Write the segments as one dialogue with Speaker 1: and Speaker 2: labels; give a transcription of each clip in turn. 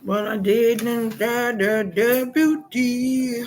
Speaker 1: But I didn't die the deputy.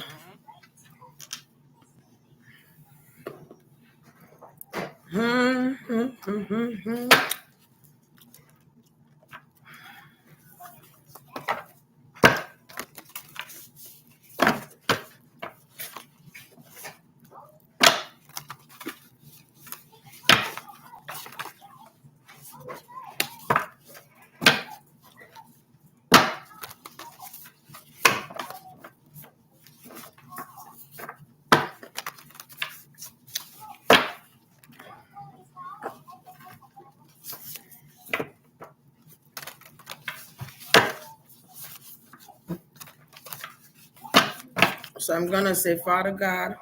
Speaker 1: So I'm gonna say, Father God,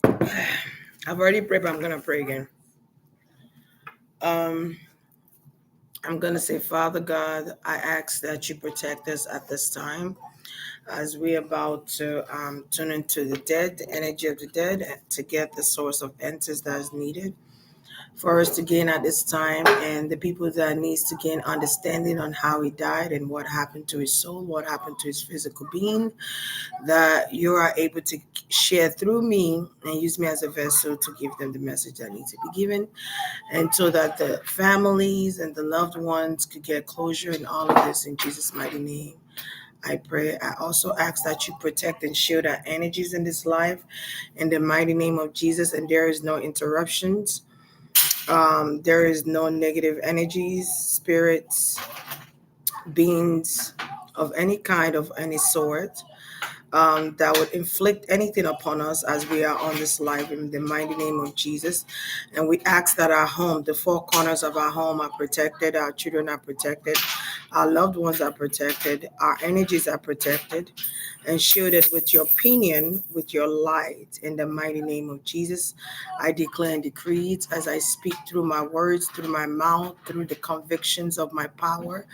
Speaker 1: I've already prayed, but I'm gonna pray again. Um, I'm gonna say, Father God, I ask that you protect us at this time as we're about to tune into the dead, the energy of the dead, to get the source of answers that is needed for us to gain at this time, and the people that needs to gain understanding on how he died and what happened to his soul, what happened to his physical being, that you are able to share through me and use me as a vessel to give them the message that needs to be given, and so that the families and the loved ones could get closure in all of this in Jesus' mighty name. I pray. I also ask that you protect and shield our energies in this life in the mighty name of Jesus, and there is no interruptions. There is no negative energies, spirits, beings of any kind, of any sort, that would inflict anything upon us as we are on this life in the mighty name of Jesus. And we ask that our home, the four corners of our home, are protected, our children are protected, our loved ones are protected, our energies are protected and shielded with your pinion, with your light. In the mighty name of Jesus, I declare and decree it as I speak through my words, through my mouth, through the convictions of my power,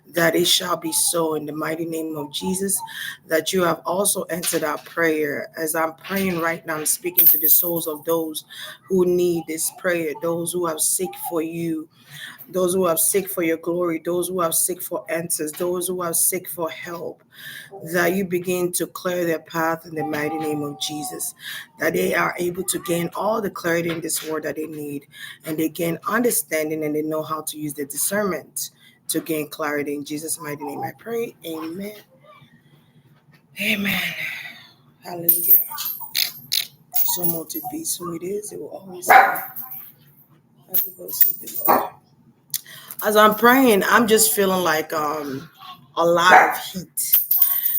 Speaker 1: that it shall be so in the mighty name of Jesus, that you have also answered our prayer. As I'm praying right now, I'm speaking to the souls of those who need this prayer, those who have seek for you, those who have seek for your glory, those who have seek for answers, those who have seek for help, that you begin to clear their path in the mighty name of Jesus, that they are able to gain all the clarity in this world that they need, and they gain understanding and they know how to use the discernment to gain clarity. In Jesus' mighty name I pray. Amen. Amen. Hallelujah. So much it be, so it is. It will always be. As I'm praying, I'm just feeling like a lot of heat.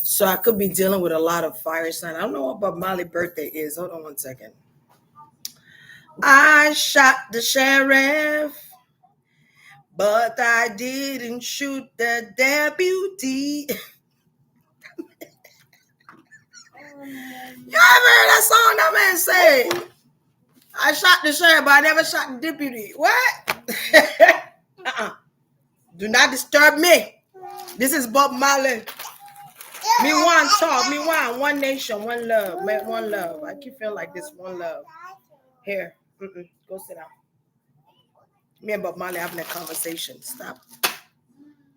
Speaker 1: So I could be dealing with a lot of fire sign. I don't know what Marley birthday is. Hold on one second. I shot the sheriff, but I didn't shoot the deputy. You ever heard that song that man say? I shot the sheriff, but I never shot the deputy. What? Do not disturb me. This is Bob Marley. Me one talk. Me one nation, one love. One love. I keep feeling like this. One love. Here. Go sit down. Me and Bob Marley having a conversation. Stop.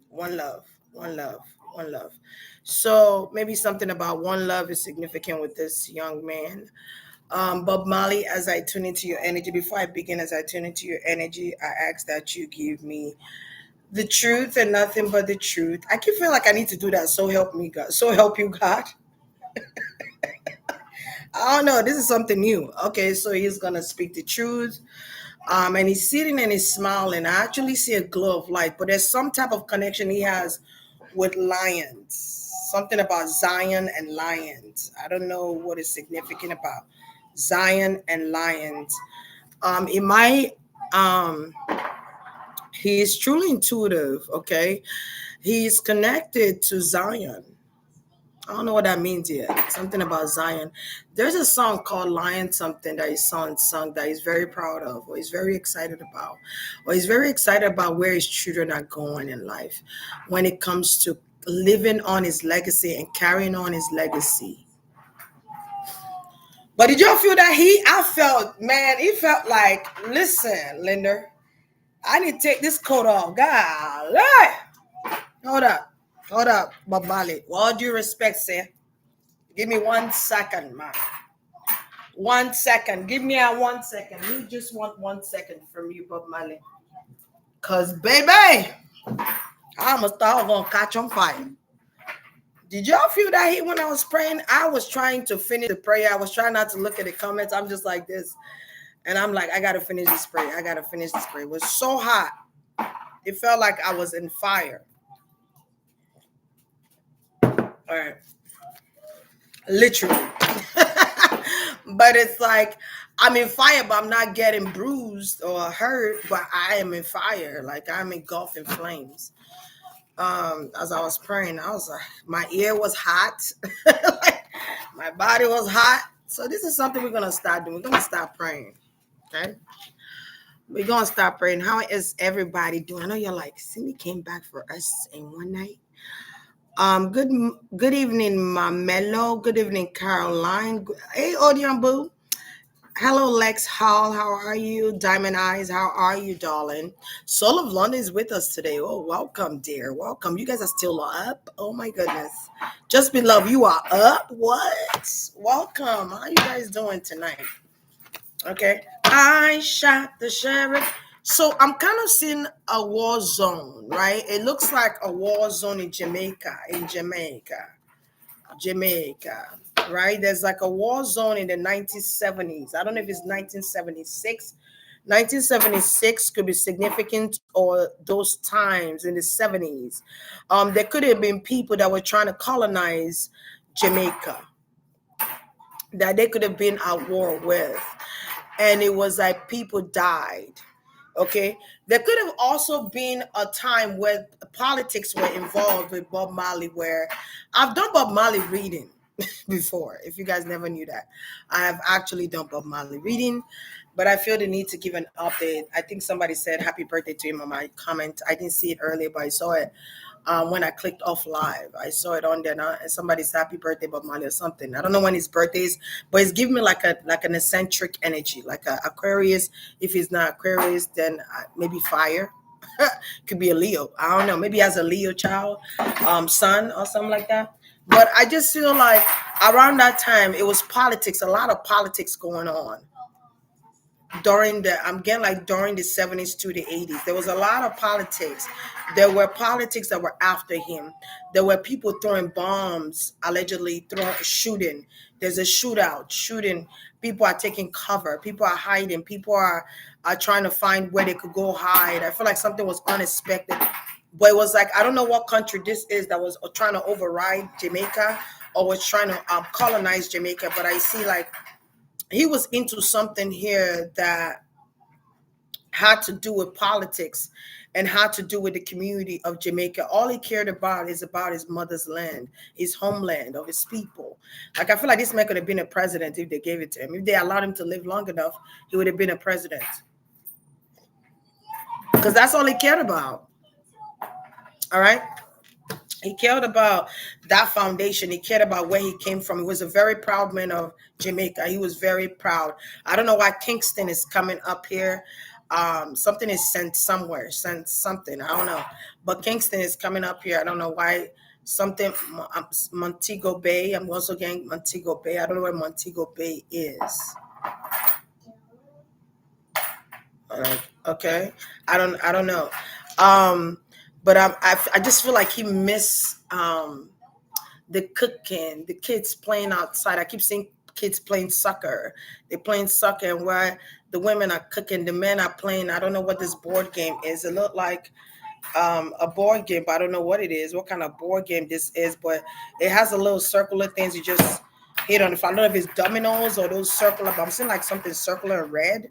Speaker 1: One love. One love. One love. So maybe something about one love is significant with this young man. Bob Marley, as I tune into your energy, before I begin, as I tune into your energy, I ask that you give me the truth and nothing but the truth. I keep feeling like I need to do that. So help me, God. So help you, God. I don't know. This is something new. Okay, so he's gonna speak the truth. And he's sitting and he's smiling. I actually see a glow of light, but there's some type of connection he has with lions. Something about Zion and lions. I don't know what is significant about Zion and lions. It might he's truly intuitive, okay? He's connected to Zion. I don't know what that means yet. Something about Zion. There's a song called Lion something that his son sung that he's very proud of, or he's very excited about, or he's very excited about where his children are going in life when it comes to living on his legacy and carrying on his legacy. But did y'all feel that heat? I felt, man, it felt like, listen, Linda, I need to take this coat off. God, hold up, hold up, Bob Marley. With all due respect, sir. Give me 1 second, man. 1 second. Give me a 1 second. We just want 1 second from you, Bob Marley. Cause baby, I almost thought I was gonna catch on fire. Did y'all feel that heat when I was praying? I was trying to finish the prayer. I was trying not to look at the comments. I'm just like this. And I'm like, I gotta finish this prayer. I gotta finish this prayer. It was so hot. It felt like I was in fire. All right. Literally. But it's like I'm in fire, but I'm not getting bruised or hurt, but I am in fire. Like I'm engulfed in flames. As I was praying, I was like, my ear was hot. Like, my body was hot. So this is something we're gonna start doing. We're gonna start praying. Okay. We're gonna start praying. How is everybody doing? I know you're like, Cindy came back for us in one night. Good evening, Mamelo. Good evening, Caroline. Hey, Odion Boo. Hello, Lex Hall. How are you? Diamond Eyes. How are you, darling? Soul of London is with us today. Oh, welcome, dear. Welcome. You guys are still up. Oh my goodness. Just beloved, you are up. What? Welcome. How you guys doing tonight? Okay. I shot the sheriff. So I'm kind of seeing a war zone, right? It looks like a war zone in Jamaica. Jamaica, right? There's like a war zone in the 1970s. I don't know if it's 1976. 1976 could be significant, or those times in the 70s. There could have been people that were trying to colonize Jamaica that they could have been at war with. And it was like people died. Okay. There could have also been a time where politics were involved with Bob Marley, where I've done Bob Marley reading before. If you guys never knew that, I have actually done Bob Marley reading, but I feel the need to give an update. I think somebody said happy birthday to him on my comment. I didn't see it earlier, but I saw it when I clicked off live. I saw it on there now, and somebody said happy birthday, Bob Marley or something. I don't know when his birthday is, but it's giving me like an eccentric energy, like a Aquarius. If he's not Aquarius, then maybe fire. Could be a Leo. I don't know. Maybe he has a Leo child, son or something like that. But I just feel like around that time it was politics, a lot of politics going on during the I'm getting like during the 70s to the 80s. There was a lot of politics. There were politics that were after him. There were people throwing bombs, allegedly throwing shooting. There's a shooting. People are taking cover, people are hiding, people are trying to find where they could go hide. I feel like something was unexpected. But it was like I don't know what country this is that was trying to override Jamaica or was trying to colonize Jamaica. But I see like he was into something here that had to do with politics and had to do with the community of Jamaica. All he cared about is about his mother's land, his homeland, of his people. Like I feel like this man could have been a president if they gave it to him. If they allowed him to live long enough, he would have been a president. Because that's all he cared about. All right. He cared about that foundation. He cared about where he came from. He was a very proud man of Jamaica. He was very proud. I don't know why Kingston is coming up here. Something is sent somewhere, sent something. I don't know. But Kingston is coming up here. I don't know why. Something, Montego Bay. I'm also getting Montego Bay. I don't know where Montego Bay is. Okay. I don't know. Um, but I just feel like he missed the cooking, the kids playing outside. I keep seeing kids playing soccer. They're playing soccer, and where the women are cooking, the men are playing. I don't know what this board game is. It looked like a board game, but I don't know what it is, what kind of board game this is. But it has a little circular things you just hit on. If I don't know if it's dominoes or those circular, but I'm seeing like something circular and red.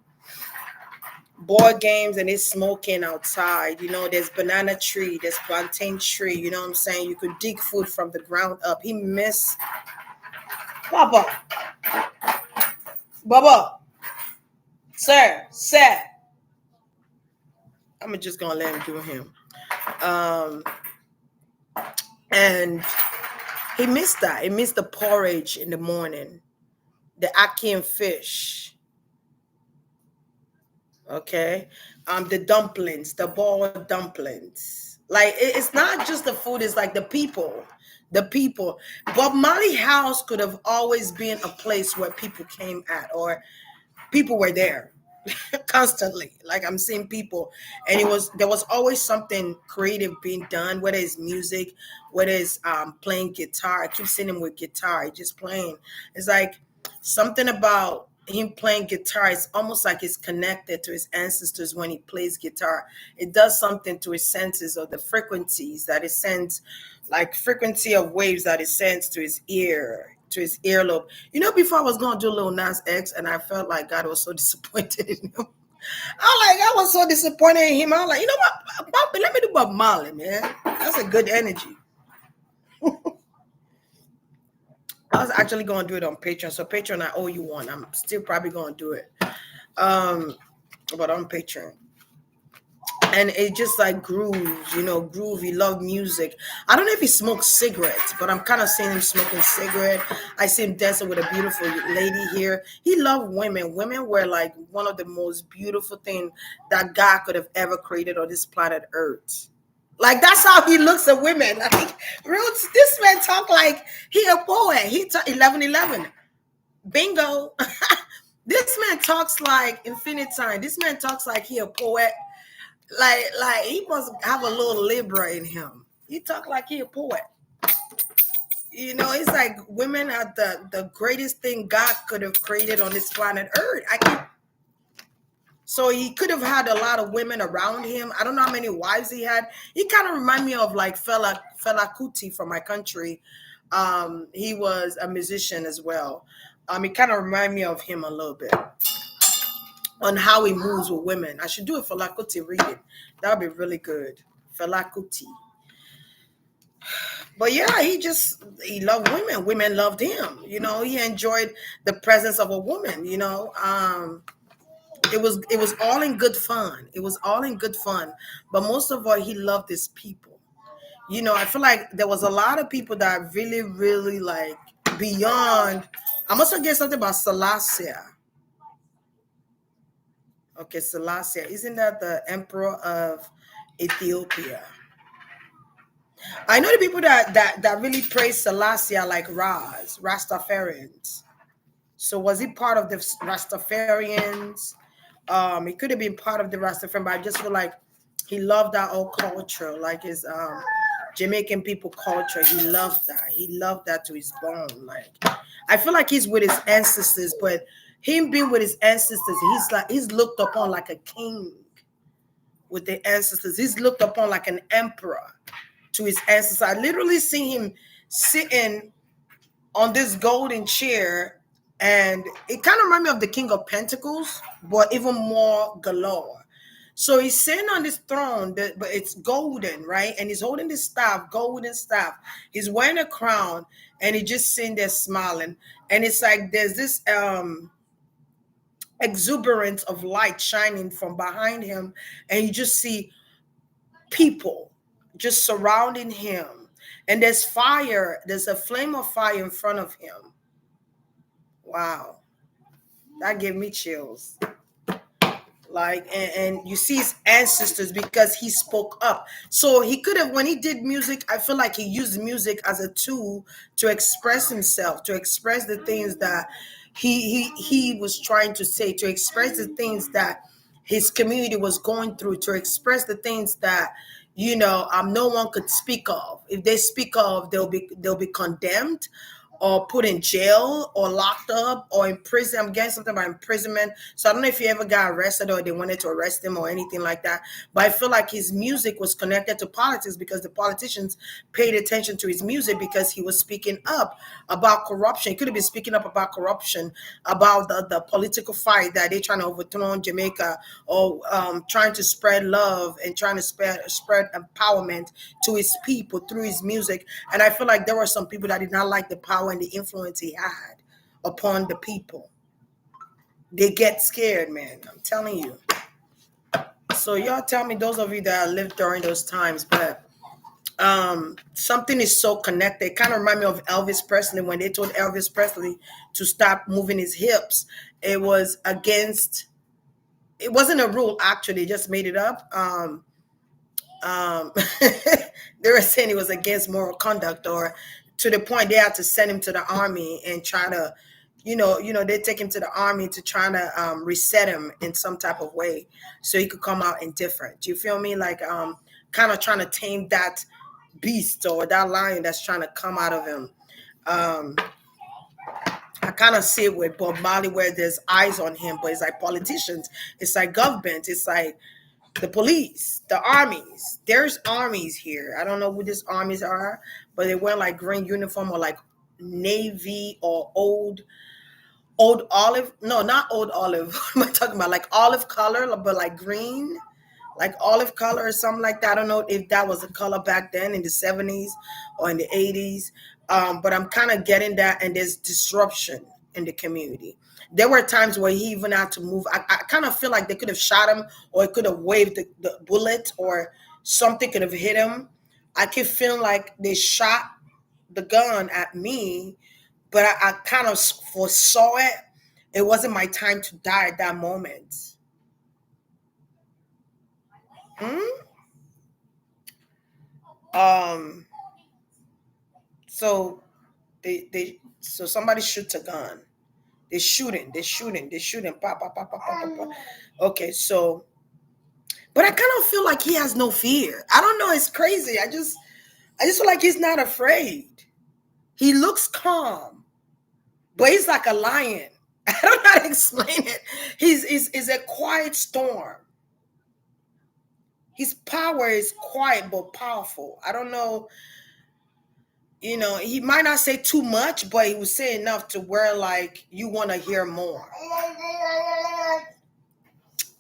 Speaker 1: Board games, and it's smoking outside. There's banana tree, there's plantain tree. You know what I'm saying? You could dig food from the ground up. He missed Papa, Baba, sir. I'm just gonna let him do him. Um, and he missed that. He missed the porridge in the morning, the ackee and fish. Okay, the dumplings, the boiled dumplings. Like it's not just the food; it's like the people. But Molly House could have always been a place where people came at, or people were there constantly. Like I'm seeing people, and it was there was always something creative being done, whether it's music, whether it's playing guitar. I keep seeing him with guitar, just playing. It's like something about him playing guitar. It's almost like it's connected to his ancestors when he plays guitar. It does something to his senses, or the frequencies that it sends, like frequency of waves that it sends to his ear, to his earlobe. Before I was gonna do Lil Nas X, and I felt like God was so disappointed in him. I was so disappointed in him. I was like, you know what, let me do Bob Marley, man. That's a good energy. I was actually gonna do it on Patreon. So Patreon, I owe you one. I'm still probably gonna do it. Um, but on Patreon. And it just like grooves, groove. He loved music. I don't know if he smokes cigarettes, but I'm kind of seeing him smoking cigarette. I see him dancing with a beautiful lady here. He loved women. Women were like one of the most beautiful things that God could have ever created on this planet Earth. Like that's how he looks at women. Like, this man talk like he a poet. He talk 11:11. Bingo. This man talks like infinite time. This man talks like he a poet. Like he must have a little Libra in him. He talk like he a poet. It's like women are the greatest thing God could have created on this planet Earth. So he could have had a lot of women around him. I don't know how many wives he had. He kind of remind me of like Fela Kuti from my country. He was a musician as well. He kind of remind me of him a little bit on how he moves with women. I should do a Fela Kuti reading. That would be really good. Fela Kuti. But yeah, he loved women. Women loved him. He enjoyed the presence of a woman. It was all in good fun. It was all in good fun. But most of all, he loved his people. I feel like there was a lot of people that really, really like beyond. I must have get something about Selassie. Okay, Selassie. Isn't that the emperor of Ethiopia? I know the people that really praise Selassie are like Rastafarians. So was he part of the Rastafarians? He could have been part of the Rastafarian, but I just feel like he loved that old culture, like his Jamaican people culture. He loved that. He loved that to his bone. Like I feel like he's with his ancestors, but him being with his ancestors, he's looked upon like a king with the ancestors. He's looked upon like an emperor to his ancestors. I literally see him sitting on this golden chair, and it kind of reminds me of the King of Pentacles, but even more galore. So he's sitting on this throne, but it's golden, right? And he's holding this staff, golden staff. He's wearing a crown, and he's just sitting there smiling. And it's like there's this exuberance of light shining from behind him, and you just see people just surrounding him. And there's fire, there's a flame of fire in front of him. Wow. That gave me chills. Like, and you see his ancestors because he spoke up. So he could have, when he did music, I feel like he used music as a tool to express himself, to express the things that he was trying to say, to express the things that his community was going through, to express the things that no one could speak of. If they speak of, they'll be condemned or put in jail or locked up or in prison. I'm getting something about imprisonment. So I don't know if he ever got arrested or they wanted to arrest him or anything like that. But I feel like his music was connected to politics because the politicians paid attention to his music because he was speaking up about corruption. He could have been speaking up about corruption, about the political fight that they're trying to overthrow in Jamaica, or trying to spread love and trying to spread empowerment to his people through his music. And I feel like there were some people that did not like the power and the influence he had upon the people. They get scared, man. I'm telling you. So y'all tell me, those of you that lived during those times, but something is so connected. It kind of remind me of Elvis Presley when they told Elvis Presley to stop moving his hips. It was against it wasn't a rule actually, they just made it up. Um, they were saying it was against moral conduct, or to the point they had to send him to the army and try to, they take him to the army to try to reset him in some type of way so he could come out indifferent. You feel me? Like kind of trying to tame that beast or that lion that's trying to come out of him. Um, I kind of see it with Bob Marley where there's eyes on him, but it's like politicians, it's like government, it's like the police, the armies. There's armies here. I don't know who these armies are, but they wear like green uniform or like navy or old olive. No, not old olive. What am I talking about? Like olive color, but like green, like olive color or something like that. I don't know if that was a color back then in the 70s or in the 80s. But I'm kind of getting that, and there's disruption in the community. There were times where he even had to move. I kind of feel like they could have shot him, or it could have waved the bullet, or something could have hit him. I keep feeling like they shot the gun at me, but I kind of foresaw it. It wasn't my time to die at that moment. Hmm? Um, so so somebody shoots a gun. They're shooting, pop, pop, pop, pop, pop, pop, pop. Okay, so, but I kind of feel like he has no fear. I don't know, it's crazy. I just feel like he's not afraid. He looks calm, but he's like a lion. I don't know how to explain it. He's a quiet storm. His power is quiet but powerful. I don't know. He might not say too much, but he was saying enough to where like you want to hear more.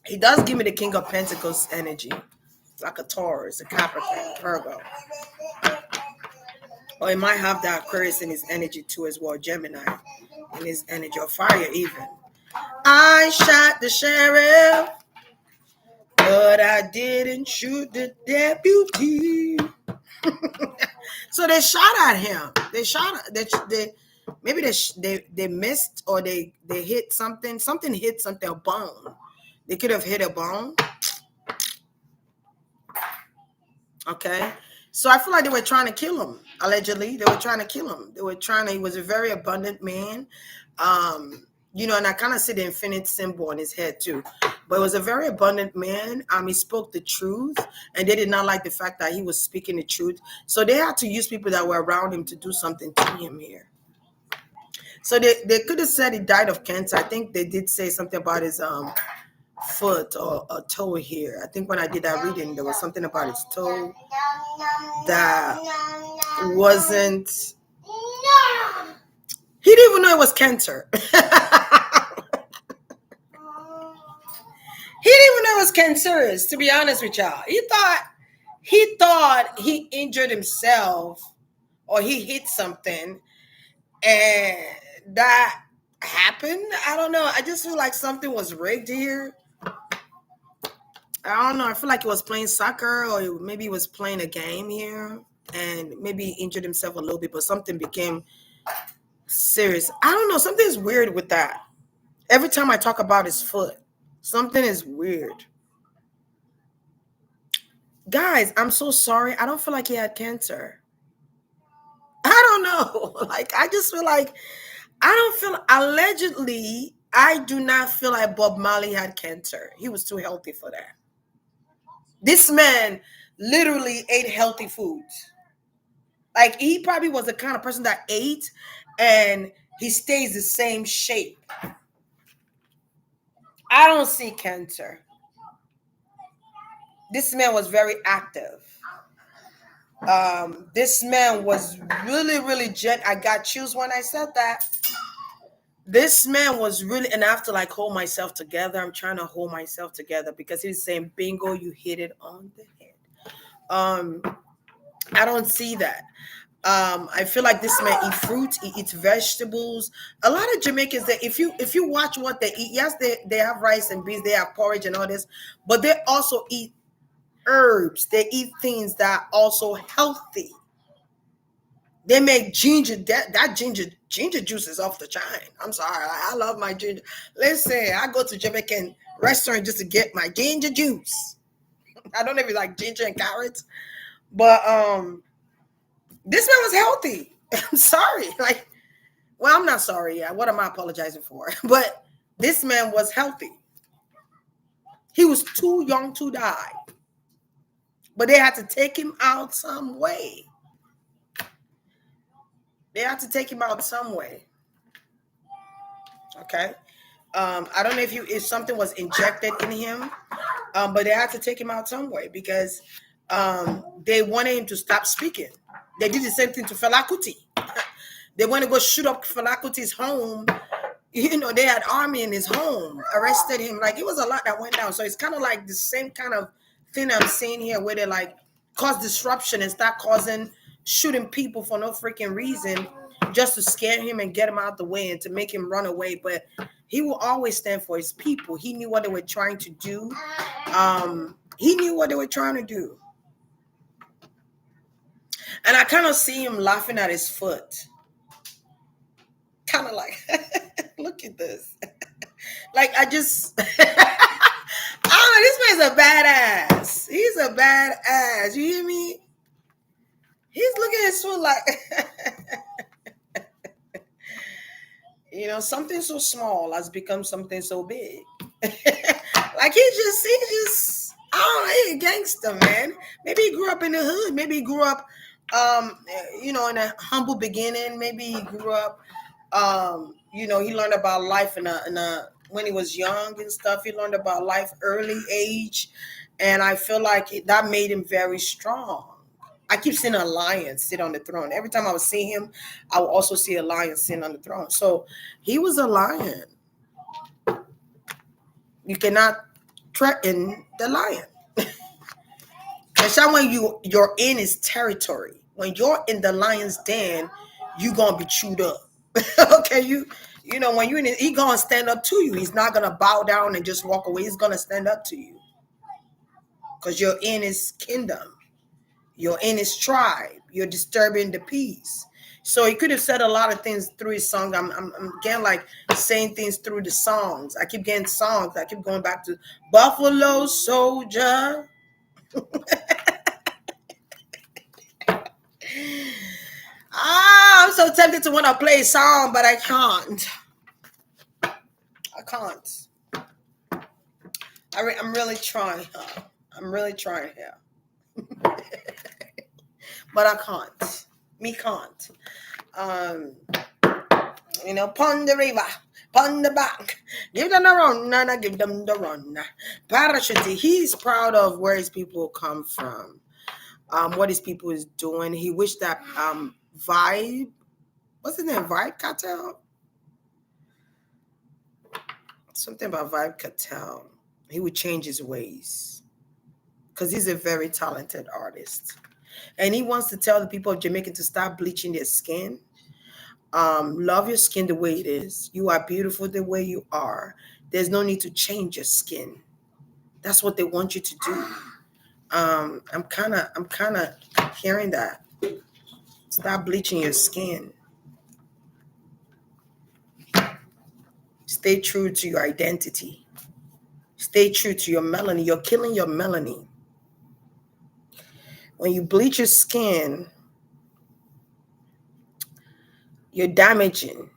Speaker 1: He does give me the King of Pentacles energy, like a Taurus, a Capricorn, Virgo. Or he might have that Aquarius in his energy too as well, Gemini in his energy, or fire even. I shot the sheriff, but I didn't shoot the deputy. So they shot at him. They shot. They maybe they missed, or they hit something. Something hit something, a bone. They could have hit a bone. Okay. So I feel like they were trying to kill him. Allegedly, they were trying to kill him. They were trying to. He was a very abundant man. And I kind of see the infinite symbol on his head too. But it was a very abundant man. He spoke the truth, and they did not like the fact that he was speaking the truth. So they had to use people that were around him to do something to him here. So they could have said he died of cancer. I think they did say something about his foot or a toe here. I think when I did that reading, there was something about his toe that wasn't. He didn't even know it was cancer. He didn't even know it was cancerous, to be honest with y'all. He thought he injured himself, or he hit something, and that happened. I don't know. I just feel like something was rigged here. I don't know. I feel like he was playing soccer, or maybe he was playing a game here, and maybe he injured himself a little bit, but something became serious. I don't know. Something's weird with that. Every time I talk about his foot, something is weird. Guys, I'm so sorry. I don't feel like he had cancer. I don't know. Like, I just feel like I don't feel, allegedly, I do not feel like Bob Marley had cancer. He was too healthy for that. This man literally ate healthy foods. Like, he probably was the kind of person that ate and he stays the same shape. I don't see cancer. This man was very active. This man was really, really I got chills when I said that. This man was really, and I have to like hold myself together. I'm trying to hold myself together because he's saying, bingo, you hit it on the head. I don't see that. I feel like this man eat fruits, he eats vegetables. A lot of Jamaicans, that if you watch what they eat, yes, they have rice and beans, they have porridge and all this, but they also eat herbs. They eat things that are also healthy. They make ginger, that ginger juice is off the chain. I'm sorry, I love my ginger. Listen, I go to Jamaican restaurant just to get my ginger juice. I don't even like ginger and carrots, but this man was healthy. I'm sorry, like, well, I'm not sorry. Yeah, what am I apologizing for? But this man was healthy. He was too young to die, but they had to take him out some way. They had to take him out some way. Okay. I don't know if something was injected in him, but they had to take him out some way because they wanted him to stop speaking. They did the same thing to Fela Kuti. They want to go shoot up Fela Kuti's home. You know, they had army in his home, arrested him. Like, it was a lot that went down. So it's kind of like the same kind of thing I'm seeing here, where they like cause disruption and start causing shooting people for no freaking reason, just to scare him and get him out the way and to make him run away. But he will always stand for his people. He knew what they were trying to do. He knew what they were trying to do. And I kind of see him laughing at his foot. Kind of like, look at this. Like, I just, this man's a badass. He's a badass. You hear me? He's looking at his foot like, you know, something so small has become something so big. Like, I don't know, he's a gangster, man. Maybe he grew up in the hood. Maybe he grew up, you know, in a humble beginning. Maybe he grew up, you know, he learned about life when he was young and stuff. He learned about life early age. And I feel like that made him very strong. I keep seeing a lion sit on the throne. Every time I would see him, I would also see a lion sitting on the throne. So he was a lion. You cannot threaten the lion. Especially when you're in his territory. When you're in the lion's den, you're gonna be chewed up. Okay, you know, when you're in it, he's gonna stand up to you. He's not gonna bow down and just walk away. He's gonna stand up to you. Because you're in his kingdom. You're in his tribe. You're disturbing the peace. So he could have said a lot of things through his song. I'm again like saying things through the songs. I keep getting songs. I keep going back to Buffalo Soldier. I'm so tempted to want to play a song, but I can't. I can't. I'm really trying. I'm really trying here. But I can't. Me can't. You know, pon the river, pon the bank. Give them the run, Nana, give them the run. Parachute, he's proud of where his people come from. What his people is doing. He wished that Vibe, what's his name? Vibe Cartel? Something about Vibe Cartel. He would change his ways. Because he's a very talented artist. And he wants to tell the people of Jamaica to stop bleaching their skin. Love your skin the way it is. You are beautiful the way you are. There's no need to change your skin. That's what they want you to do. I'm kind of hearing that. Stop bleaching your skin. Stay true to your identity. Stay true to your melanin. You're killing your melanin. When you bleach your skin, you're damaging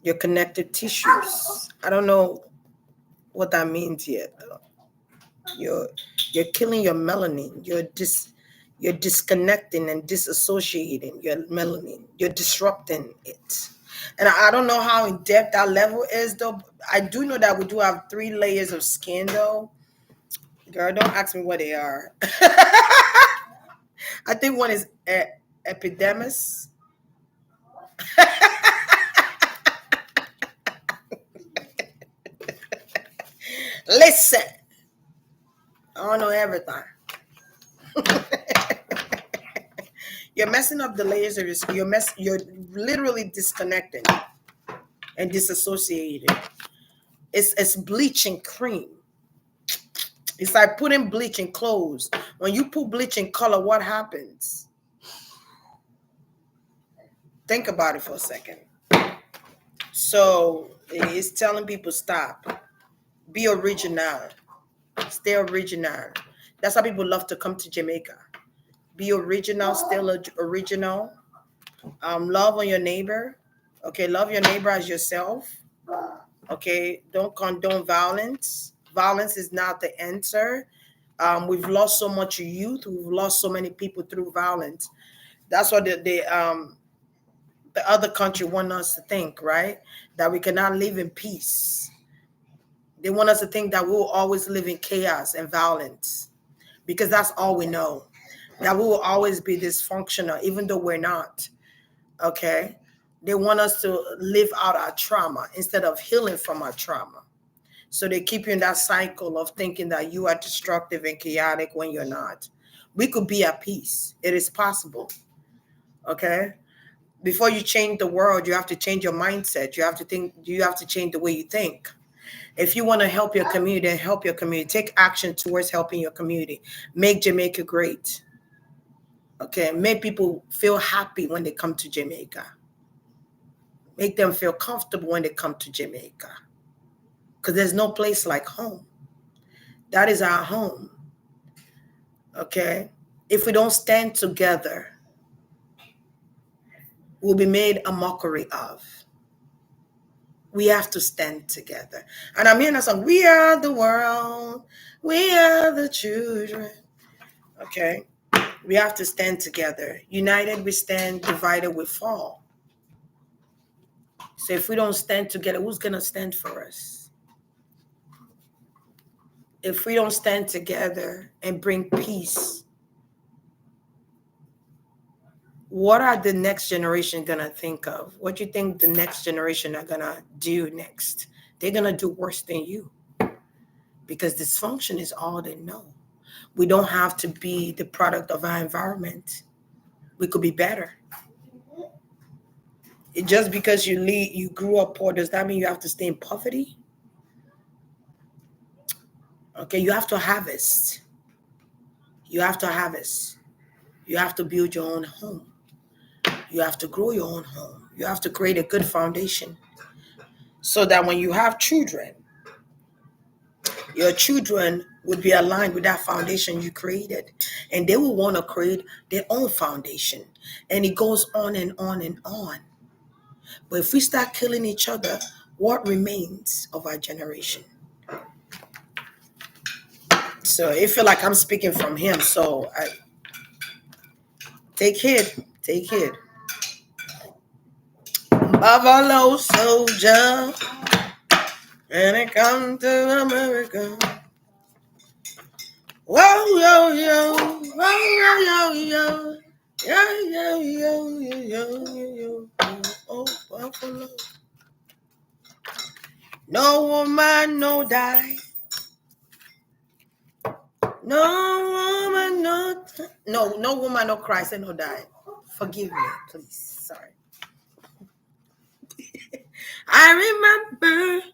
Speaker 1: your connective tissues. I don't know what that means yet. You're killing your melanin. You're disconnecting and disassociating your melanin. You're disrupting it. And I don't know how in depth that level is, though. I do know that we do have 3 layers of skin, though. Girl, don't ask me what they are. I think one is epidermis. Listen, I don't know everything. You're messing up the layers of your skin. You're literally disconnecting and disassociating. It's bleaching cream. It's like putting bleach in clothes. When you put bleach in color, what happens? Think about it for a second. So it's telling people stop. Be original. Stay original. That's how people love to come to Jamaica. Be original, still original. Love on your neighbor. Okay, love your neighbor as yourself. Okay, don't condone violence. Violence is not the answer. We've lost so much youth. We've lost so many people through violence. That's what the other country want us to think, right? That we cannot live in peace. They want us to think that we will always live in chaos and violence because that's all we know. That we will always be dysfunctional, even though we're not. Okay? They want us to live out our trauma instead of healing from our trauma. So they keep you in that cycle of thinking that you are destructive and chaotic when you're not. We could be at peace. It is possible. Okay? Before you change the world, you have to change your mindset. You have to change the way you think. If you want to help your community, help your community. Take action towards helping your community. Make Jamaica great. Okay? Make people feel happy when they come to Jamaica. Make them feel comfortable when they come to Jamaica. Because there's no place like home. That is our home. Okay? If we don't stand together, we'll be made a mockery of. We have to stand together. And I'm hearing a song, we are the world, we are the children. Okay? We have to stand together. United we stand, divided we fall. So if we don't stand together, who's going to stand for us? If we don't stand together and bring peace, what are the next generation going to think of? What do you think the next generation are going to do next? They're going to do worse than you because dysfunction is all they know. We don't have to be the product of our environment. We could be better. Just because you grew up poor, does that mean you have to stay in poverty? Okay, you have to harvest. You have to harvest. You have to build your own home. You have to grow your own home. You have to create a good foundation so that when you have children, your children would be aligned with that foundation you created. And they will want to create their own foundation. And it goes on and on and on. But if we start killing each other, what remains of our generation? So I feel like I'm speaking from him. So I take heed. Take heed. Buffalo soldier, and it come to America. Whoa, yo, yo, whoa, yo, yo, yo, yo, yo, yo, yo, yo, yo, oh, Buffalo. No woman, no die. No woman, no woman, no Christ, and no die. Forgive me, please. Sorry. I remember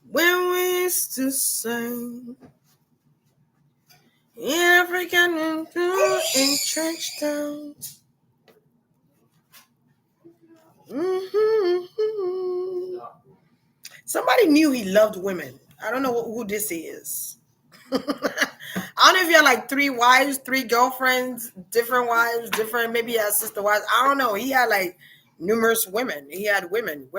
Speaker 1: when we used to sing in African and in church town. Mm-hmm. Somebody knew he loved women. I don't know who this is. I don't know if he had like 3 wives, 3 girlfriends, different wives, different, maybe he had sister wives. I don't know. He had like numerous women. He had women.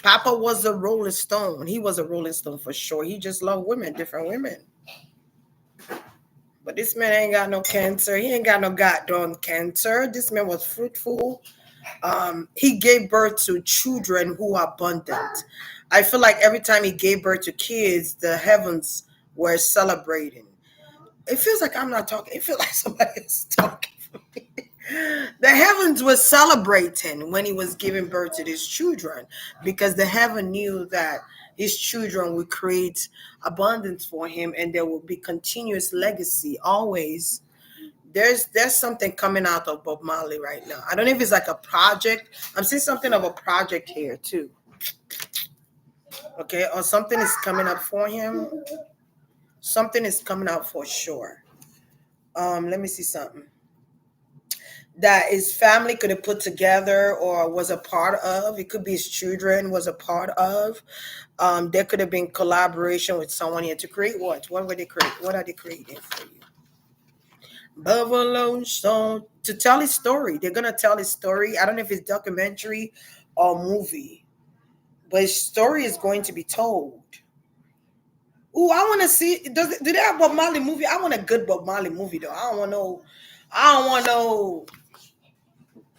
Speaker 1: Papa was a Rolling Stone. He was a Rolling Stone for sure. He just loved women, different women. But this man ain't got no cancer. He ain't got no goddamn cancer. This man was fruitful. He gave birth to children who are abundant. I feel like every time he gave birth to kids, the heavens were celebrating. It feels like I'm not talking. It feels like somebody is talking for me. The heavens were celebrating when he was giving birth to these children because the heaven knew that his children would create abundance for him and there will be continuous legacy always. There's something coming out of Bob Marley right now. I don't know if it's like a project. I'm seeing something of a project here too. Okay, or something is coming up for him. Something is coming out for sure. Let me see something. that his family could have put together or was a part of. It could be his children was a part of. There could have been collaboration with someone here to create what? What were they create? What are they creating for you? Buffalo Stone to tell his story. They're gonna tell his story. I don't know if it's documentary or movie, but his story is going to be told. Ooh, I want to see. Do they have Bob Marley movie? I want a good Bob Marley movie though. I don't want no. I don't want no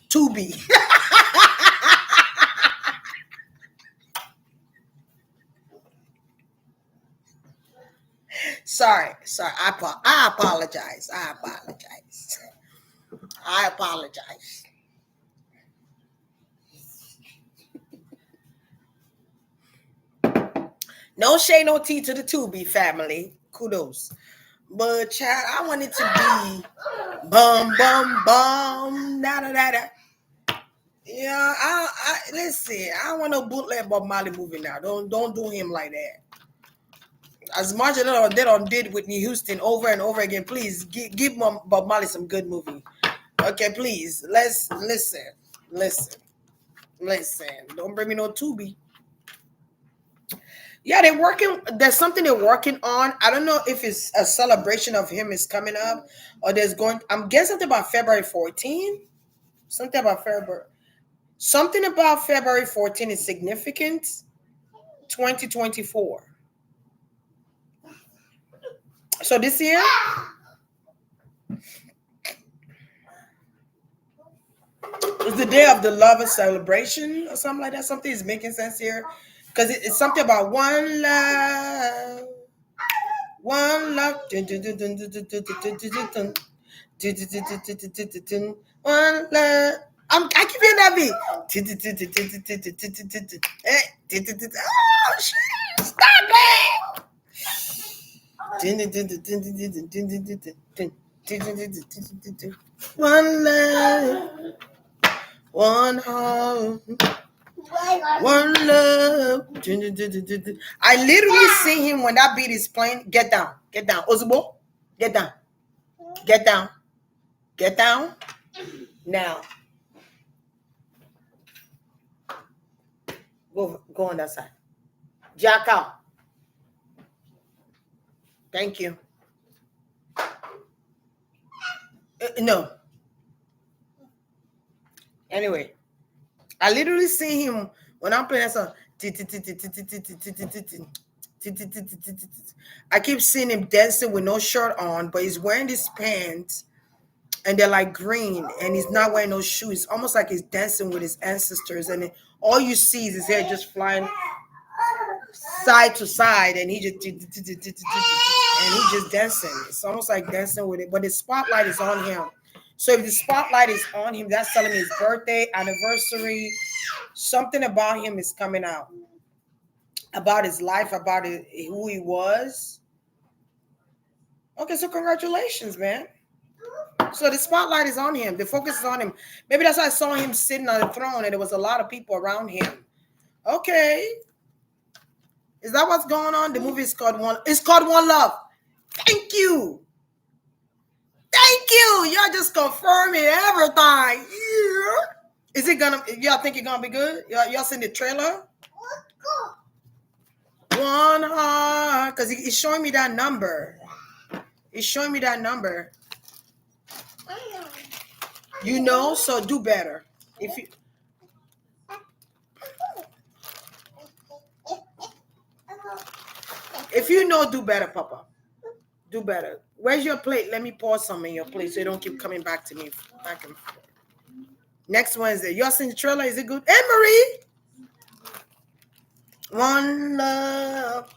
Speaker 1: Tubi. sorry. I apologize. I apologize. I apologize. No shade, no tea to the Tubi family. Kudos. But child, I want it to be bum bum bum da da da da. Yeah, I listen. I don't want no bootleg Bob Marley movie now. Don't do him like that. As much as they don't did Whitney Houston over and over again, please give Bob Marley some good movie. Okay, please. Let's listen. Don't bring me no Tubi. Yeah, they're working. There's something they're working on. I don't know if it's a celebration of him is coming up, or there's going. I'm guessing something about February 14. Something about February. Something about February 14 is significant. 2024. So this year is the day of the lover celebration or something like that. Something is making sense here because it's something about one love. One love. I keep hearing that beat. Oh shit! Stop it! One love, one heart, one love. I literally see him when that beat is playing. Get down, Ozubo, get down, get down, get down. Now, go on that side. Jack out. Thank you. No. Anyway, I literally see him when I'm playing that song. I keep seeing him dancing with no shirt on, but he's wearing these pants and they're like green and he's not wearing no shoes. It's almost like he's dancing with his ancestors and all you see is his hair just flying side to side and he just dancing. It's almost like dancing with it, but the spotlight is on him. So if the spotlight is on him, that's telling me his birthday, anniversary, something about him is coming out. About his life, about who he was. Okay, so congratulations, man. So the spotlight is on him. The focus is on him. Maybe that's why I saw him sitting on the throne and there was a lot of people around him. Okay. Is that what's going on? The movie is called One. It's called One Love. Thank you. Thank you. Y'all just confirming everything. Yeah. Is it gonna? Y'all think it's gonna be good? Y'all seen the trailer? One heart, because he's showing me that number. He's showing me that number. You know, so do better. If you know, do better, Papa. Do better. Where's your plate? Let me pour some in your plate so you don't keep coming back to me back and forth. Next Wednesday. Y'all seen the trailer? Is it good? Hey, Marie. One love.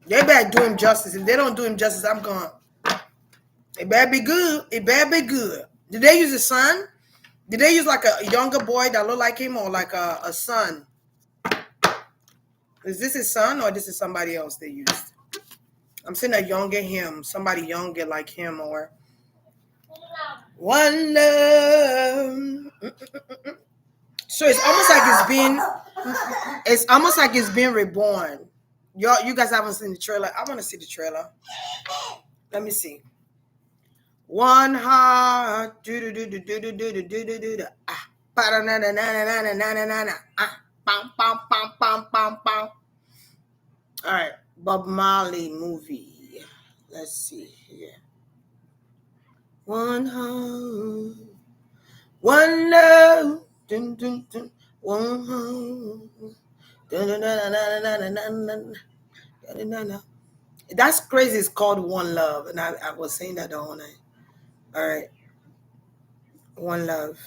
Speaker 1: They better do him justice. If they don't do him justice, I'm gone. It better be good. It better be good. Did they use a son? Did they use like a younger boy that looked like him or like a son? Is this his son or this is somebody else they used? I'm seeing a younger him, somebody younger like him or one love. So it's almost like it's almost like it's being reborn. You guys haven't seen the trailer. I want to see the trailer. Let me see. One heart. Do do do do do do do do do do do. Ah. Pa na na na na na na na na na. Ah. Pam pam pam pam pam pam. All right. Bob Marley movie. Let's see here. One heart. One love. Dun, dun, dun. One heart. Dun, dun, dun, dun, dun, dun, dun, dun. Dun, dun, dun. That's crazy. It's called One Love. And I was saying that the whole night. All right. One Love.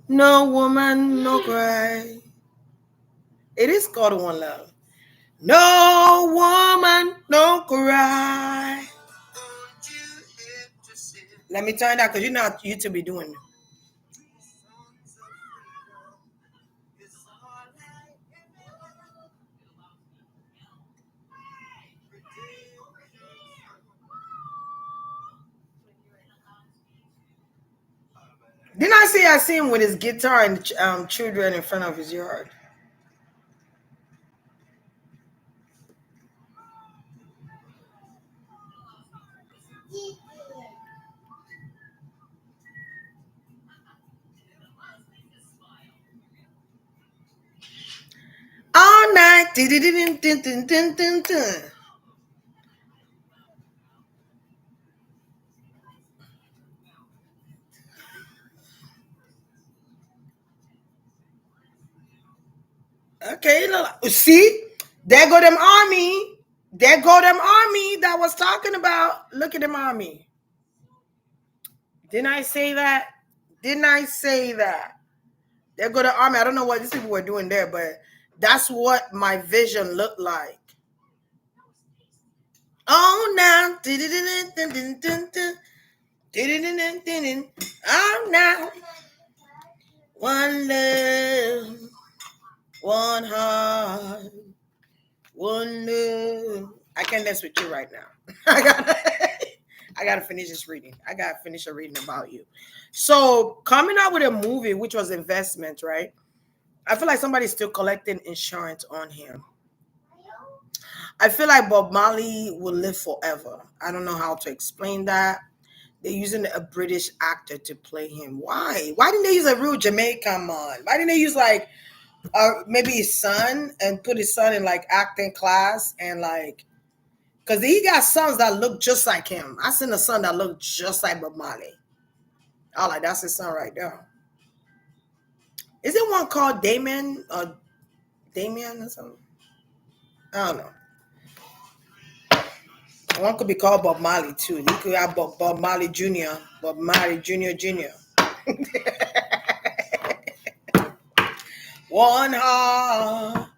Speaker 1: No woman, no cry. It is called One Love. No woman, no cry. Let me turn that because you know how YouTube be doing. Didn't I see him with his guitar and children in front of his yard? All night. Dun, dun, dun, dun, dun, dun, dun. Okay, see, there go them army. There go them army that was talking about. Look at them army. Didn't I say that? Didn't I say that? There go the army. I don't know what these people were doing there, but that's what my vision looked like. Oh, now. Oh, now. One love, one heart, one love. I can't dance with you right now. I gotta finish this reading. I gotta finish a reading about you. So coming out with a movie, which was investment, right? I feel like somebody's still collecting insurance on him. I feel like Bob Marley will live forever. I don't know how to explain that. They're using a British actor to play him. Why? Why didn't they use a real Jamaican man? Why didn't they use like maybe his son and put his son in like acting class and like because he got sons that look just like him. I seen a son that looked just like Bob Marley. I like that's his son right there. Is it one called Damon or Damien or something? I don't know. One could be called Bob Marley too. He could have Bob Marley Jr., Bob Marley Jr. Jr. One heart.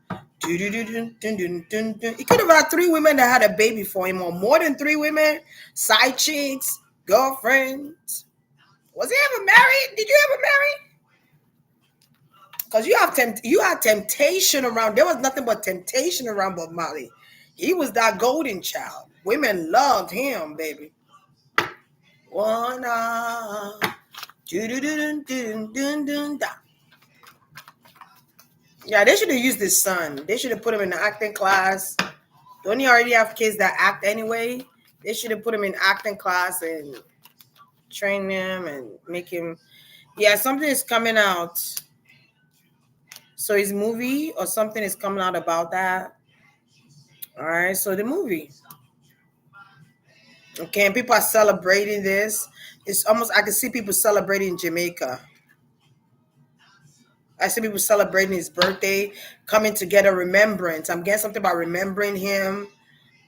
Speaker 1: He could have had 3 women that had a baby for him, or more than 3 women, side chicks, girlfriends. Was he ever married? Did you ever marry? Because you had temptation around. There was nothing but temptation around Bob Marley. He was that golden child. Women loved him, baby. One yeah, they should have used his son. They should have put him in the acting class. Don't you already have kids that act anyway? They should have put him in acting class and train him and make him. Yeah, something is coming out. So his movie or something is coming out about that. All right, so the movie. Okay, and people are celebrating this. It's almost I can see people celebrating Jamaica. I see people celebrating his birthday, coming together, remembrance. I'm getting something about remembering him,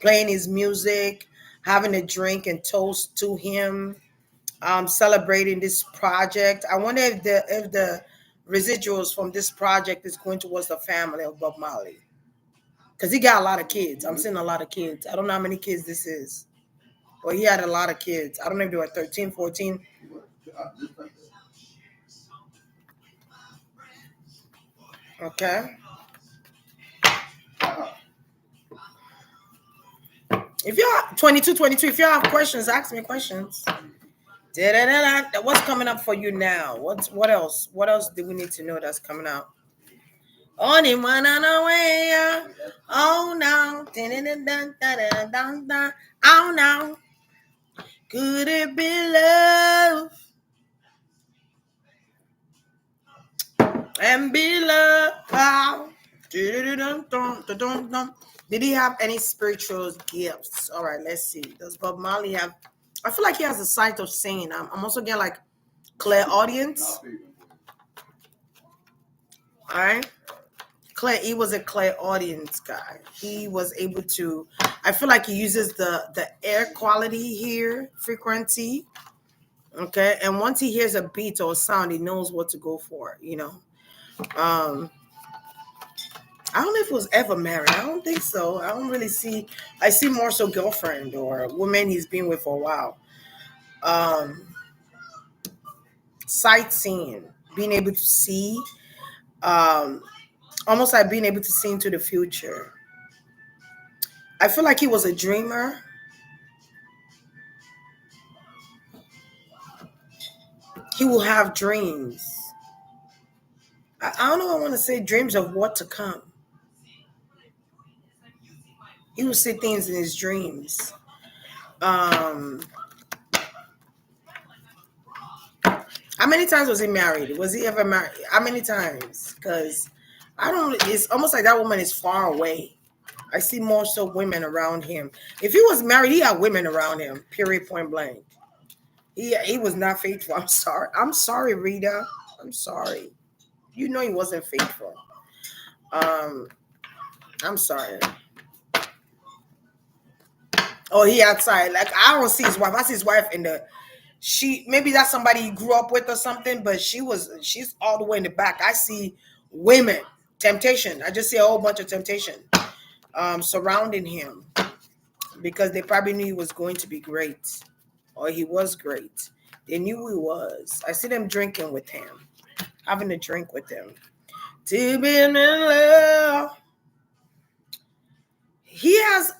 Speaker 1: playing his music, having a drink and toast to him, celebrating this project. I wonder if the residuals from this project is going towards the family of Bob Marley. Because he got a lot of kids. I'm seeing a lot of kids. I don't know how many kids this is. But he had a lot of kids. I don't know if they were 13, 14. Okay. If y'all 22, 22, if y'all have questions, ask me questions. Da-da-da-da. What's coming up for you now? What else? What else do we need to know that's coming out? Only one on the way. Oh no. Dun-dun-dun-dun-dun-dun-dun. Oh no. Could it be love and be love? Wow. Dun-dun-dun-dun-dun-dun. Did he have any spiritual gifts? All right, let's see. Does Bob Marley have? I feel like he has a sight of singing. I'm also getting like clear audience. All right. Clay, he was a clear audience guy. He was able to. I feel like he uses the air quality here, frequency. Okay, and once he hears a beat or a sound, he knows what to go for. Um, I don't know if he was ever married. I don't think so. I don't really see. I see more so girlfriend or woman he's been with for a while. Um, Sightseeing, being able to see, um, almost like being able to see into the future. I feel like he was a dreamer. He will have dreams. I don't know. I want to say dreams of what to come. He will see things in his dreams. Um, how many times was he married? Was he ever married? How many times? Because I don't. It's almost like that woman is far away. I see more so women around him. If he was married, he had women around him. Period. Point blank. He was not faithful. I'm sorry. I'm sorry, Rita. I'm sorry. You know he wasn't faithful. Um, I'm sorry. Oh, he outside. Like I don't see his wife. I see his wife in the. She maybe that's somebody he grew up with or something, but she's all the way in the back. I see women, temptation. I just see a whole bunch of temptation surrounding him because they probably knew he was going to be great or he was great. They knew who he was. I see them drinking with him, having a drink with him. To be in love. He has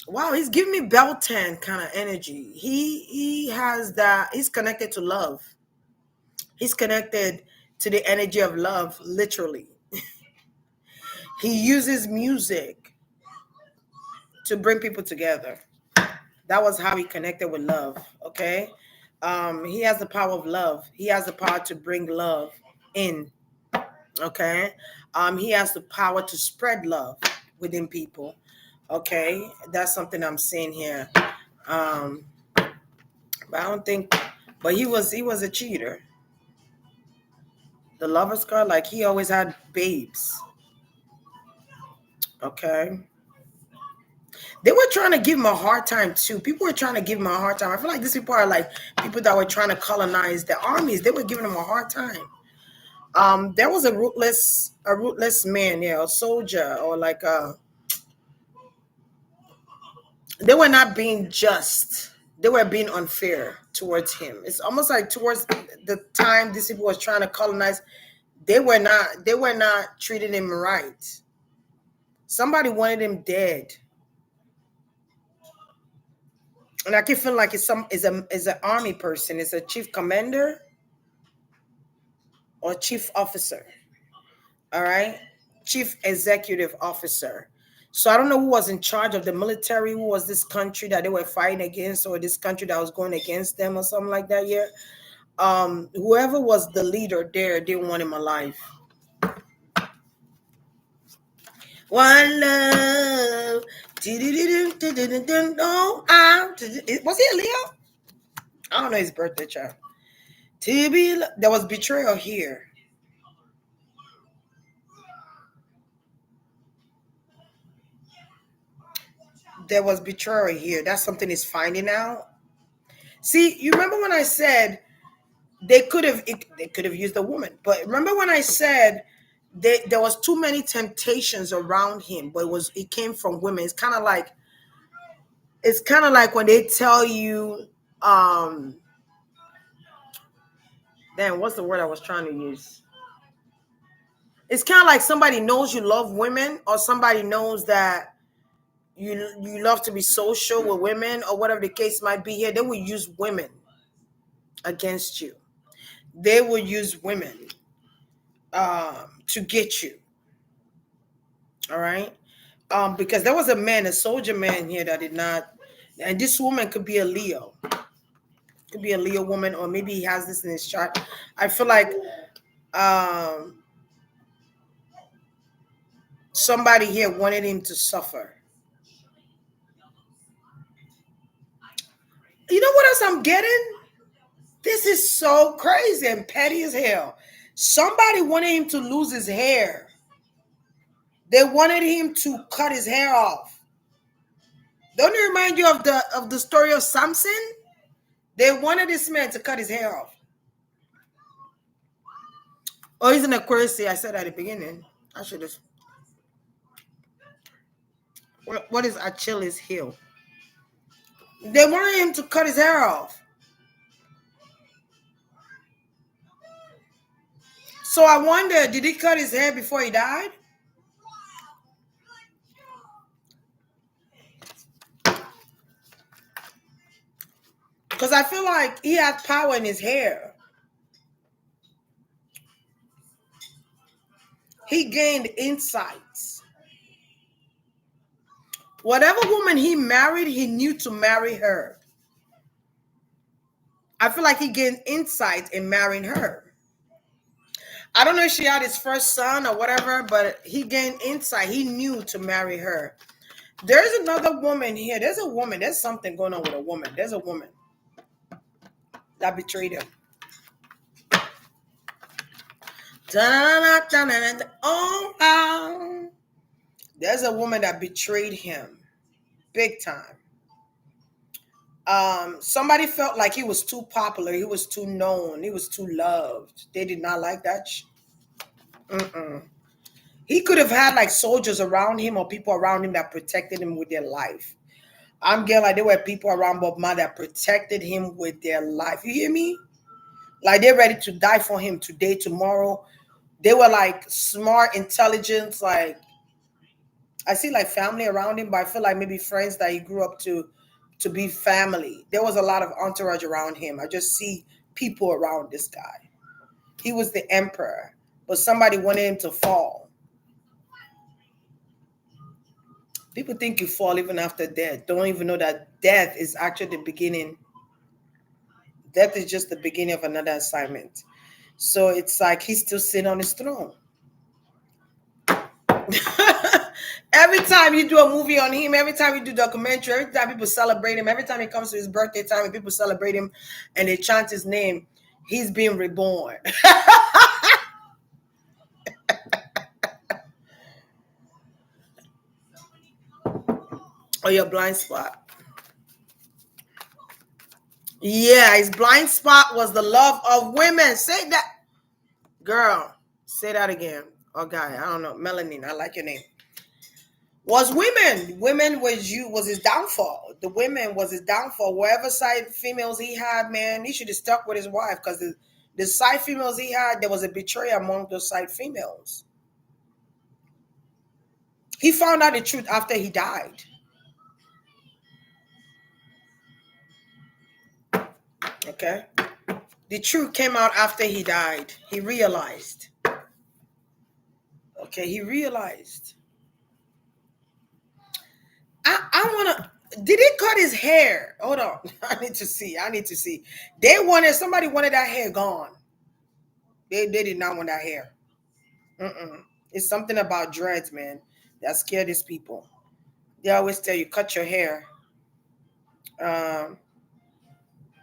Speaker 1: wow, he's giving me Beltan kind of energy. He has that. He's connected to love. He's connected to the energy of love, literally. He uses music to bring people together. That was how he connected with love. Okay. He has the power of love. He has the power to bring love in. Okay. He has the power to spread love within people. Okay. That's something I'm seeing here. Um, but I don't think but he was a cheater. The lover's card, like he always had babes. Okay. They were trying to give him a hard time too. People were trying to give him a hard time. I feel like these people are like people that were trying to colonize the armies. They were giving him a hard time. There was a rootless man, a soldier, or like they were not being just. They were being unfair towards him. It's almost like towards the time these people was trying to colonize, they were not treating him right. Somebody wanted him dead. And I keep feeling like it's some is an army person, it's a chief commander or chief officer. All right. Chief executive officer. So I don't know who was in charge of the military, who was this country that they were fighting against, or this country that was going against them, or something like that. Yeah. Whoever was the leader there didn't want him alive. One love. Was he a Leo? I don't know his birthday child. There was betrayal here. There was betrayal here. That's something he's finding out. See, you remember when I said they could have used a woman, but remember when I said there was too many temptations around him, but it came from women. It's kind of like when they tell you, um, damn, what's the word I was trying to use? It's kind of like somebody knows you love women, or somebody knows that you love to be social with women, or whatever the case might be. Here, they will use women against you. They will use women. to get you. All right. Because there was a man, a soldier man here that did not, and this woman could be a Leo, could be a Leo woman, or maybe he has this in his chart. I feel like um, somebody here wanted him to suffer. You know what else I'm getting? This is so crazy and petty as hell. Somebody wanted him to lose his hair. They wanted him to cut his hair off. Don't it remind you of the story of Samson? They wanted this man to cut his hair off. Oh, he's an Aquarius. I said at the beginning. I should have. What is Achilles' heel? They wanted him to cut his hair off. So I wonder, did he cut his hair before he died? Because I feel like he had power in his hair. He gained insights. Whatever woman he married, he knew to marry her. I feel like he gained insight in marrying her. I don't know if she had his first son or whatever, but he gained insight. He knew to marry her. There's another woman here. There's a woman. There's something going on with a woman. There's a woman that betrayed him. Oh, wow. There's a woman that betrayed him big time. Somebody felt like he was too popular, he was too known, he was too loved. They did not like that. Mm-mm. He could have had like soldiers around him or people around him that protected him with their life. I'm getting like there were people around Bob Marley that protected him with their life. You hear me? Like they're ready to die for him today, tomorrow. They were like smart, intelligent, like I see like family around him, but I feel like maybe friends that he grew up to be family. There was a lot of entourage around him. I just see people around this guy. He was the emperor, but somebody wanted him to fall. People think you fall even after death. Don't even know that death is actually the beginning. Death is just the beginning of another assignment. So it's like he's still sitting on his throne. Every time you do a movie on him, every time you do documentary, every time people celebrate him, every time he comes to his birthday time and people celebrate him and they chant his name, he's being reborn. Or your blind spot. Yeah, his blind spot was the love of women. Say that. Girl, say that again. Oh, guy, I don't know. Melanin, I like your name. Was women. Women was his downfall. The women was his downfall. Whatever side females he had, man, he should have stuck with his wife because the side females he had, there was a betrayal among those side females. He found out the truth after he died. Okay. The truth came out after he died. He realized. Okay, he realized. I wanna did he cut his hair? Hold on. I need to see. I need to see. Somebody wanted that hair gone. They did not want that hair. Mm-mm. It's something about dreads, man, that scare these people. They always tell you cut your hair. Um,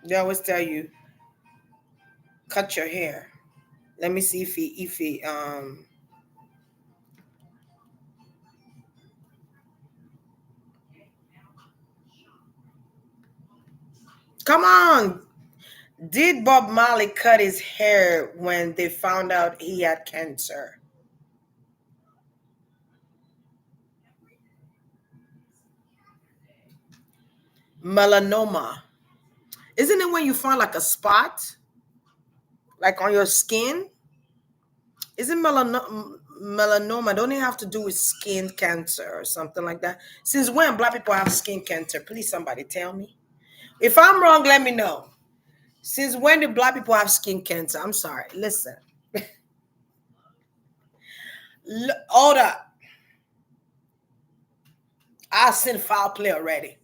Speaker 1: they always tell you cut your hair. Let me see if he. Come on. Did Bob Marley cut his hair when they found out he had cancer? Melanoma. Isn't it when you find like a spot, like on your skin? Isn't melanoma? Don't it have to do with skin cancer or something like that? Since when black people have skin cancer? Please, somebody tell me. If I'm wrong, let me know. Since when do black people have skin cancer? I'm sorry. Listen. Hold up. I seen foul play already.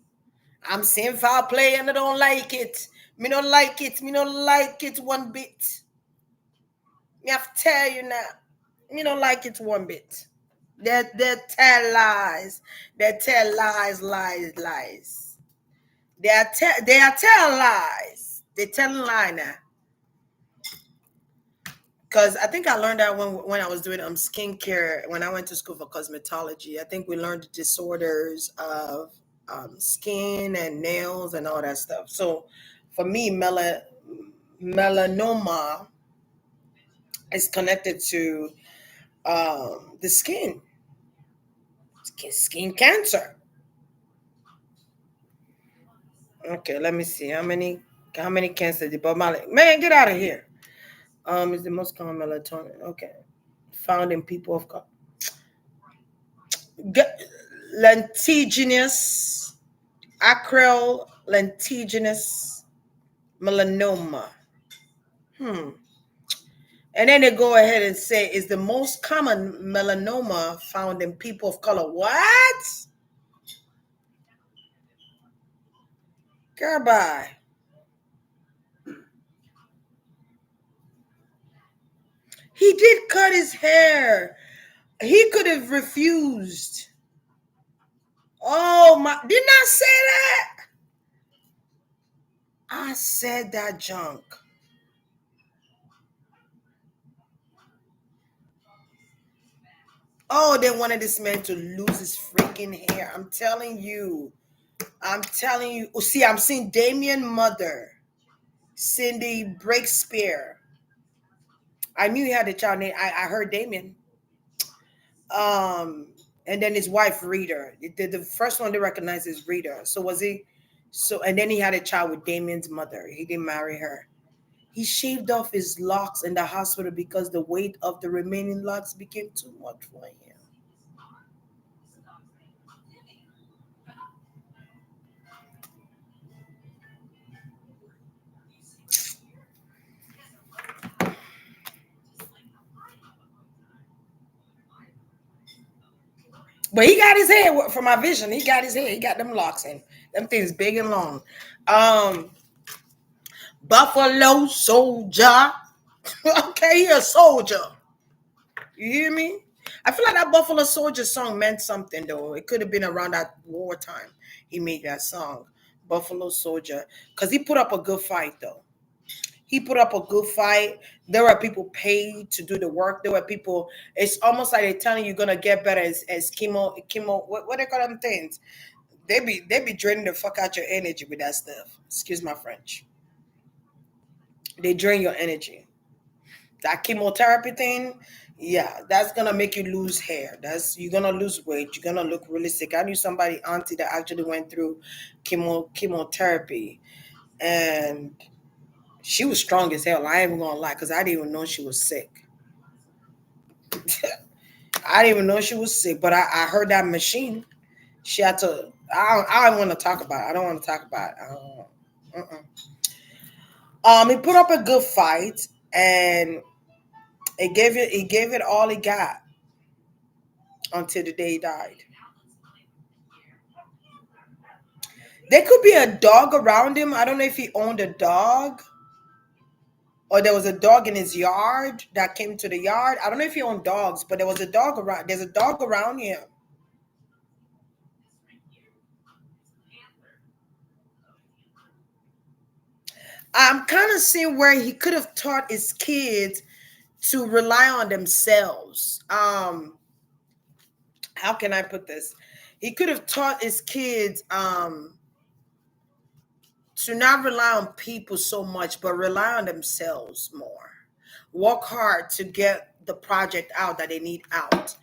Speaker 1: I'm seeing foul play and I don't like it. Me don't like it. Me don't like it one bit. Me have to tell you now. Me don't like it one bit. They tell lies. They tell lies, lies, lies. They are tell lies. They telling lie now. Because I think I learned that when I was doing skincare, when I went to school for cosmetology. I think we learned the disorders of skin and nails and all that stuff. So for me, melanoma is connected to the skin cancer. Okay, let me see how many cancer did Bob Marley. Man, get out of here. Is the most common melatonin. Okay, found in people of lentiginous, acral lentiginous melanoma. Hmm. And then they go ahead and say is the most common melanoma found in people of color. What? Girl, bye. He did cut his hair. He could have refused. Oh my! Didn't I say that? I said that junk. Oh, they wanted this man to lose his freaking hair. I'm telling you. I'm telling you. Oh, see, I'm seeing Damien mother, Cindy Breakspear. I knew he had a child name. I heard Damien. Um, and then his wife Rita. The first one they recognized is Rita. So was he? So and then he had a child with Damien's mother. He didn't marry her. He shaved off his locks in the hospital because the weight of the remaining locks became too much for him. But he got his hair from my vision. He got his hair. He got them locks in. Them things big and long. Um, Buffalo Soldier. Okay, he a soldier. You hear me? I feel like that Buffalo Soldier song meant something though. It could have been around that wartime. He made that song, Buffalo Soldier, because he put up a good fight though. He put up a good fight. There were people paid to do the work. There were people. It's almost like they're telling you gonna get better as chemo. What they call them things? They be draining the fuck out your energy with that stuff. Excuse my French. They drain your energy. That chemotherapy thing, yeah, that's gonna make you lose hair. That's you're gonna lose weight. You're gonna look really sick. I knew somebody auntie that actually went through chemotherapy, and she was strong as hell. I ain't even gonna lie, because I didn't even know she was sick. I didn't even know she was sick, but I heard that machine. She had to. I don't want to talk about it. I don't want to talk about it. I don't, he put up a good fight, and it gave it all he got until the day he died. There could be a dog around him. I don't know if he owned a dog or there was a dog in his yard that came to the yard. I don't know if he owned dogs, but there was a dog around. There's a dog around him. I'm kind of seeing where he could have taught his kids to rely on themselves. How can I put this? He could have taught his kids to not rely on people so much, but rely on themselves more. Work hard to get the project out that they need out.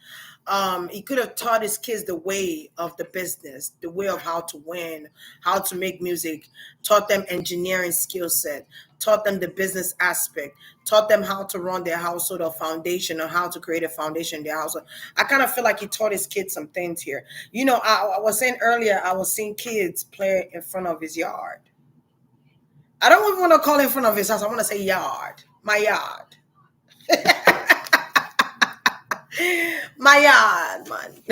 Speaker 1: He could have taught his kids the way of the business, the way of how to win, how to make music, taught them engineering skill set, taught them the business aspect, taught them how to run their household or foundation or how to create a foundation in their household. I kind of feel like he taught his kids some things here. I was saying earlier, I was seeing kids play in front of his yard. I don't even want to call it in front of his house. I want to say yard, my yard. My yard, man.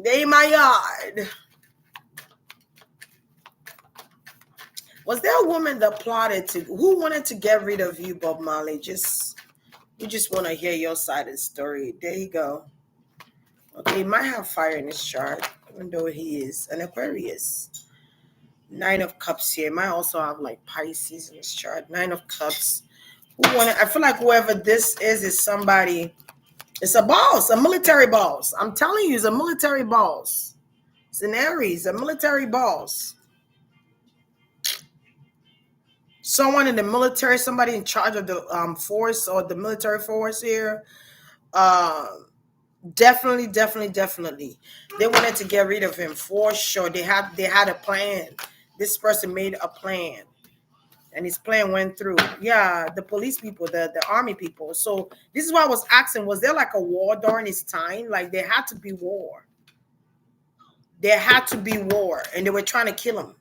Speaker 1: They my yard. Was there a woman that plotted to who wanted to get rid of you, Bob Marley? Just we just want to hear your side of the story. There you go. Okay, he might have fire in his chart, even though he is an Aquarius. Nine of Cups here. Might also have like Pisces in his chart. Nine of Cups. Who wanted? I feel like whoever this is somebody. It's a boss, a military boss. I'm telling you, it's a military boss. It's an Aries, a military boss. Someone in the military, somebody in charge of the force or the military force here. Uh, definitely, definitely, definitely. They wanted to get rid of him for sure. They had a plan. This person made a plan, and his plan went through. Yeah, the police people, the army people. So this is why I was asking: was there like a war during his time? Like there had to be war. There had to be war, and they were trying to kill him,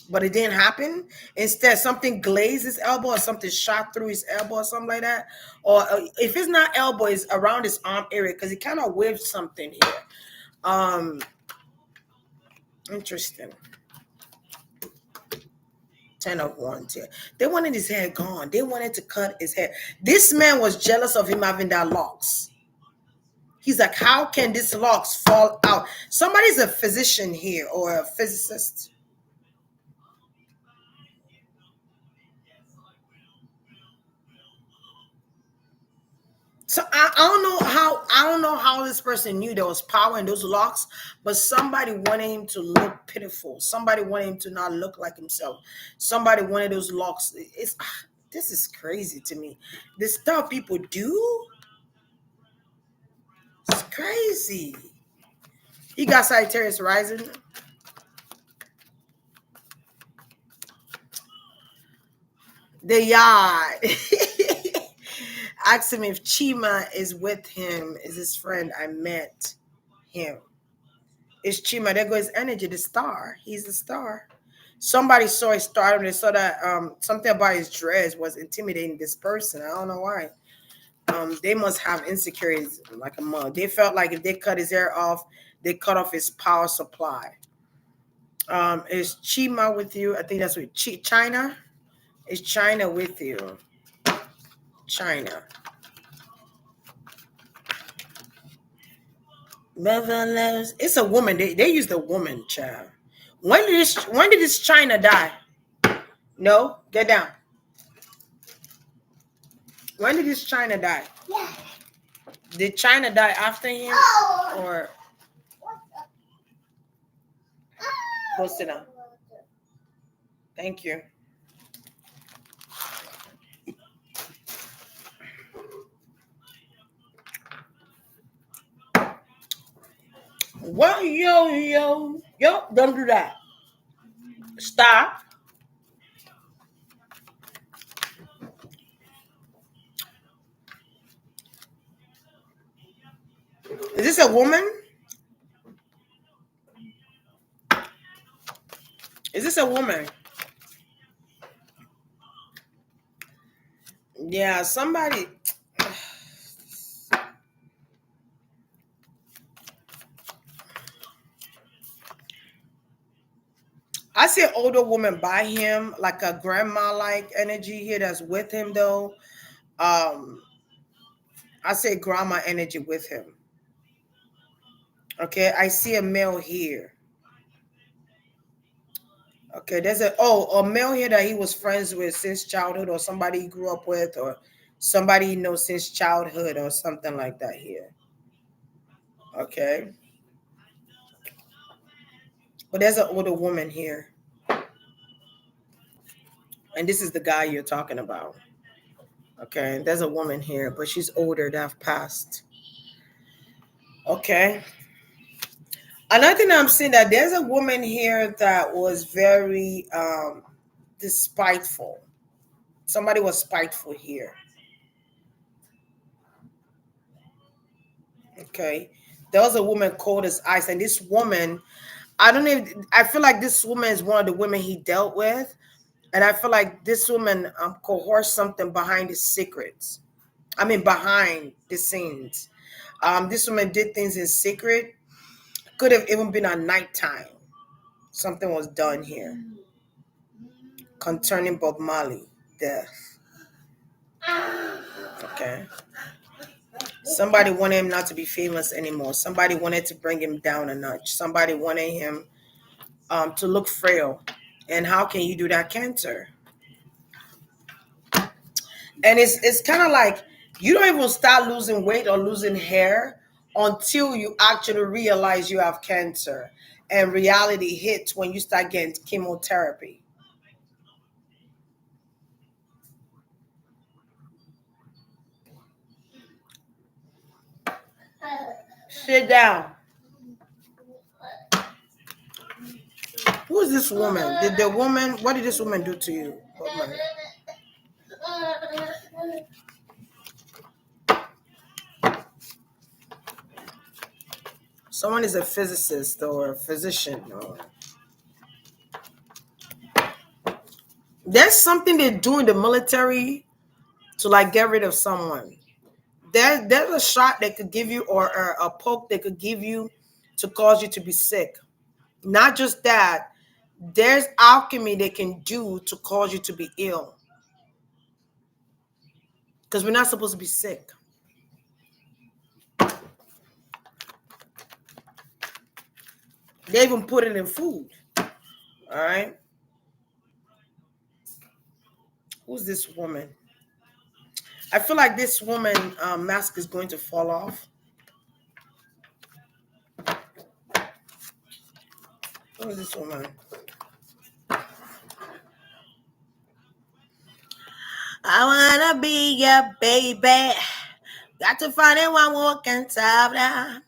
Speaker 1: but it didn't happen. Instead, something glazed his elbow, or something shot through his elbow, or something like that. Or if it's not elbow, it's around his arm area because he kind of waved something here. Um, Interesting. 10 of Wands here. They wanted his hair gone. They wanted to cut his hair. This man was jealous of him having that locks. He's like, how can this locks fall out? Somebody's a physician here or a physicist. So I don't know how this person knew there was power in those locks, but somebody wanted him to look pitiful. Somebody wanted him to not look like himself. Somebody wanted those locks. This is crazy to me. The stuff people do, it's crazy. He got Sagittarius rising. The yard. Ask him if Chima is with him. Is his friend? I met him. It's Chima. There goes energy, the star. He's the star. Somebody saw his star and they saw that something about his dress was intimidating this person. I don't know why. They must have insecurities like a mug. They felt like if they cut his hair off, they cut off his power supply. Is Chima with you? I think that's with China. Is China with you? China. Motherless. It's a woman. They use the woman, child. When did this China die? No, get down. When did this China die? Did China die after him or go sit down? Thank you. What yo, don't do that. Stop. Is this a woman? Is this a woman? Yeah, somebody. I see an older woman by him, like a grandma like energy here that's with him though. Um, I say grandma energy with him. Okay, I see a male here. Okay, there's a male here that he was friends with since childhood, or somebody he grew up with, or somebody he knows since childhood, or something like that here. Okay, but there's an older woman here, and this is the guy you're talking about. Okay, there's a woman here, but she's older that have passed. Okay, another thing I'm seeing that there's a woman here that was very despiteful. Somebody was spiteful here. Okay, there was a woman cold as ice, and this woman, I don't even. I feel like this woman is one of the women he dealt with, and I feel like this woman coerced something behind his secrets. I mean, behind the scenes. This woman did things in secret. Could have even been at nighttime. Something was done here concerning Bob Marley death. Okay. Somebody wanted him not to be famous anymore. Somebody wanted to bring him down a notch. Somebody wanted him to look frail. And how can you do that? Cancer. And it's kind of like you don't even start losing weight or losing hair until you actually realize you have cancer. And reality hits when you start getting chemotherapy. Sit down. Who is this woman? What did this woman do to you? Oh, my. Someone is a physicist or a physician. Or there's something they do in the military to like get rid of someone. There's a shot they could give you or a poke they could give you to cause you to be sick. Not just that, there's alchemy they can do to cause you to be ill because we're not supposed to be sick. They even put it in food. All right. Who's this woman? I feel like this woman mask is going to fall off. Who is this woman? I wanna be your baby. Got to find it one walking time.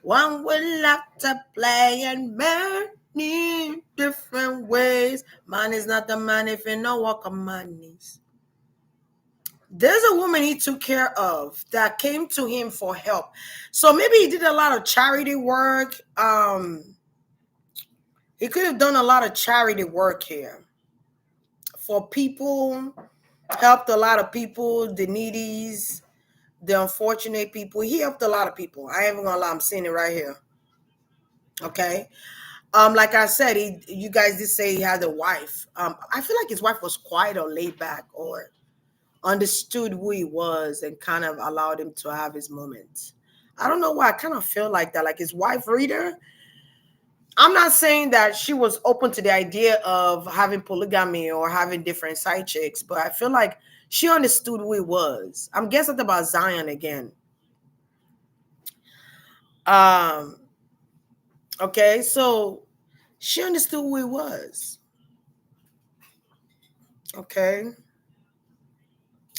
Speaker 1: One would love to play in many different ways. Man is not the man if you know what a man is. There's a woman he took care of that came to him for help. So maybe he did a lot of charity work. He could have done a lot of charity work here for people, helped a lot of people, the needies, the unfortunate people. He helped a lot of people. I ain't even gonna lie, I'm seeing it right here. Okay. Like I said, you guys did say he had a wife. I feel like his wife was quiet or laid back or understood who he was and kind of allowed him to have his moments. I don't know why I kind of feel like that. Like his wife, Rita, I'm not saying that she was open to the idea of having polygamy or having different side chicks, but I feel like she understood who he was. I'm guessing about Zion again. Um, okay, so she understood who he was. Okay.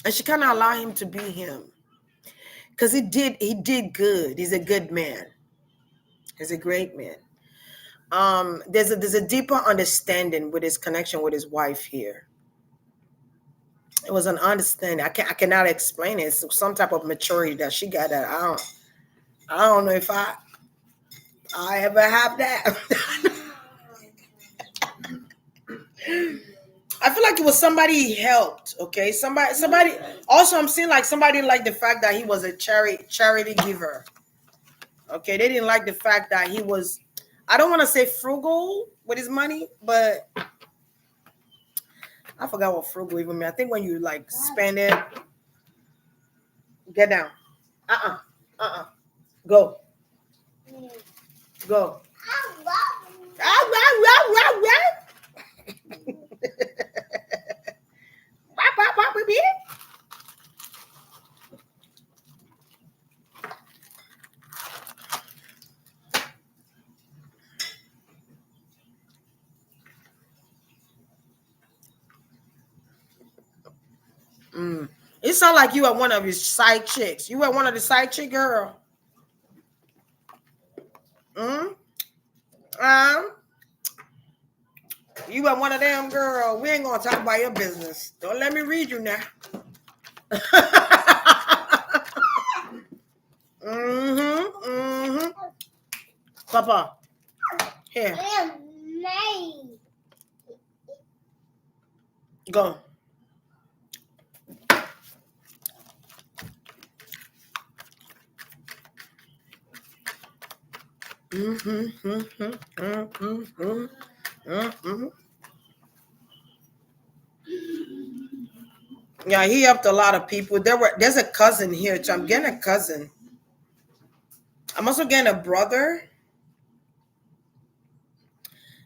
Speaker 1: And she kind of allowed him to be him. Because he did good. He's a good man. He's a great man. There's a deeper understanding with his connection with his wife here. It was an understanding. I cannot explain it. It's some type of maturity that she got that I don't know if I ever have that. I feel like it was somebody he helped. Okay, somebody. Also, I'm seeing like somebody like the fact that he was a charity giver. Okay, they didn't like the fact that he was. I don't want to say frugal with his money, but I forgot what frugal even mean. I think when you like spend it, get down. Uh uh. Go. Go. Mm. It sounds like you were one of his side chicks. You were one of the side chick girl. Mm? Um, you were one of them girl. We ain't gonna talk about your business. Don't let me read you now. Mm-hmm. Mm-hmm. Papa. Here. Go. Mhm, mhm, mhm, mhm, mhm. Yeah, he helped a lot of people. There's a cousin here too. I'm getting a cousin. I'm also getting a brother.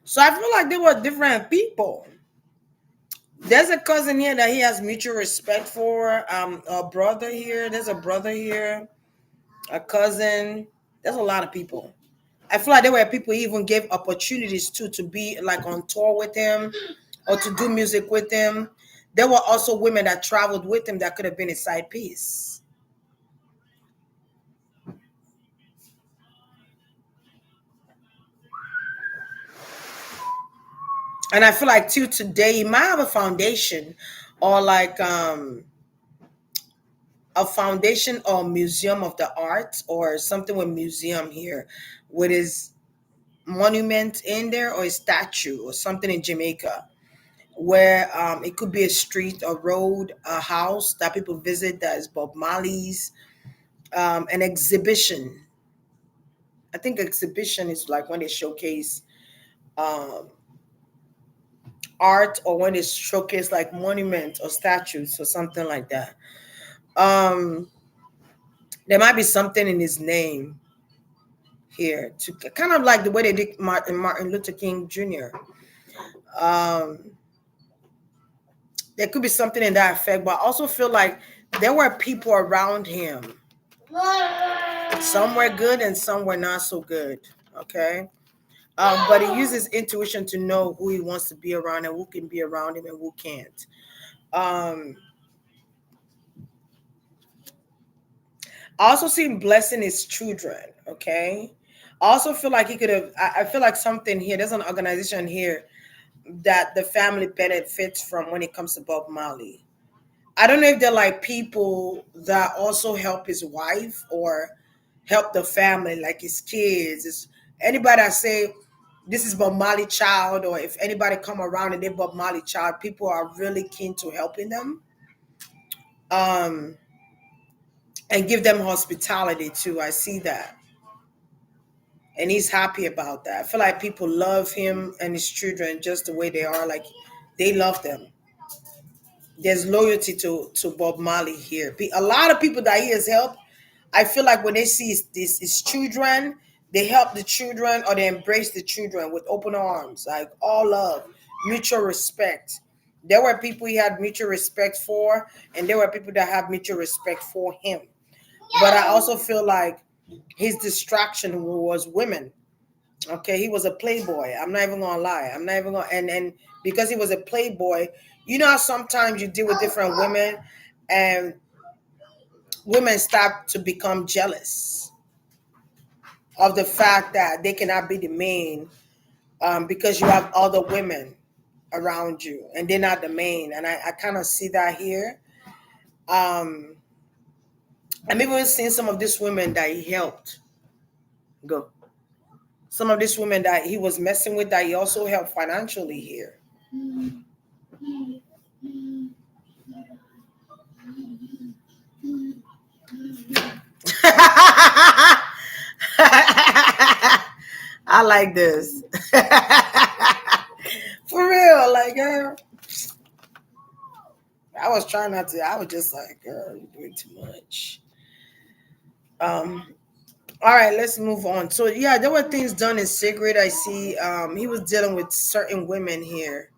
Speaker 1: So I feel like they were different people. There's a cousin here that he has mutual respect for. A brother here. There's a brother here. A cousin. There's a lot of people. I feel like there were people he even gave opportunities to be like on tour with him or to do music with him. There were also women that traveled with him that could have been his side piece. And I feel like too today he might have a foundation or like a foundation or museum of the arts or something with museum here with his monument in there or a statue or something in Jamaica where it could be a street, a road, a house that people visit that is Bob Marley's, an exhibition. I think exhibition is like when they showcase um, art or when they showcase like monuments or statues or something like that. Um, there might be something in his name here to kind of like the way they did Martin Luther King Jr. Um, there could be something in that effect, but I also feel like there were people around him. Some were good and some were not so good. Okay. But he uses intuition to know who he wants to be around and who can be around him and who can't. Um, I also see him blessing his children. Okay. I also feel like he could have, I feel like something here, there's an organization here that the family benefits from when it comes to Bob Marley. I don't know if they're like people that also help his wife or help the family, like his kids. It's anybody that say this is Bob Marley child, or if anybody come around and they Bob Marley child, people are really keen to helping them, um, and give them hospitality too. I see that, and he's happy about that. I feel like people love him and his children just the way they are. Like they love them. There's loyalty to Bob Marley here. A lot of people that he has helped, I feel like when they see his children, they help the children or they embrace the children with open arms, like all love, mutual respect. There were people he had mutual respect for, and there were people that have mutual respect for him. But I also feel like his distraction was women. Okay, he was a playboy. I'm not even gonna lie. I'm not even gonna and because he was a playboy, you know how sometimes you deal with different women and women start to become jealous of the fact that they cannot be the main because you have other women around you and they're not the main. And I kind of see that here. Um, I'm even seeing some of these women that he helped go. Some of these women that he was messing with that he also helped financially here. I like this. For real, like girl. I was trying not to. I was just like, girl, you're doing too much. Um, all right, let's move on. So yeah, there were things done in secret. I see. He was dealing with certain women here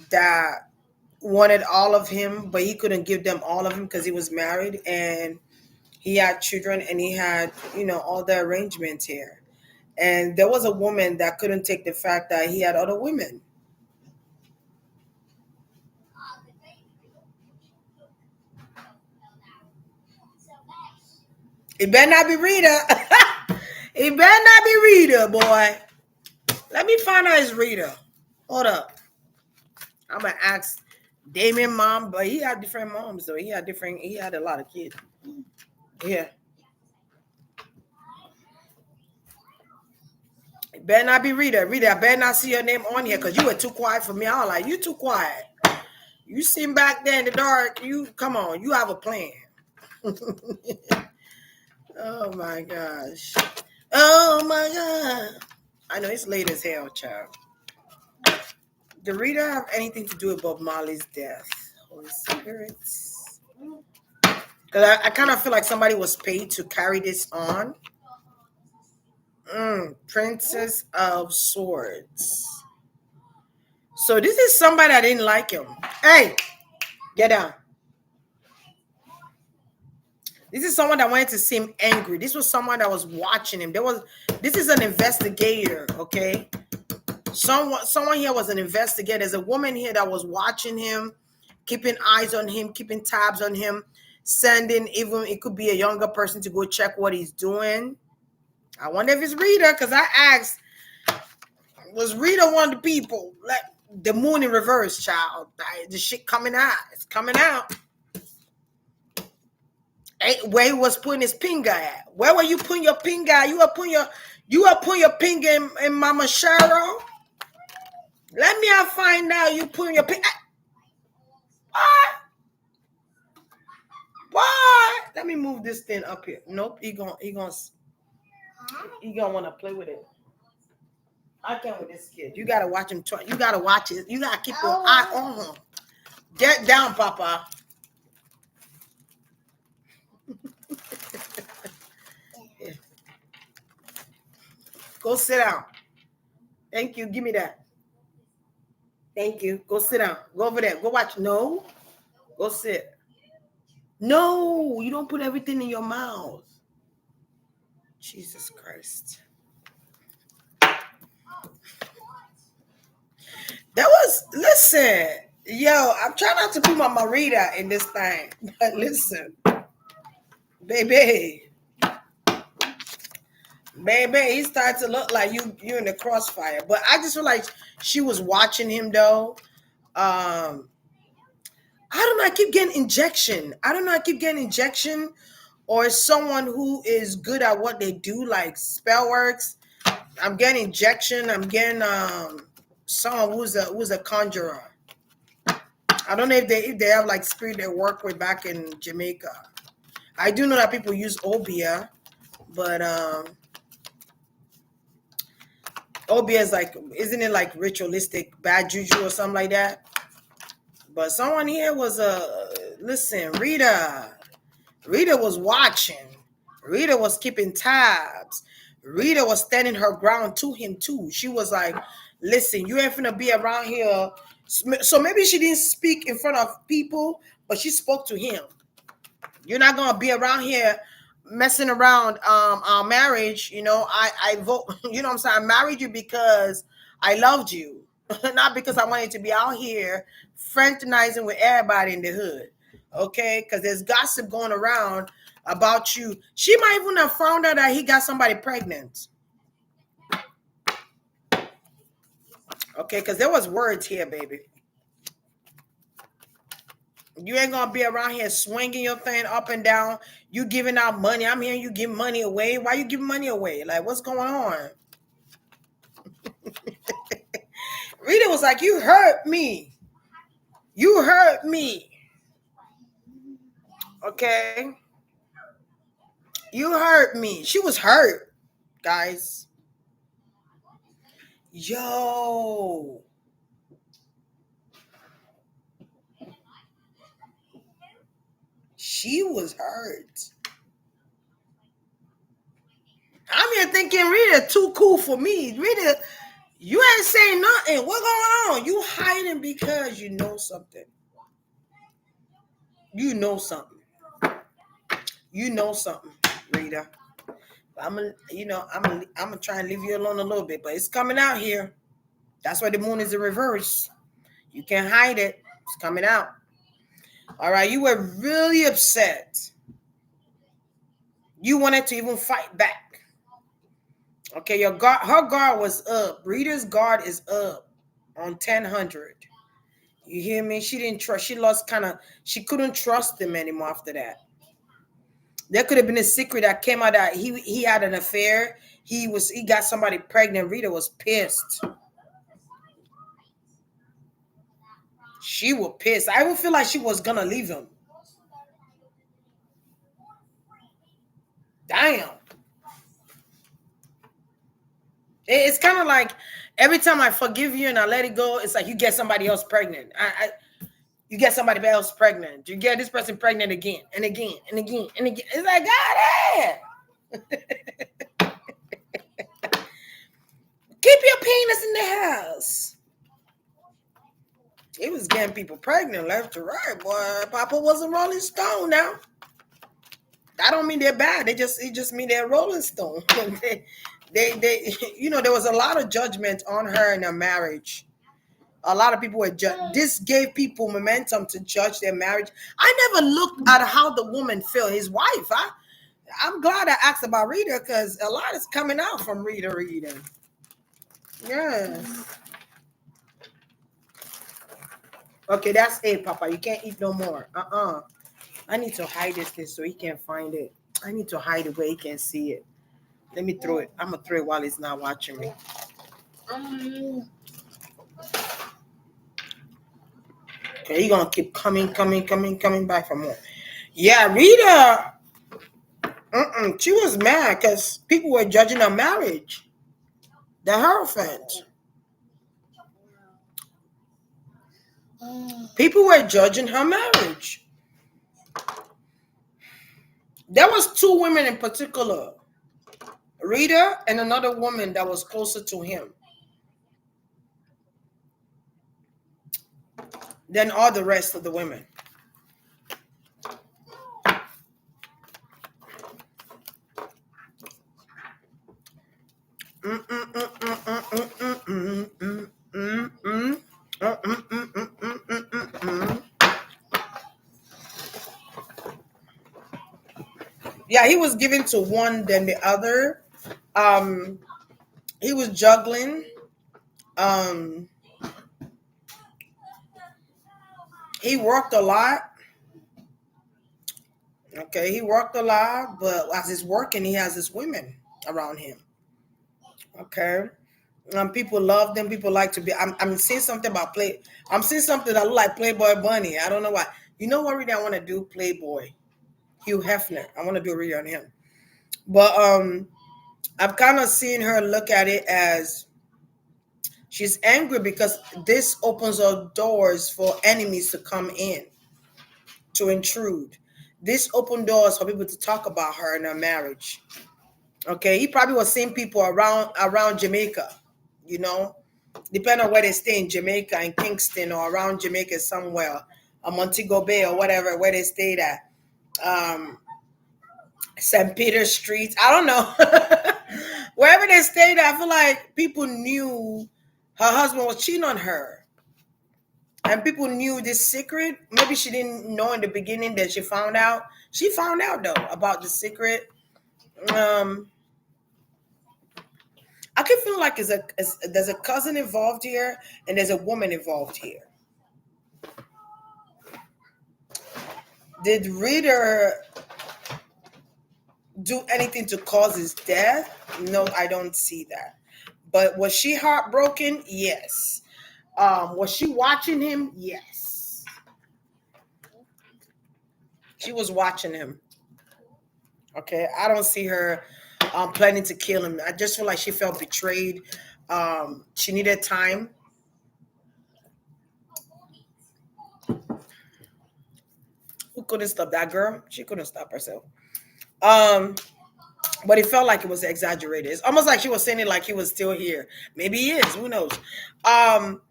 Speaker 1: that wanted all of him, but he couldn't give them all of him because he was married and he had children and he had, all the arrangements here. And there was a woman that couldn't take the fact that he had other women. It better not be Rita. It better not be Rita, boy. Let me find out it's Rita. Hold up. I'm gonna ask Damien mom, but he had different moms though. He had a lot of kids. Yeah. It better not be Rita. Rita, I better not see your name on here because you were too quiet for me. I was like, you too quiet. You sitting back there in the dark. You come on, you have a plan. Oh my gosh. Oh my God. I know it's late as hell, child. Did Rita have anything to do with Bob Marley's death? Holy Spirits. Because I kind of feel like somebody was paid to carry this on. Princess of Swords. So this is somebody that didn't like him. Hey, get down. This is someone that wanted to seem angry. This was someone that was watching him. This is an investigator, okay? Someone here was an investigator. There's a woman here that was watching him, keeping eyes on him, keeping tabs on him, sending even it could be a younger person to go check what he's doing. I wonder if it's Rita, because I asked, was Rita one of the people? Like the moon in reverse, child. The shit coming out. It's coming out. Where he was putting his finger at. Where were you putting your finger at? You were putting your finger in Mama Cheryl. Let me find out you putting your finger. What? What? Let me move this thing up here. Nope, he gonna want to play with it. I can't with this kid. You gotta watch him try. You gotta watch it. You gotta keep your eye on him. Get down, Papa. Yeah. Go sit down. Thank you. Give me that. Thank you. Go sit down. Go over there. Go watch. No. Go sit. No, you don't put everything in your mouth. Jesus Christ. Listen, yo, I'm trying not to put my Marita in this thing, but listen, baby, he started to look like you in the crossfire. But I just feel like she was watching him though. I don't know. I keep getting injection. Or someone who is good at what they do, like spell works. I'm getting injection. I'm getting someone who's a conjurer. I don't know if they have like spirit they work with back in Jamaica. I do know that people use obia, but obia is like, isn't it like ritualistic bad juju or something like that? But someone here was listen, Rita was watching. Rita was keeping tabs. Rita was standing her ground to him too. She was like, listen, you ain't finna be around here. So maybe she didn't speak in front of people, but she spoke to him. You're not gonna be around here messing around our marriage. I vote, you know what I'm saying? I married you because I loved you. Not because I wanted to be out here fraternizing with everybody in the hood. Okay, because there's gossip going around about you. She might even have found out that he got somebody pregnant. Okay, because there was words here, baby. You ain't gonna be around here swinging your thing up and down. You giving out money. I'm hearing you give money away. Why you giving money away? Like, what's going on? Rita was like, you hurt me. You hurt me. Okay. You hurt me. She was hurt, guys. Yo. She was hurt. I'm here thinking Rita too cool for me. Rita, you ain't saying nothing. What's going on? You hiding because you know something. You know something. You know something, Rita. I'm gonna try and leave you alone a little bit, but it's coming out here. That's why the moon is in reverse. You can't hide it. It's coming out. All right, you were really upset. You wanted to even fight back. Okay, her guard was up. Rita's guard is up on 1000. You hear me? She didn't trust. She couldn't trust him anymore after that. There could have been a secret that came out that he had an affair. He got somebody pregnant. Rita was pissed. She was pissed. I would feel like she was gonna leave him. Damn. It's kind of like every time I forgive you and I let it go, it's like you get somebody else pregnant. You get somebody else pregnant. You get this person pregnant again and again and again and again. It's like, God, keep your penis in the house. He was getting people pregnant left to right, boy. Papa was a Rolling Stone now. I don't mean they're bad. It just mean they're Rolling Stone. There was a lot of judgment on her in her marriage. A lot of people were this gave people momentum to judge their marriage. I never looked at how the woman felt, his wife. I'm glad I asked about Rita because a lot is coming out from Rita reading. Yes. Okay, that's it, Papa. You can't eat no more. I need to hide this thing so he can't find it. I need to hide it where he can't see it. Let me throw it. I'm gonna throw it while he's not watching me. Okay, he's gonna keep coming back for more. Yeah, Rita. She was mad because people were judging her marriage. The Hierophant. People were judging her marriage. There was two women in particular, Rita and another woman that was closer to him than all the rest of the women. Yeah, he was giving to one than the other. Um, he was juggling. Um, he worked a lot. Okay, he worked a lot, but as he's working, he has his women around him. Okay. People love them. People like to be. I'm seeing something about play. I'm seeing something that look like Playboy Bunny. I don't know why. You know what? Really, I want to do Playboy. Hugh Hefner. I want to do a read on him. But I've kind of seen her look at it as she's angry because this opens up doors for enemies to come in to intrude. This opened doors for people to talk about her and her marriage. Okay, he probably was seeing people around Jamaica, you know, depending on where they stay in Jamaica, in Kingston or around Jamaica somewhere, or Montego Bay or whatever, where they stayed at, St. Peter Street. I don't know. Wherever they stayed at, I feel like people knew her husband was cheating on her. And people knew this secret. Maybe she didn't know in the beginning that she found out. She found out though about the secret. Um, I can feel like there's a cousin involved here and there's a woman involved here. Did Reader do anything to cause his death? No, I don't see that. But was she heartbroken? Yes. Was she watching him? Yes. She was watching him. Okay. I don't see her planning to kill him. I just feel like she felt betrayed. She needed time. Who couldn't stop that girl? She couldn't stop herself. Um, but it felt like it was exaggerated. It's almost like she was saying it like he was still here. Maybe he is. Who knows? Um,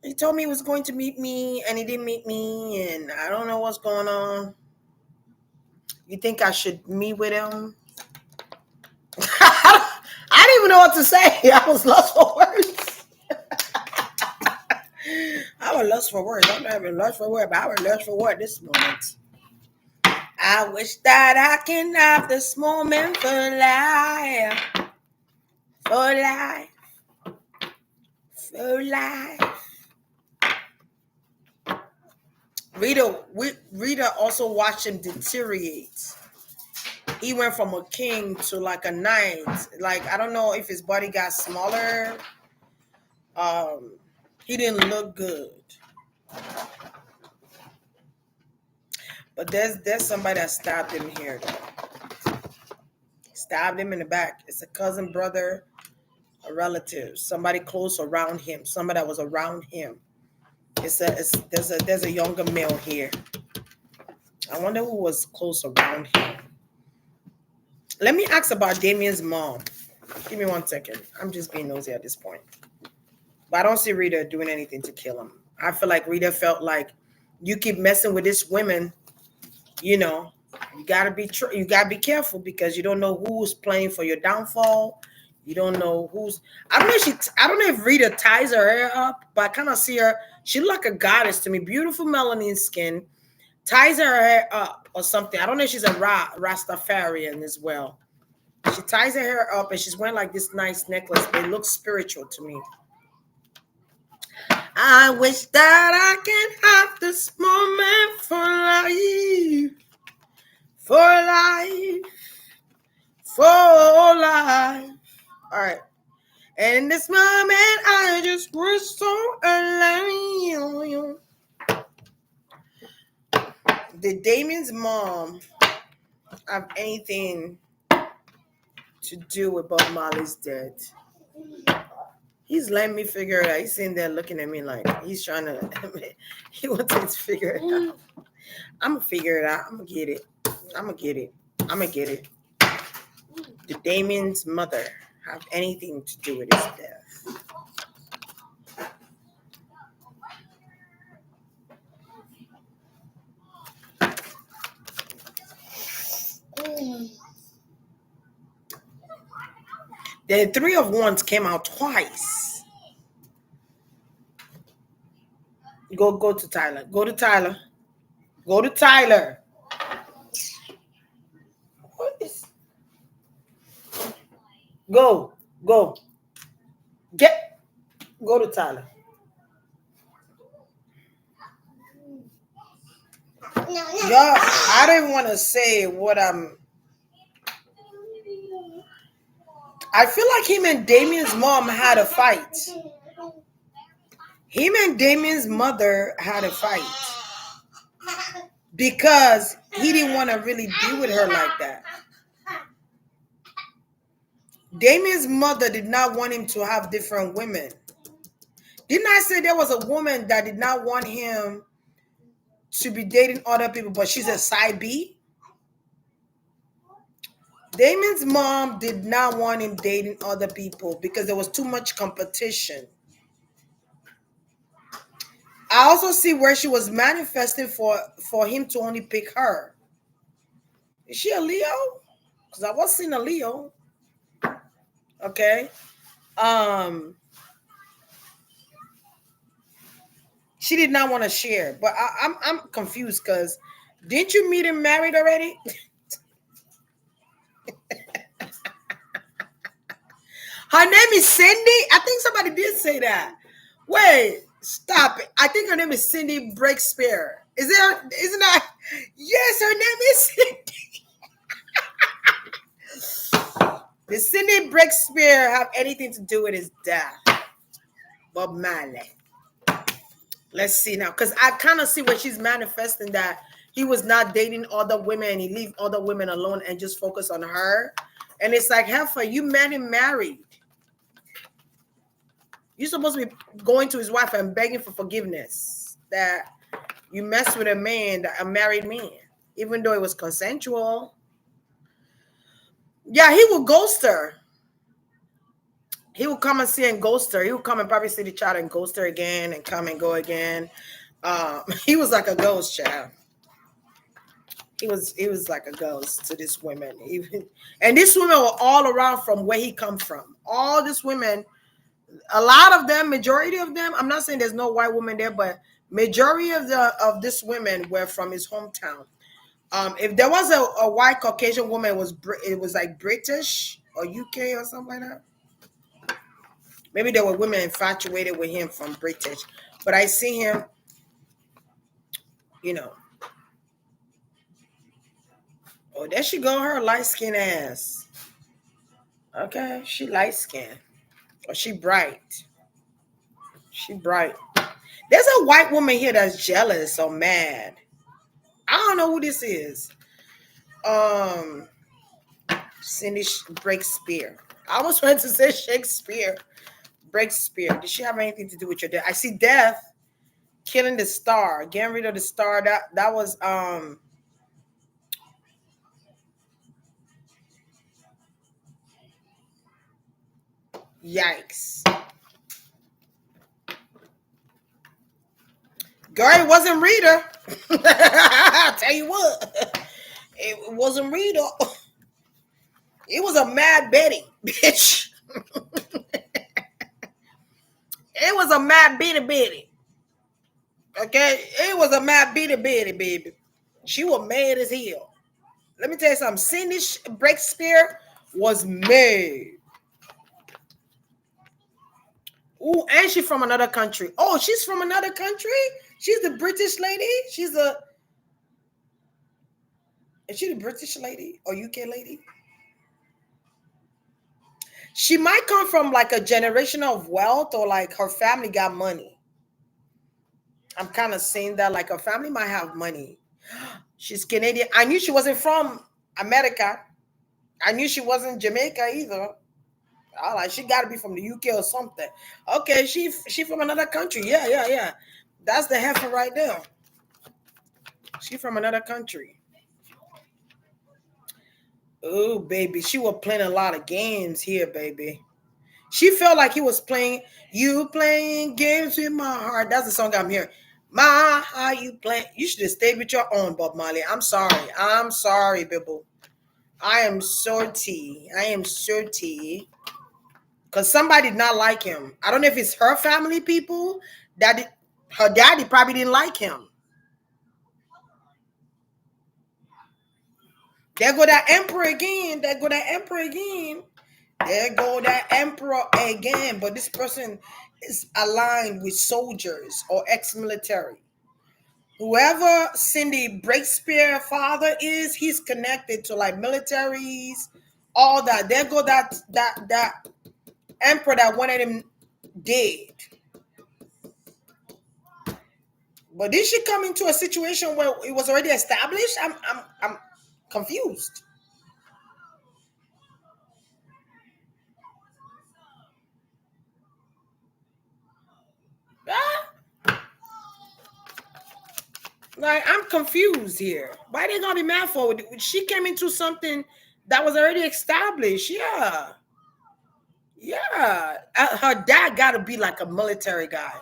Speaker 1: he told me he was going to meet me, and he didn't meet me, and I don't know what's going on. You think I should meet with him? I didn't even know what to say. I was lost for words. I was lost for words. I'm not even lost for words, but I was lost for words this moment. I wish that I can have this moment for life, for life, for life. Rita also watched him deteriorate. He went from a king to like a knight. Like I don't know if his body got smaller. Um, he didn't look good. But there's somebody that stabbed him here though. Stabbed him in the back. It's a cousin, brother, a relative, somebody close around him, somebody that was around him. There's a younger male here. I wonder who was close around him. Let me ask about Damien's mom. Give me 1 second. I'm just being nosy at this point. But I don't see Rita doing anything to kill him. I feel like Rita felt like you keep messing with this women, you know, you gotta be careful because you don't know who's playing for your downfall. You don't know who's. I don't know if Rita ties her hair up, but I kind of see her. She look like a goddess to me. Beautiful melanin skin, ties her hair up or something. I don't know if she's a Rastafarian as well. She ties her hair up and she's wearing like this nice necklace. It looks spiritual to me. I wish that I can have this moment for life, for life. All right. And in this moment, I just wish so alive. Did Damien's mom have anything to do with Bob Marley's death? He's letting me figure it out. He's sitting there looking at me like he's trying to, he wants me to figure it out. I'm going to figure it out. I'm going to get it. I'm going to get it. I'm going to get it. Did Damien's mother have anything to do with his death? The Three of Wands came out twice. Go to Tyler. Go to Tyler. Go to Tyler. What is? Go. Go to Tyler. Y'all, I didn't want to say what I feel like him and Damien's mom had a fight. Him and Damien's mother had a fight because he didn't want to really be with her like that. Damien's mother did not want him to have different women. Didn't I say there was a woman that did not want him to be dating other people, but she's a side B? Damien's mom did not want him dating other people because there was too much competition. I also see where she was manifesting for him to only pick her. Is she a Leo? Because I was seeing a Leo. Okay. She did not want to share, but I'm confused because didn't you meet him married already? Her name is Cindy. I think somebody did say that. Wait, stop it. I think her name is Cindy Breakspear. Isn't that? Yes, her name is Cindy. Did Cindy Breakspear have anything to do with his death? Bob Marley. Let's see now, because I kind of see where she's manifesting that he was not dating other women and he leave other women alone and just focus on her. And it's like, Heifer, you met him married. You're supposed to be going to his wife and begging for forgiveness that you messed with a married man, even though it was consensual. Yeah, he would ghost her. He would come and see and ghost her. He would come and probably see the child and ghost her again and come and go again. He was like a ghost child. He was like a ghost to this women. And these women were all around from where he come from. All these women, a lot of them, majority of them, I'm not saying there's no white woman there, but majority of these women were from his hometown. If there was a white Caucasian woman, it was like British or UK or something like that. Maybe there were women infatuated with him from British, but I see him, you know. Oh, there she go, her light skin ass. Okay, she light skin. Or she bright. She bright. There's a white woman here that's jealous or mad. I don't know who this is. Cindy Breakspear. I almost wanted to say Shakespeare. Breakspear. Did she have anything to do with your death? I see death killing the star, getting rid of the star. That was yikes. Girl, it wasn't Rita. I'll tell you what. It wasn't Rita. It was a mad Betty, bitch. It was a mad bitty bitty. Okay? It was a mad bitty bitty, baby. She was mad as hell. Let me tell you something. Cindy Breakspear was mad. Ooh, and she's from another country. Oh, she's from another country? She's the British lady? Is she the British lady or UK lady? She might come from like a generation of wealth or like her family got money. I'm kind of saying that like her family might have money. She's Canadian. I knew she wasn't from America. I knew she wasn't Jamaica either. I like she got to be from the UK or something. Okay, she from another country. Yeah, yeah, yeah. That's the heifer right there. She from another country. Oh, baby, she was playing a lot of games here, baby. She felt like he was playing. You playing games with my heart. That's the song I'm hearing. My heart, you playing. You should have stayed with your own, Bob Marley. I'm sorry. I'm sorry, Bibble. I am sorry. I am sorry. Because somebody did not like him. I don't know if it's her family people her daddy probably didn't like him. There go that emperor again. There go that emperor again. There go that emperor again. But this person is aligned with soldiers or ex-military. Whoever Cindy Breakspear father is, he's connected to like militaries, all that. There go that emperor that wanted him dead. But did she come into a situation where it was already established? I'm confused. Ah, like I'm confused here. Why they gonna be mad for it? She came into something that was already established. Yeah, yeah. Her dad got to be like a military guy.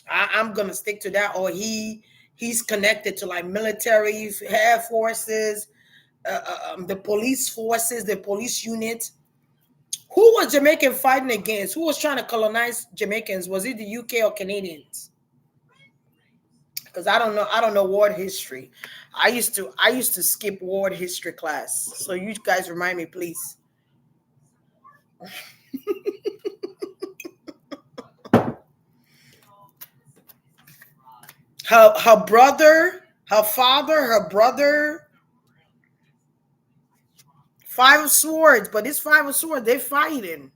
Speaker 1: I'm gonna stick to that. Or he's connected to like military, air forces, the police forces, the police unit. Who was Jamaican fighting against? Who was trying to colonize Jamaicans? Was it the UK or Canadians? Because I don't know. I don't know war history. I used to skip war history class. So you guys remind me, please. Her brother, her father, her brother, five of swords. But this five of swords, they fighting.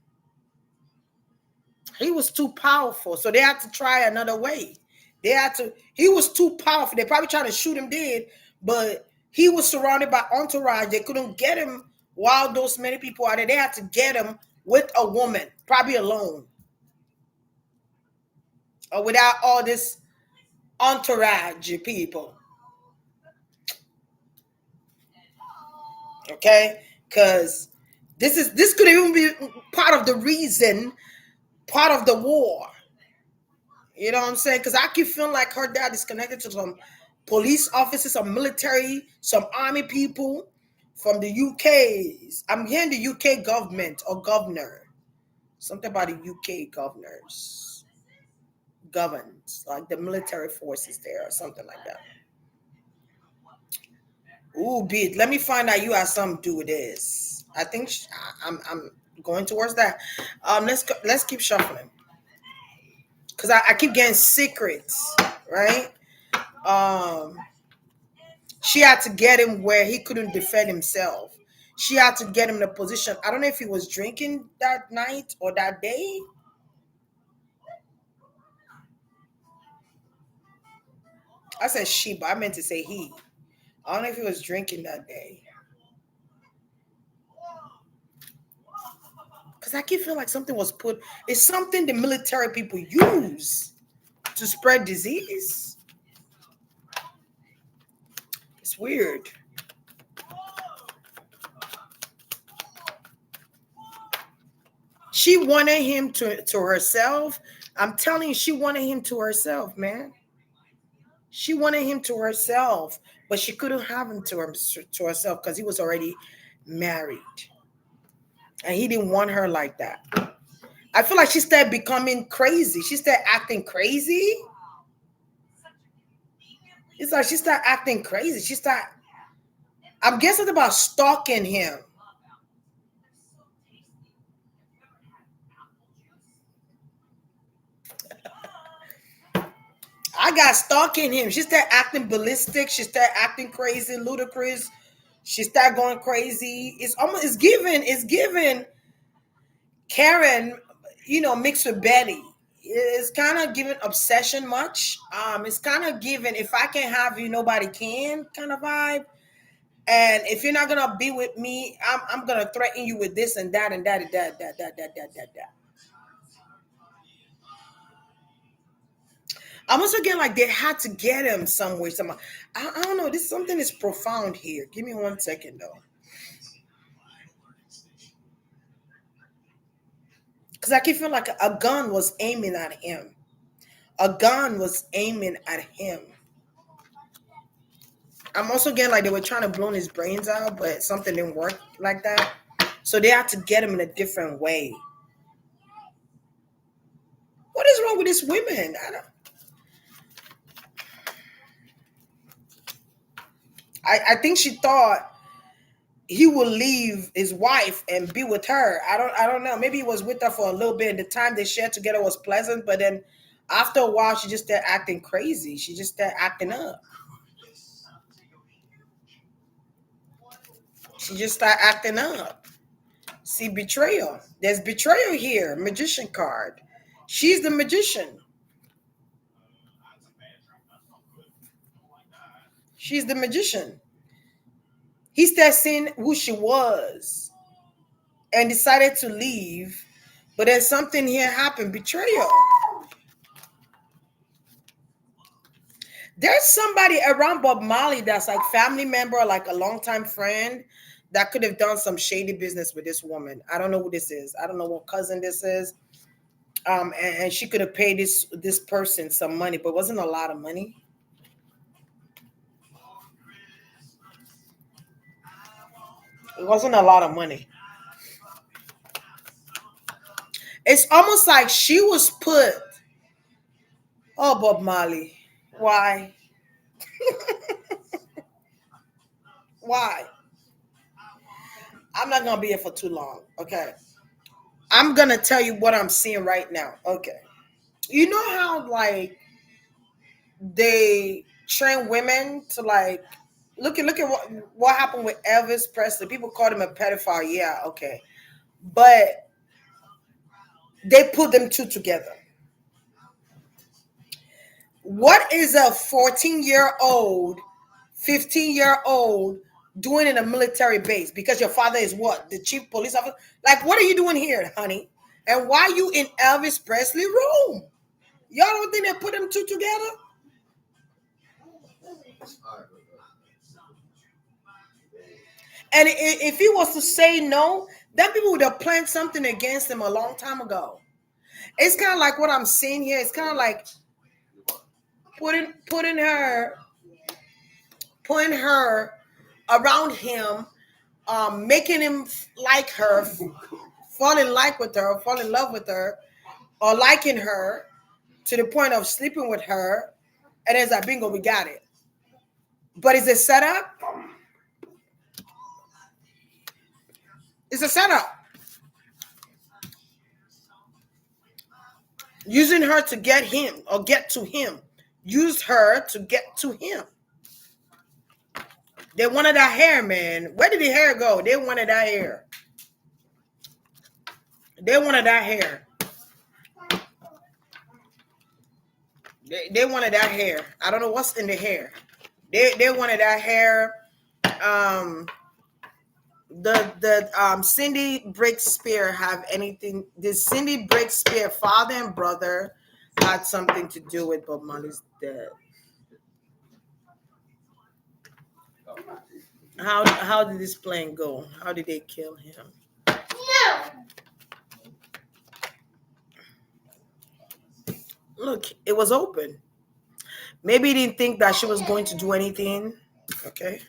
Speaker 1: He was too powerful, so they had to try another way. They had to. He was too powerful. They probably tried to shoot him dead, but he was surrounded by entourage. They couldn't get him while those many people are there. They had to get him with a woman, probably alone, or without all this entourage people. Okay, because this could even be part of the reason, part of the war. You know what I'm saying? Because I keep feeling like her dad is connected to some police officers, some military, some army people from the UK's. I'm hearing the UK government or governor. Something about the UK governors. Governs, like the military forces there or something like that. Ooh, beat. Let me find out you have something to do with this. I think I'm going towards that. Let's keep shuffling. Because I keep getting secrets, right? Um She had to get him where he couldn't defend himself. She had to get him in a position. I don't know if he was drinking that night or that day. I said she, but I meant to say he. I don't know if he was drinking that day. Because I keep feeling like something was put. It's something the military people use to spread disease. It's weird. She wanted him to herself. I'm telling you, she wanted him to herself, man. She wanted him to herself, but she couldn't have him to herself because he was already married, and he didn't want her like that. I feel like she started becoming crazy. She started acting crazy. It's like she started acting crazy. She started. I'm guessing about stalking him. I got stalking him. She started acting ballistic. She started acting crazy, ludicrous. She started going crazy. It's given Karen, mixed with Betty. It's kind of giving obsession much. It's kind of giving if I can't have you, nobody can kind of vibe. And if you're not gonna be with me, I'm gonna threaten you with this and that and that and that. I'm also getting like they had to get him somewhere. Somehow. I don't know. This something is profound here. Give me 1 second though, because I keep feeling like a gun was aiming at him. A gun was aiming at him. I'm also getting like they were trying to blow his brains out, but something didn't work like that. So they had to get him in a different way. What is wrong with these women? I think she thought he would leave his wife and be with her. I don't know. Maybe he was with her for a little bit and the time they shared together was pleasant, but then after a while she just started acting crazy. She just started acting up. She just started acting up. See, betrayal. There's betrayal here. Magician card. She's the magician. She's the magician. He started seeing who she was and decided to leave. But then something here happened. Betrayal. There's somebody around Bob Marley that's like family member, like a longtime friend that could have done some shady business with this woman. I don't know who this is. I don't know what cousin this is. And she could have paid this person some money, but it wasn't a lot of money. It wasn't a lot of money. It's almost like she was put. Oh, Bob Marley, why? Why? I'm not gonna be here for too long. Okay, I'm gonna tell you what I'm seeing right now. Okay, you know how like they train women to like look at what happened with Elvis Presley. People called him a pedophile. Yeah, okay, but they put them two together. What is a 14-year-old, 15-year-old doing in a military base? Because your father is what? The chief police officer? Like, what are you doing here, honey? And why are you in Elvis Presley room? Y'all don't think they put them two together? And if he was to say no, then people would have planned something against him a long time ago. It's kind of like what I'm seeing here. It's kind of like putting her around him, making him like her, fall in like with her, fall in love with her, or liking her to the point of sleeping with her, and it's like bingo, we got it. But is it set up? It's a setup. Using her to get him or get to him. Use her to get to him. They wanted that hair, man. Where did the hair go? They wanted that hair. They wanted that hair. They wanted that hair. I don't know what's in the hair. They wanted that hair. Um, The Cindy Breakspear have anything? Did Cindy Breakspear father and brother had something to do with Bob Marley's death? How did this plane go? How did they kill him? Look, it was open. Maybe he didn't think that she was going to do anything. Okay.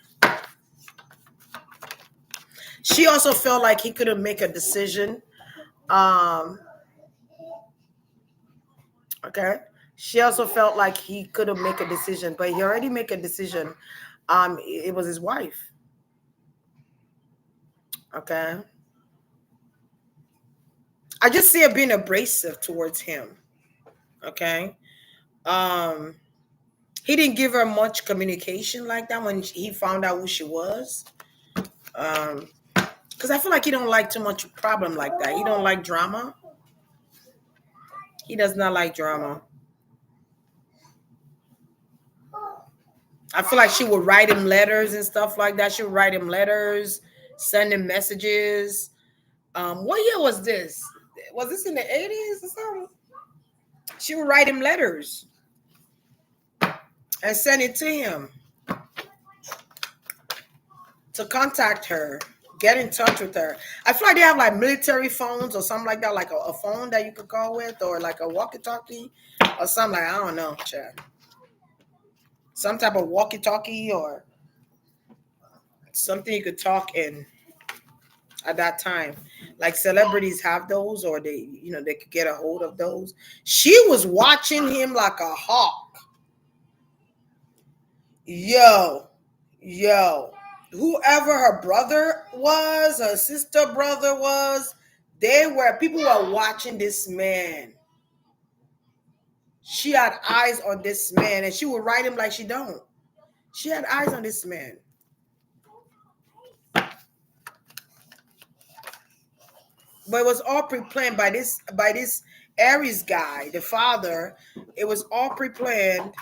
Speaker 1: She also felt like he couldn't make a decision. Um, okay. She also felt like he couldn't make a decision, but he already made a decision. It was his wife. Okay. I just see her being abrasive towards him. Okay. Um, he didn't give her much communication like that when he found out who she was. Um, because I feel like he don't like too much problem like that. He don't like drama. He does not like drama. I feel like she would write him letters and stuff like that. She would write him letters, send him messages. What year was this? Was this in the 80s or something? She would write him letters and send it to him to contact her, get in touch with her. I feel like they have like military phones or something like that, like a phone that you could call with, or like a walkie-talkie or something like I don't know, Chad. Some type of walkie-talkie or something you could talk in at that time. Like celebrities have those, or they could get a hold of those. She was watching him like a hawk. Yo, yo, whoever her brother was, her sister brother was, people were watching this man. She had eyes on this man, and she would write him like she don't. She had eyes on this man. But it was all pre-planned by this Aries guy, the father. It was all pre-planned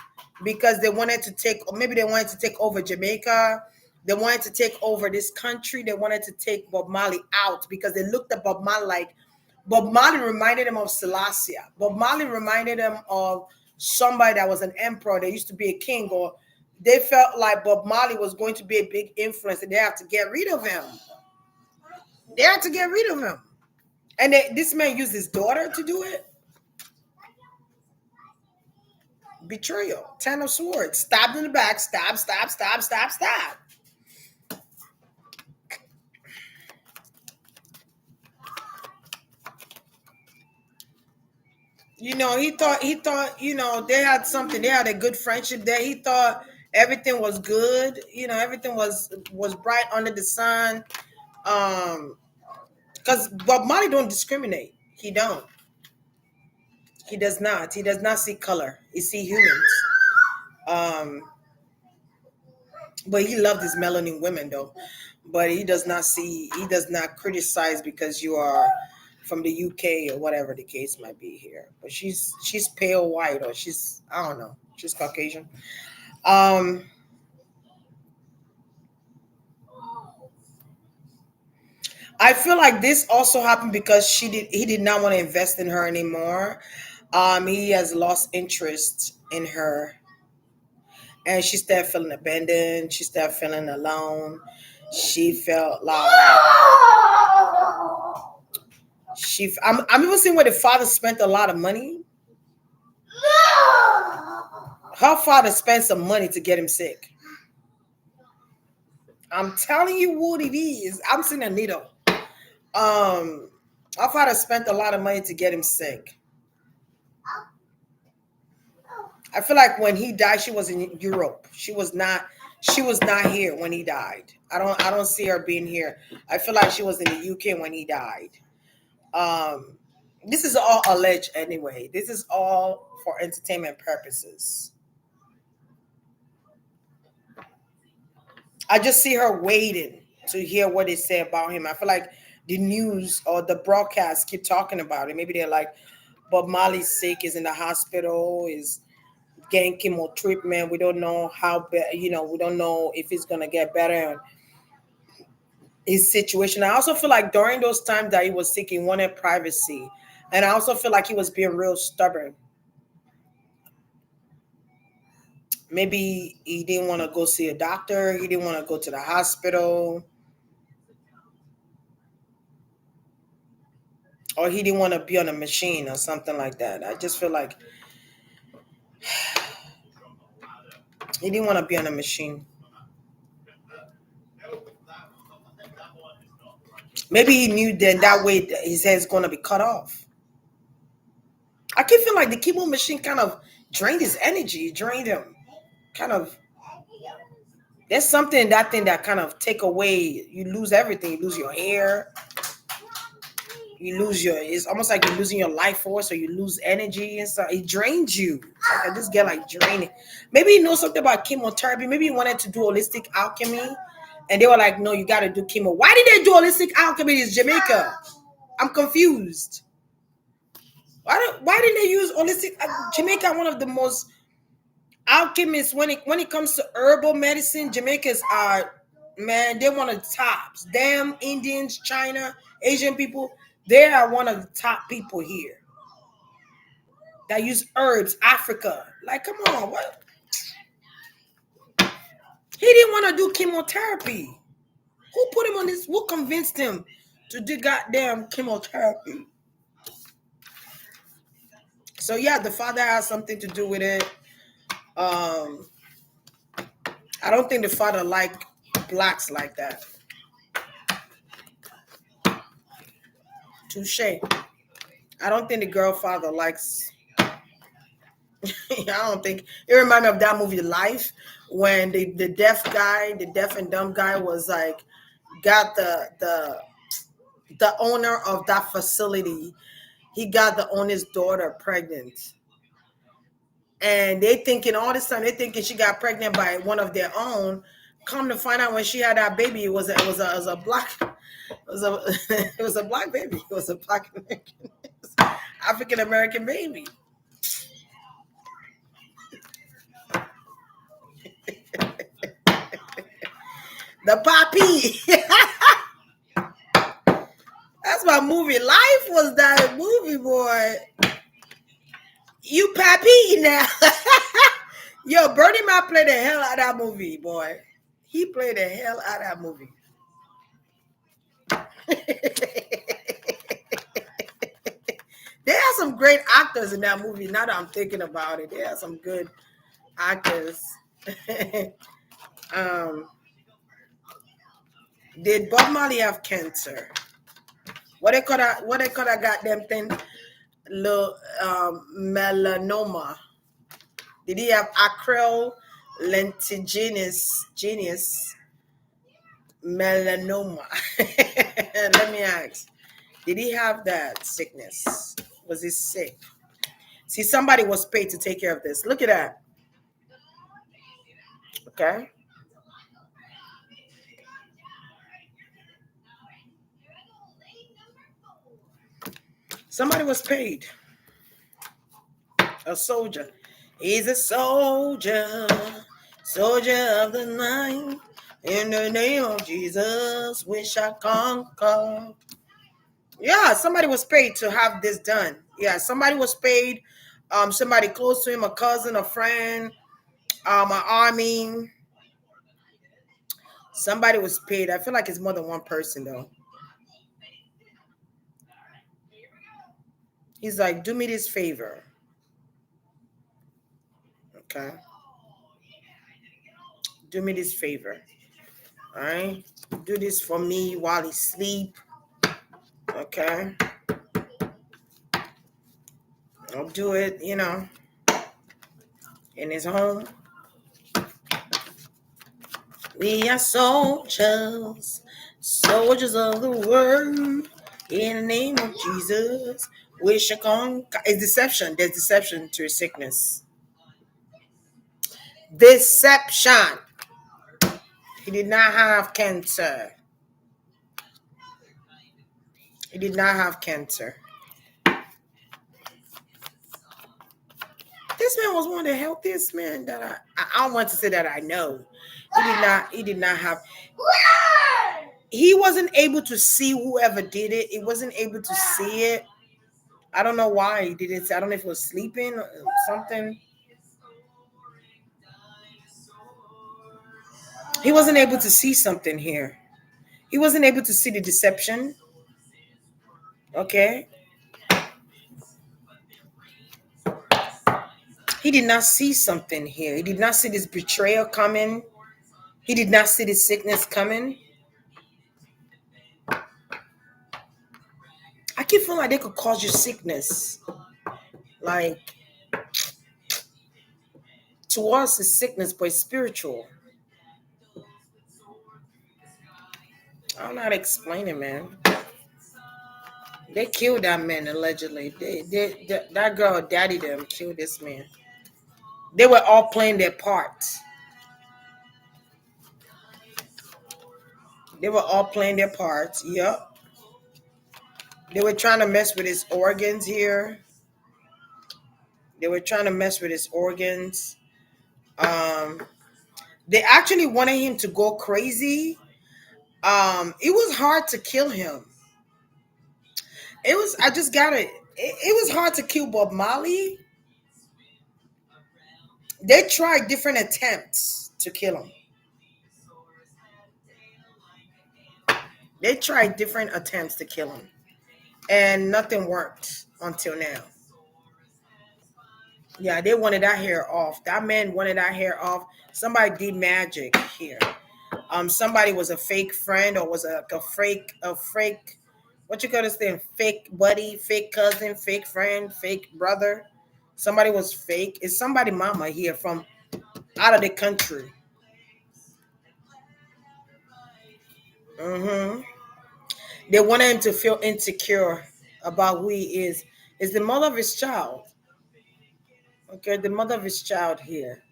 Speaker 1: because they wanted to take, or maybe they wanted to take over Jamaica. They wanted to take over this country. They wanted to take Bob Marley out because they looked at Bob Marley like Bob Marley reminded them of Selassie. Bob Marley reminded them of somebody that was an emperor. They used to be a king, or they felt like Bob Marley was going to be a big influence, and they have to get rid of him. They had to get rid of him. And this man used his daughter to do it. Betrayal. Ten of Swords. Stabbed in the back. Stab, stab, stab, stab, stab. He thought, they had something. They had a good friendship there. He thought everything was good. Everything was bright under the sun. Because Bob Marley don't discriminate. He don't. He does not. He does not see color. He see humans. Um, but he loved his melanin women though. But he does not criticize because you are from the UK or whatever the case might be here. But she's pale white, or she's, I don't know, she's Caucasian. Um I feel like this also happened because he did not want to invest in her anymore. He has lost interest in her, and she started feeling abandoned. She started feeling alone. She felt like I'm even seeing where the father spent a lot of money. Her father spent some money to get him sick. I'm telling you what it is. I'm seeing a needle. Um, her father spent a lot of money to get him sick. I feel like when he died, she was in Europe. She was not. She was not here when he died. I don't see her being here. I feel like she was in the UK when he died. Um, this is all alleged anyway. This is all for entertainment purposes. I just see her waiting to hear what they say about him. I feel like the news or the broadcast keep talking about it. Maybe they're like, Bob Marley's sick, is in the hospital, is getting chemo treatment. We don't know how bad, we don't know if it's gonna get better. his situation. I also feel like during those times that he was sick, he wanted privacy. And I also feel like he was being real stubborn. Maybe he didn't want to go see a doctor. He didn't want to go to the hospital. Or he didn't want to be on a machine or something like that. I just feel like he didn't want to be on a machine. Maybe he knew then that way his head's going to be cut off. I keep feeling like the chemo machine kind of drained his energy, drained him. Kind of, there's something in that thing that kind of take away, you lose everything. You lose your hair. You lose your, it's almost like you're losing your life force or you lose energy and stuff. It drains you. Like I just get like draining. Maybe he knows something about chemotherapy. Maybe he wanted to do holistic alchemy. And they were like, no, you got to do chemo. Why did they do holistic alchemy in Jamaica? I'm confused. Why didn't they use holistic Jamaica? One of the most alchemists when it comes to herbal medicine. Jamaicans are, man, they're one of the tops. Them Indians, China, Asian people, they are one of the top people here that use herbs. Africa, like, come on, what? He didn't want to do chemotherapy. Who put him on this? Who convinced him to do goddamn chemotherapy? So yeah, the father has something to do with it. I don't think the father liked blacks like that. Touche. I don't think the girl father likes. I don't think it reminded me of that movie Life when the deaf guy, the deaf and dumb guy, was like got the owner of that facility. He got the owner's daughter pregnant, and they thinking all this time they thinking she got pregnant by one of their own. Come to find out when she had that baby, it was a black. It was a it was a black baby. It was a black American, African American baby. The Poppy. That's my movie. Life was that movie, boy. You Pappy now. Yo, Bernie Mac played the hell out of that movie, boy. He played the hell out of that movie. There are some great actors in that movie. Now that I'm thinking about it, there are some good actors. um, did Bob Marley have cancer? What they could have? What they could have got them thing? Melanoma. Did he have acral lentiginous genius melanoma? Let me ask. Did he have that sickness? Was he sick? See, somebody was paid to take care of this. Look at that. Okay. Somebody was paid. A soldier. He's a soldier. Soldier of the night. In the name of Jesus, we shall conquer. Yeah, somebody was paid to have this done. Yeah, somebody was paid. Somebody close to him, a cousin, a friend, an army. Somebody was paid. I feel like it's more than one person though. He's like, do me this favor. Okay. Do me this favor. All right. Do this for me while he sleep. Okay. I'll do it, in his home. We are soldiers, soldiers of the world. In the name of Jesus, we shall conquer. It's deception. There's deception to sickness. Deception. He did not have cancer. He did not have cancer. This man was one of the healthiest men that I don't want to say that I know. He did not have. He wasn't able to see whoever did it. He wasn't able to see it. I don't know why he did it. I don't know if he was sleeping or something. He wasn't able to see something here. He wasn't able to see the deception. Okay. He did not see something here. He did not see this betrayal coming. He did not see this sickness coming. I keep feeling like they could cause you sickness. Like, to us, it's sickness, but it's spiritual. I don't know how to explain it, man. They killed that man allegedly. That girl, daddy, them killed this man. They were all playing their part. They were all playing their parts. Yep. They were trying to mess with his organs here. They were trying to mess with his organs. Um, they actually wanted him to go crazy. It was hard to kill him. It was. I just got it. It was hard to kill Bob Marley. They tried different attempts to kill him. They tried different attempts to kill him, and nothing worked until now. Yeah, they wanted that hair off. That man wanted that hair off. Somebody did magic here. Somebody was a fake friend or was a fake, what you gonna say, fake buddy, fake cousin, fake friend, fake brother. Somebody was fake. It's somebody mama here from out of the country. Hmm. They wanted him to feel insecure about who he is. Is the mother of his child. Okay, the mother of his child here.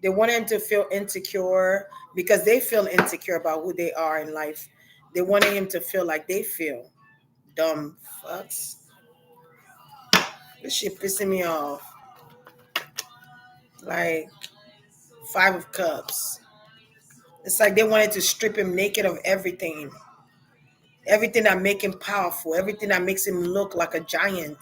Speaker 1: They want him to feel insecure because they feel insecure about who they are in life. They wanted him to feel like they feel. Dumb fucks. This shit pissing me off. Like, Five of Cups. It's like they wanted to strip him naked of everything. Everything that make him powerful. Everything that makes him look like a giant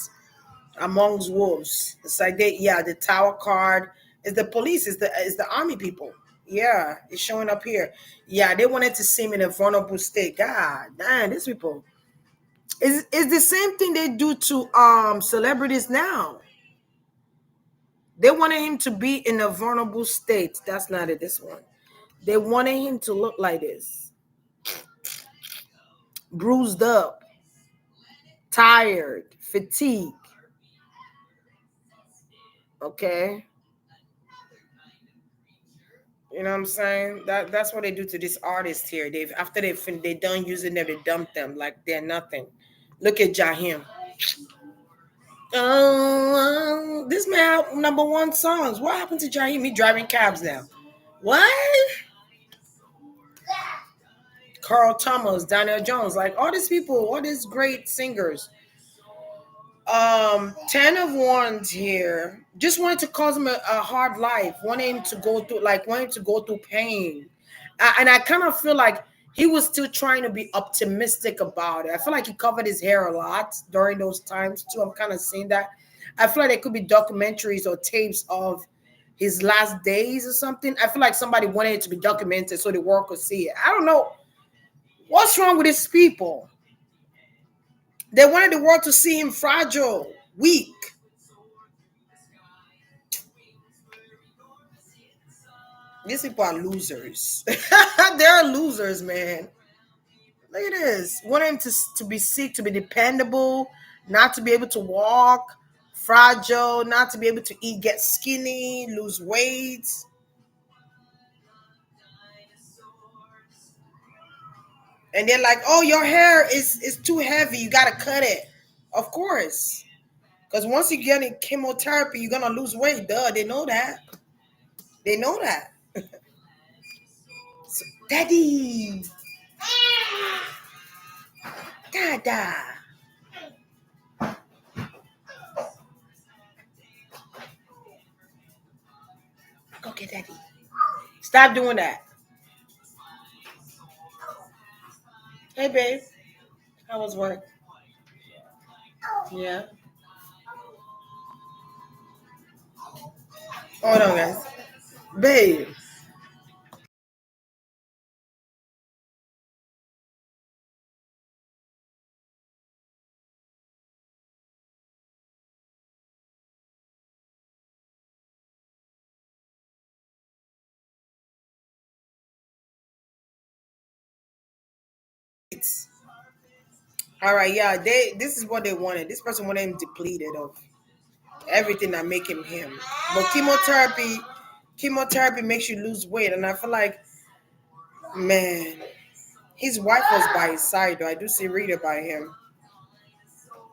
Speaker 1: amongst wolves. It's like the tower card is the police, is the army people. Yeah, it's showing up here. Yeah, they wanted to see him in a vulnerable state. God damn, these people. Is the same thing they do to celebrities now. They wanted him to be in a vulnerable state. That's not it, this one. They wanted him to look like this. Bruised up, tired, fatigue. Okay. You know what I'm saying? That's what they do to this artist here. They've after they done using them, they dump them like they're nothing. Look at Jahim. This man number one songs. What happened to Jahim? He driving cabs now. What? Carl Thomas, Daniel Jones, like all these people, all these great singers. 10 of Wands here. Just wanted to cause him a hard life. Wanted him to go through, pain. And I kind of feel like he was still trying to be optimistic about it. I feel like he covered his hair a lot during those times too. I'm kind of seeing that. I feel like there could be documentaries or tapes of his last days or something. I feel like somebody wanted it to be documented so the world could see it. I don't know what's wrong with these people. They wanted the world to see him fragile, weak. These people are losers. They're losers, man. Look at this. Want him to be sick, to be dependable, not to be able to walk, fragile, not to be able to eat, get skinny, lose weight. And they're like, oh, your hair is too heavy. You got to cut it. Of course. Because once you get in chemotherapy, you're going to lose weight. Duh, they know that. They know that. So, Daddy. Dada. Go get Daddy. Stop doing that. Hey, babe. How was work? Yeah. Hold on, guys. Babe. It's, all right, yeah. This is what they wanted. This person wanted him depleted of everything that make him him. But chemotherapy makes you lose weight, and I feel like, man, his wife was by his side. Though I do see Rita by him.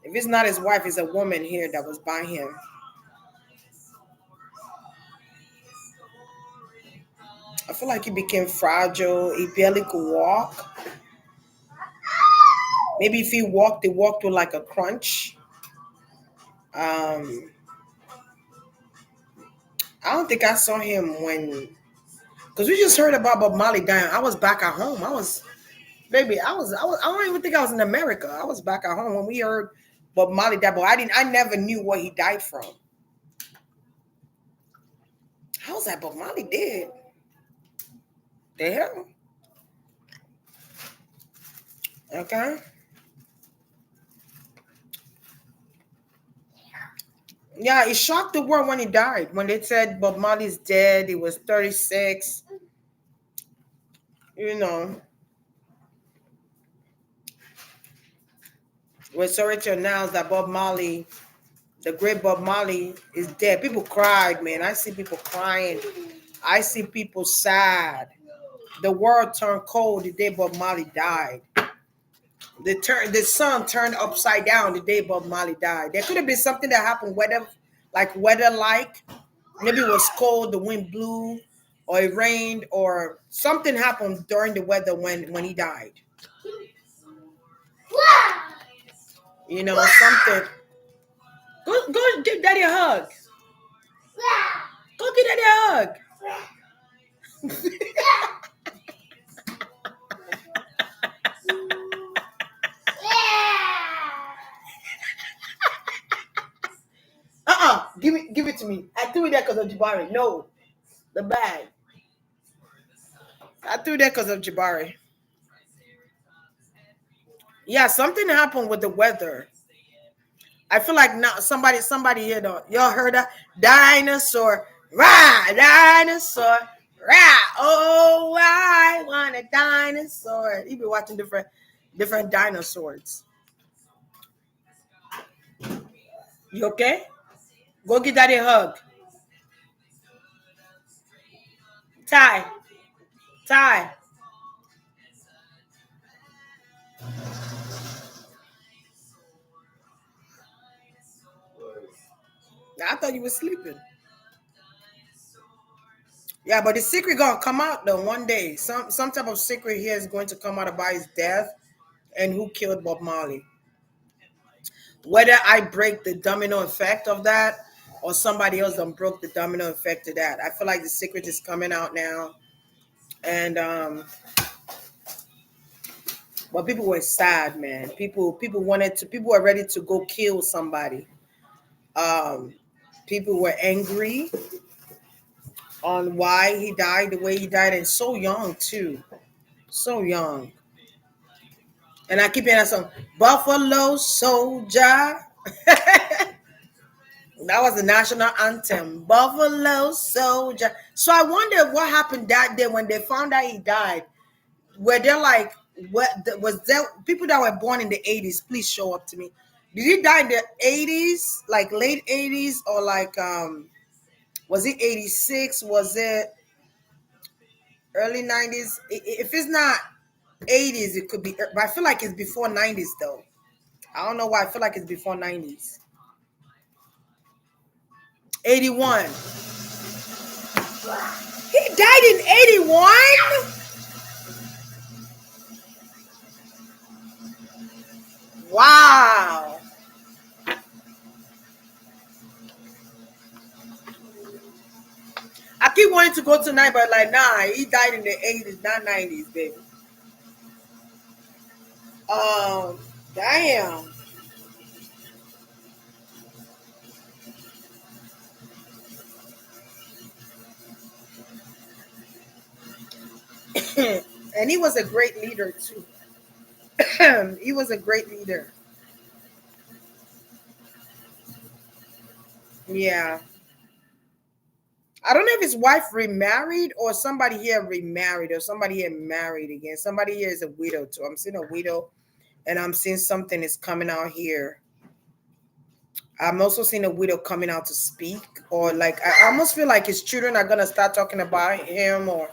Speaker 1: If it's not his wife, it's a woman here that was by him. I feel like he became fragile. He barely could walk. Maybe if he walked with like a crunch. Um, I don't think I saw him when, because we just heard about Bob Marley dying. I was back at home. Baby, I don't even think I was in America. I was back at home when we heard Bob Marley died, but I never knew what he died from. How was that Bob Marley dead? The hell? Okay. Yeah, it shocked the world when he died. When they said Bob Marley's dead, he was 36. You know, we're sorry to announce that Bob Marley, the great Bob Marley, is dead. People cried, man. I see people crying. I see people sad. The world turned cold the day Bob Marley died. The sun turned upside down the day Bob Marley died. There could have been something that happened weather like. Maybe it was cold, the wind blew, or it rained, or something happened during the weather when he died. Something. Go give daddy a hug. Go give daddy a hug. Give it to me. I threw it there because of Jabari. No, the bag. I threw that because of Jabari. Yeah, something happened with the weather. I feel like now somebody here though. Y'all heard that? Dinosaur. Rah, dinosaur. Rah. Oh, I want a dinosaur. You be watching different dinosaurs. You okay? Go get daddy a hug. Ty. Ty. I thought you were sleeping. Yeah, but the secret gonna come out though one day. Some type of secret here is going to come out about his death and who killed Bob Marley. Whether I break the domino effect of that or somebody else done broke the domino effect of that. I feel like the secret is coming out now. And but people were sad, man. People were ready to go kill somebody. Um People were angry on why he died the way he died, and so young too. So young. And I keep hearing that song, Buffalo Soldier. That was the national anthem, Buffalo Soldier. So I wonder what happened that day when they found out he died. Were there like was there people that were born in the 80s? Please show up to me. Did he die in the 80s, like late 80s, or like was it 86? Was it early 90s? If it's not 80s, it could be, but I feel like it's before 90s though. I don't know why I feel like it's before 90s. 81. He died in 81? Wow. I keep wanting to go tonight, but like, nah, he died in the 80s, not 90s, baby. Um, damn. And he was a great leader too. He was a great leader. Yeah. I don't know if his wife remarried or somebody here remarried or somebody here married again. Somebody here is a widow too. I'm seeing a widow and I'm seeing something is coming out here. I'm also seeing a widow coming out to speak, or like I almost feel like his children are gonna start talking about him or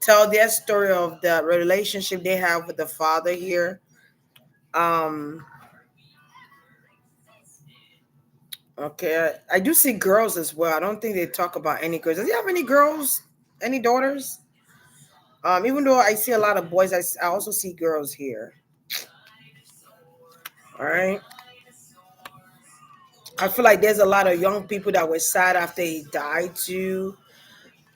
Speaker 1: tell their story of the relationship they have with the father here. Um, okay, I do see girls as well. I don't think they talk about any girls. Does he have any girls? Any daughters? Even though I see a lot of boys, I also see girls here. All right. I feel like there's a lot of young people that were sad after he died too.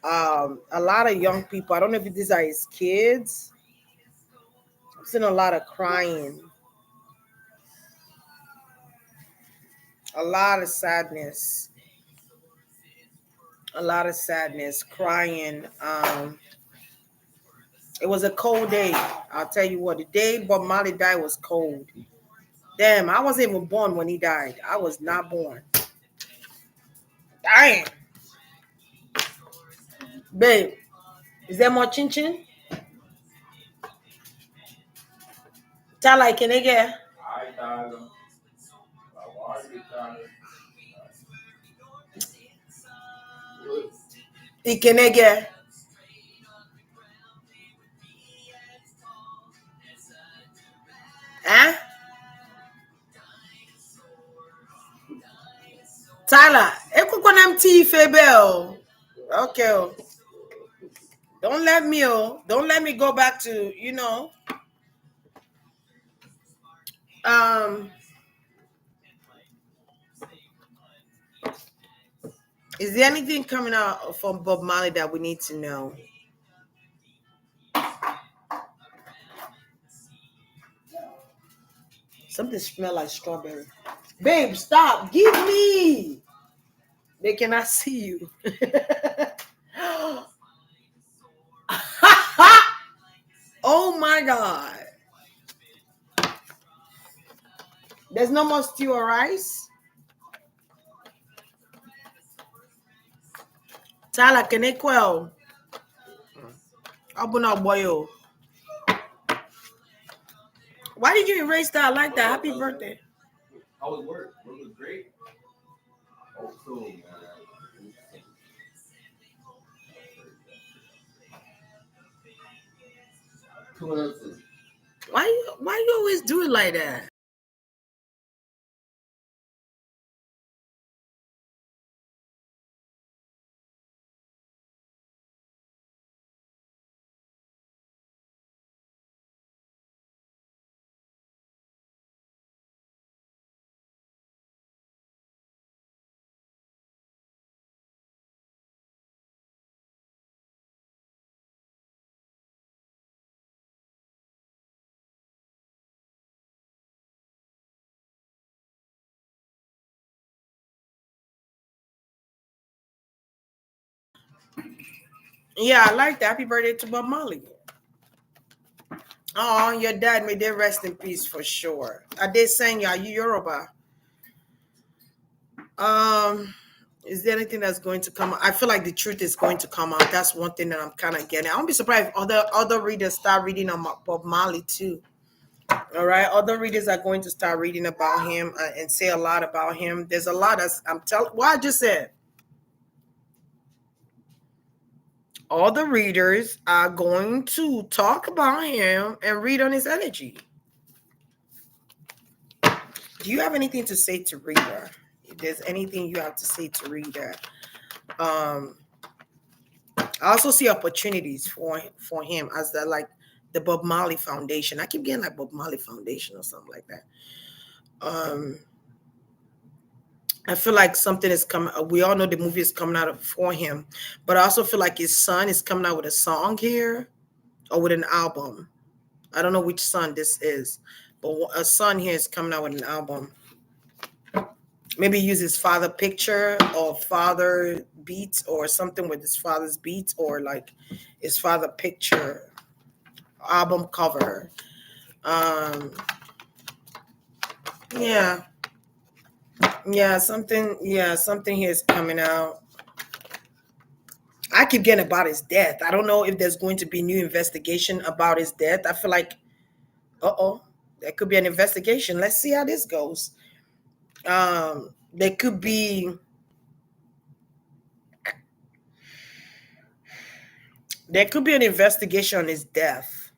Speaker 1: A lot of young people. I don't know if these are his kids. I've seen a lot of crying, a lot of sadness, a lot of sadness, crying. It was a cold day. I'll tell you what, the day Bob Marley died was cold. Damn, I wasn't even born when he died. I was not born. Damn. Babe, is there more chin chin? Tell like can I get? Ikenege. Huh? Tyler, ekukwana tea febel. Okay. Oh. Don't let me go back to, um, is there anything coming out from Bob Marley that we need to know? Something smell like strawberry. Babe, stop. Give me. They cannot see you. Oh my God. There's no more stew or rice. Tala, can I quell? Open up, boyo. Why did you erase that like that? Happy birthday. How was work? Work was great. Oh, cool, man. Why you always do it like that? Yeah, I like that. Happy birthday to Bob Marley. Oh, your dad, may they rest in peace for sure. I did saying, are you Yoruba? Um, is there anything that's going to come out? I feel like the truth is going to come out. That's one thing that I'm kind of getting. I won't be surprised if other readers start reading on Bob Marley too. All right, other readers are going to start reading about him and say a lot about him. There's a lot of I'm telling. What I just said. All the readers are going to talk about him and read on his energy. Do you have anything to say to reader? If there's anything you have to say to reader, um, I also see opportunities for him as the Bob Marley Foundation. I keep getting like Bob Marley Foundation or something like that. Um, I feel like something is coming. We all know the movie is coming out for him, but I also feel like his son is coming out with a song here or with an album. I don't know which son this is, But a son here is coming out with an album. Maybe use his father picture or father beats or something with his father's beats or like his father picture album cover. Um, yeah, something here is coming out. I keep getting about his death. I don't know if there's going to be new investigation about his death. I feel like, there could be an investigation. Let's see how this goes. There could be an investigation on his death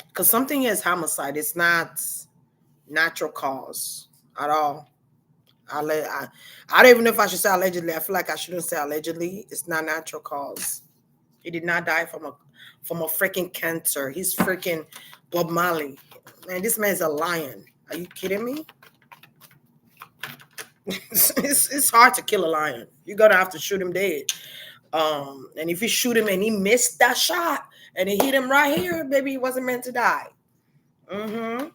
Speaker 1: because something is homicide. It's not natural cause at all. I don't even know if I should say allegedly. I feel like I shouldn't say allegedly. It's not natural cause. He did not die from a freaking cancer. He's freaking Bob Marley. Man, this man's a lion. Are you kidding me? It's hard to kill a lion. You're gonna have to shoot him dead. And if you shoot him and he missed that shot and it hit him right here, maybe he wasn't meant to die. Mm-hmm.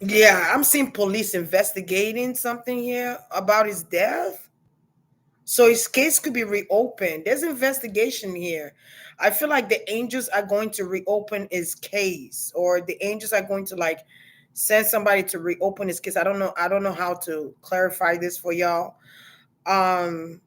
Speaker 1: Yeah, I'm seeing police investigating something here about his death. So his case could be reopened. There's investigation here. I feel like the angels are going to reopen his case, or the angels are going to like send somebody to reopen his case. I don't know. I don't know how to clarify this for y'all. Um,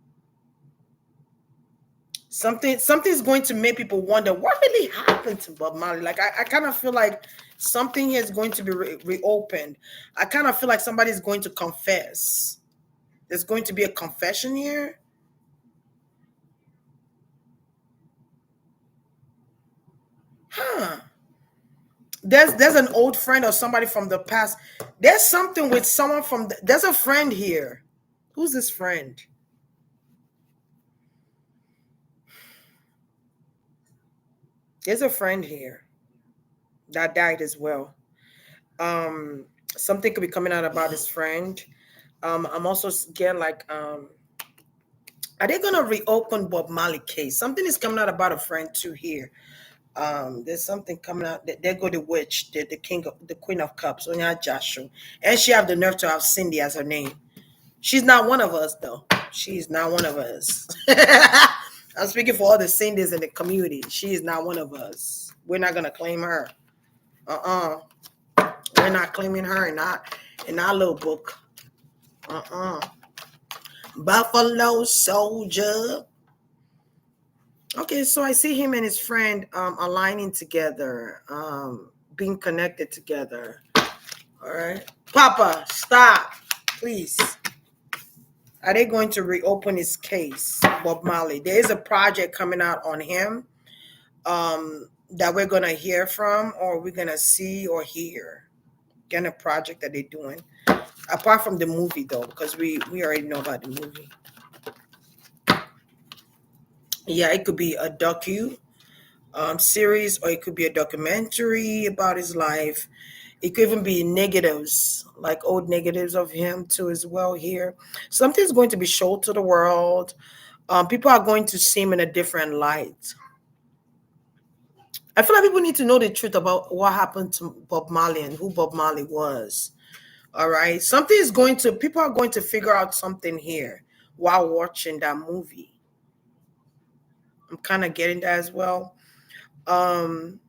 Speaker 1: something's going to make people wonder what really happened to Bob Marley. Like I kind of feel like something is going to be reopened. I kind of feel like somebody's going to confess. There's going to be a confession here. Huh. There's an old friend or somebody from the past. There's something with someone from there's a friend here. Who's this friend? There's a friend here that died as well. Um, something could be coming out about his friend. I'm also getting like, are they gonna reopen Bob Marley case? Something is coming out about a friend too here. There's something coming out. There go the witch, the king of the queen of cups, Onya Joshua, and she have the nerve to have Cindy as her name. She's not one of us though. She's not one of us. I'm speaking for all the Cindy's in the community. She is not one of us. We're not gonna claim her. We're not claiming her in our little book. Buffalo Soldier. Okay, so I see him and his friend aligning together, being connected together. All right. Papa, stop, please. Are they going to reopen his case, Bob Marley? There is a project coming out on him that we're going to hear from, or we're going to see or hear. Again, a project that they're doing. Apart from the movie, though, because we already know about the movie. Yeah, it could be a docu series, or it could be a documentary about his life. It could even be negatives, like old negatives of him too, as well. Here, something's going to be shown to the world. People are going to see him in a different light. I feel like people need to know the truth about what happened to Bob Marley and who Bob Marley was. All right, people are going to figure out something here while watching that movie. I'm kind of getting that as well. Um,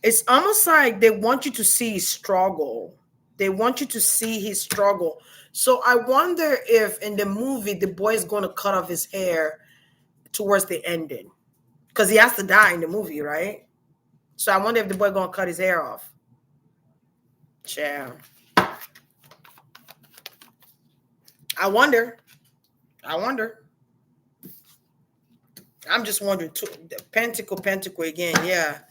Speaker 1: It's almost like they want you to see his struggle. They want you to see his struggle. So I wonder if in the movie the boy is going to cut off his hair towards the ending, because he has to die in the movie, right? So I wonder if the boy going to cut his hair off. Yeah. I wonder. I wonder. I'm just wondering too. Pentacle again. Yeah.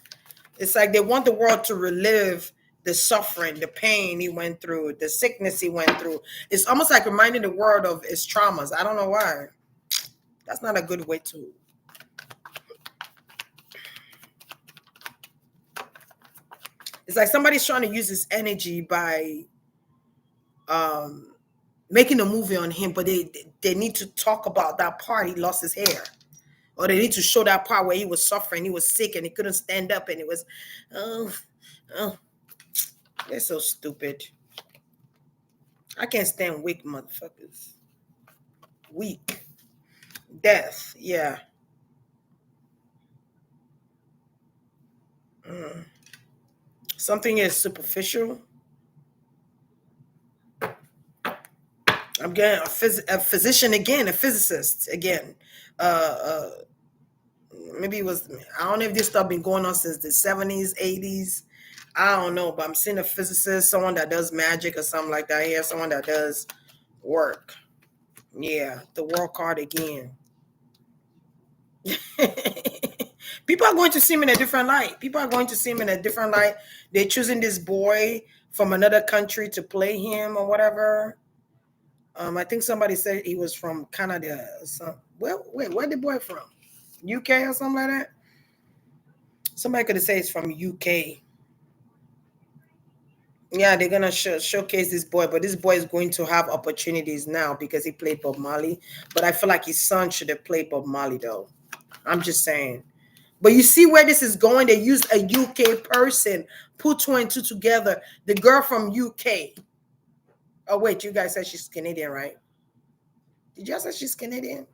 Speaker 1: It's like they want the world to relive the suffering, the pain he went through, the sickness he went through. It's almost like reminding the world of his traumas. I don't know why. That's not a good way to. It's like somebody's trying to use his energy by making a movie on him, but they need to talk about that part he lost his hair. Or they need to show that part where he was suffering, he was sick, and he couldn't stand up, and it was, oh, oh, they're so stupid. I can't stand weak motherfuckers. Weak. Death. Yeah. Mm. Something is superficial. I'm getting a physician again, a physicist again. Uh, uh, Maybe it was, I don't know if this stuff been going on since the 70s, 80s. I don't know, but I'm seeing a physicist, someone that does magic or something like that here, someone that does work. Yeah, the work hard again. People are going to see him in a different light. People are going to see him in a different light. They're choosing this boy from another country to play him or whatever. I think somebody said he was from Canada. Well, wait, where the boy from? UK or something like that? Somebody could have said it's from UK. Yeah, they're gonna showcase this boy, but this boy is going to have opportunities now because he played Bob Marley. But I feel like his son should have played Bob Marley though. I'm just saying. But you see where this is going? They used a UK person, put two and two together. The girl from UK. Oh wait, you guys said she's Canadian, right? Did y'all say she's Canadian?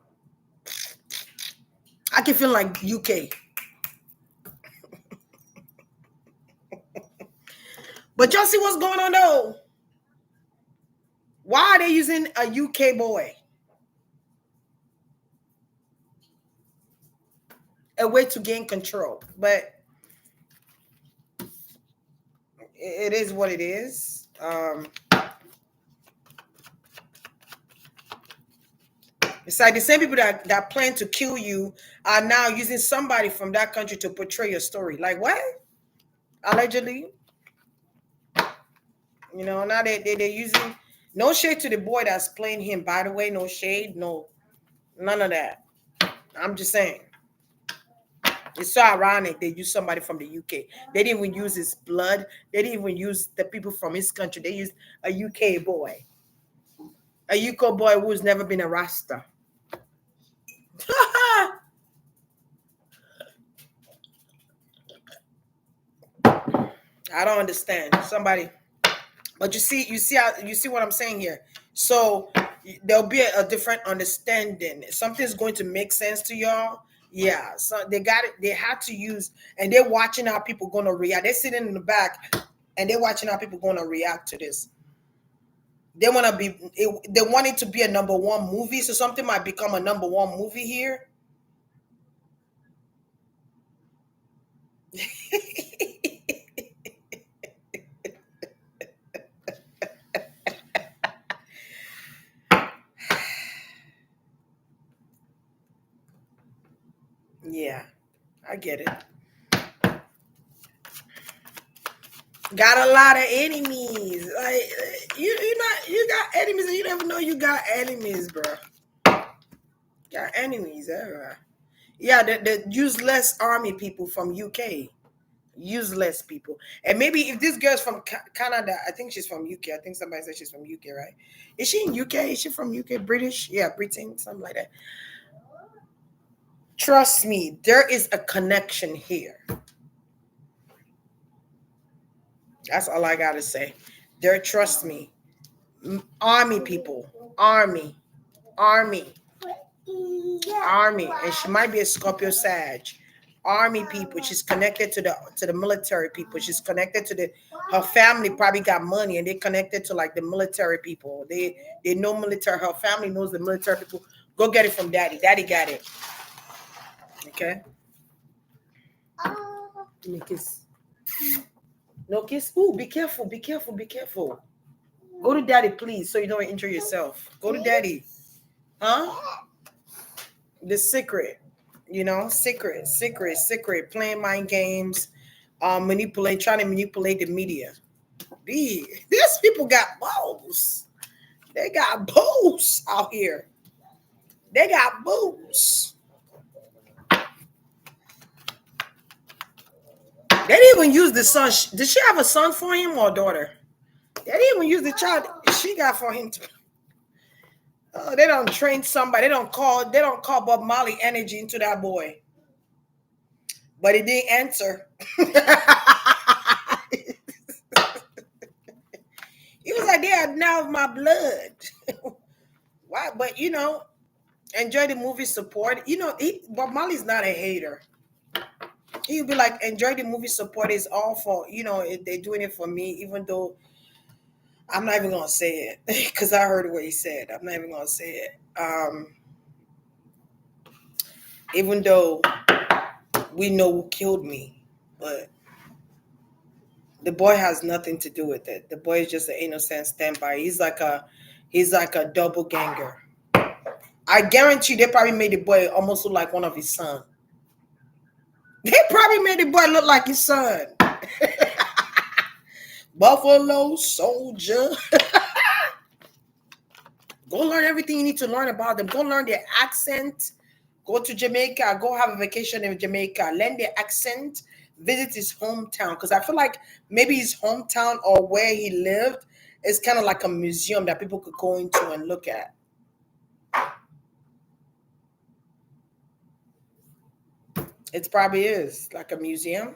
Speaker 1: I can feel like UK. But y'all see what's going on though? Why are they using a UK boy? A way to gain control. But it is what it is. It's like the same people that plan to kill you are now using somebody from that country to portray your story. Like what? Allegedly. Now they're using, no shade to the boy that's playing him, by the way, no shade, no, none of that. I'm just saying. It's so ironic they use somebody from the UK. They didn't even use his blood. They didn't even use the people from his country. They used a UK boy. A UK boy who's never been a Rasta. I don't understand. Somebody, but you see what I'm saying here. So there'll be a different understanding. Something's going to make sense to y'all. Yeah. So they got it. They had to use, and they're watching how people gonna react. They're sitting in the back, and they're watching how people gonna react to this. They want to be. They want it to be a number one movie, so something might become a number one movie here. Yeah, I get it. Got a lot of enemies. Like you got enemies and you don't even know you got enemies, bro. Got enemies everywhere. Yeah, the useless army people from UK. Useless people. And maybe if this girl's from Canada, I think she's from UK. I think somebody said she's from UK, right? Is she in UK? Is she from UK? British? Yeah, Britain, something like that. Trust me, there is a connection here. That's all I gotta say. There, trust me. Army people. Army. Army. And she might be a Scorpio Sag. Army people. She's connected to the military people. She's connected to the her family probably got money and they connected to like the military people. They know military. Her family knows the military people. Go get it from daddy. Daddy got it. Okay. Give me a kiss. No kiss. Ooh, be careful, be careful, be careful. Go to daddy, please, so you don't injure yourself. Go to daddy. Huh? The secret. Secret. Playing mind games, trying to manipulate the media. These people got balls. They got balls out here. They got balls. They didn't even use the son. Did she have a son for him or a daughter? They didn't even use the child she got for him. Oh, they don't train somebody. They don't call Bob Marley energy into that boy. But he didn't answer. He was like, they are now of my blood. Why? But enjoy the movie support. Bob Marley's not a hater. He'll be like, enjoy the movie support is all for, they're doing it for me, even though I'm not even gonna say it because I heard what he said. I'm not even gonna say it. Even though we know who killed me, but the boy has nothing to do with it. The boy is just an innocent standby. He's like a double ganger. I guarantee they probably made the boy almost look like one of his son. They probably made the boy look like his son. Buffalo Soldier. Go learn everything you need to learn about them. Go learn their accent. Go to Jamaica. Go have a vacation in Jamaica. Learn their accent. Visit his hometown. Because I feel like maybe his hometown or where he lived is kind of like a museum that people could go into and look at. It probably is like a museum.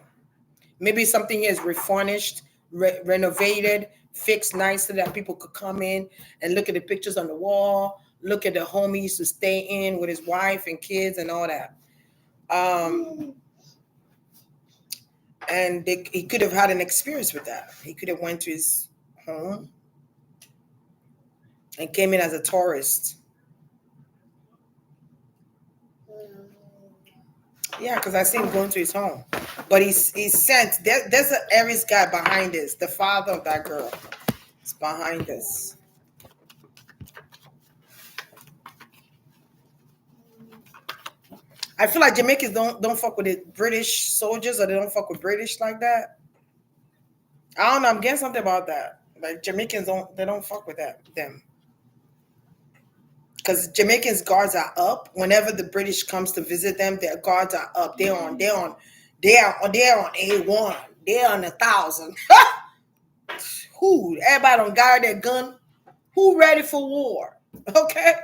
Speaker 1: Maybe something is refurnished, renovated, fixed nice so that people could come in and look at the pictures on the wall, look at the home he used to stay in with his wife and kids and all that. And he could have had an experience with that. He could have went to his home and came in as a tourist. Yeah, because I see him going to his home. But he's sent. There's an Aries guy behind this. The father of that girl is behind this. I feel like Jamaicans don't fuck with the British soldiers, or they don't fuck with British like that. I don't know. I'm getting something about that. Like Jamaicans don't fuck with them. Because Jamaicans guards are up. Whenever the British comes to visit them, their guards are up. They're on A1. They're on 1,000. Who? Everybody don't guard their gun. Who ready for war? Okay.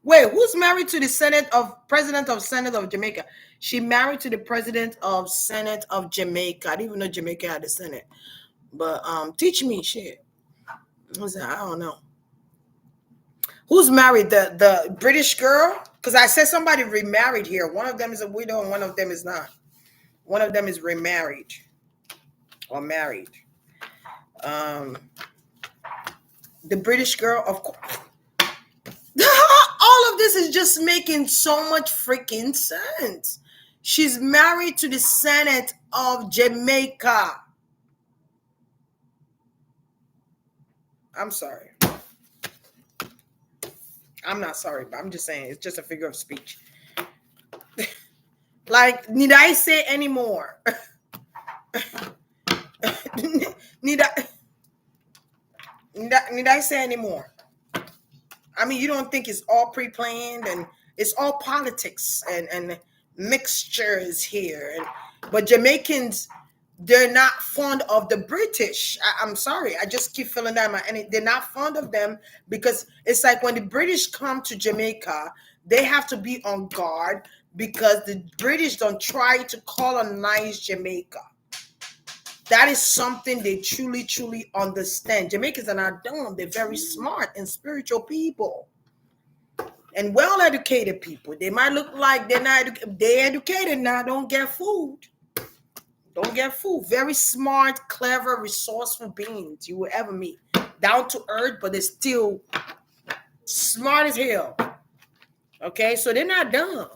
Speaker 1: Wait, who's married to the President of Senate of Jamaica? She married to the President of Senate of Jamaica. I didn't even know Jamaica had a Senate. But teach me shit. What's that? I don't know. Who's married? The British girl? Because I said somebody remarried here. One of them is a widow and one of them is not. One of them is remarried or married. Um, the British girl, of course. All of this is just making so much freaking sense. She's married to the Senate of Jamaica. I'm sorry. I'm not sorry, but I'm just saying it's just a figure of speech. Like, need I say any more? need I say any more? I mean, you don't think it's all pre-planned and it's all politics and mixtures here. But Jamaicans, they're not fond of the British. I'm sorry. I just keep feeling that. And they're not fond of them because it's like when the British come to Jamaica, they have to be on guard because the British don't try to colonize Jamaica. That is something they truly, truly understand. Jamaicans are not dumb. They're very smart and spiritual people and well-educated people. They might look like they're educated now. Don't get fooled. Don't get fooled. Very smart, clever, resourceful beings you will ever meet. Down to earth, but they're still smart as hell. Okay, so they're not dumb.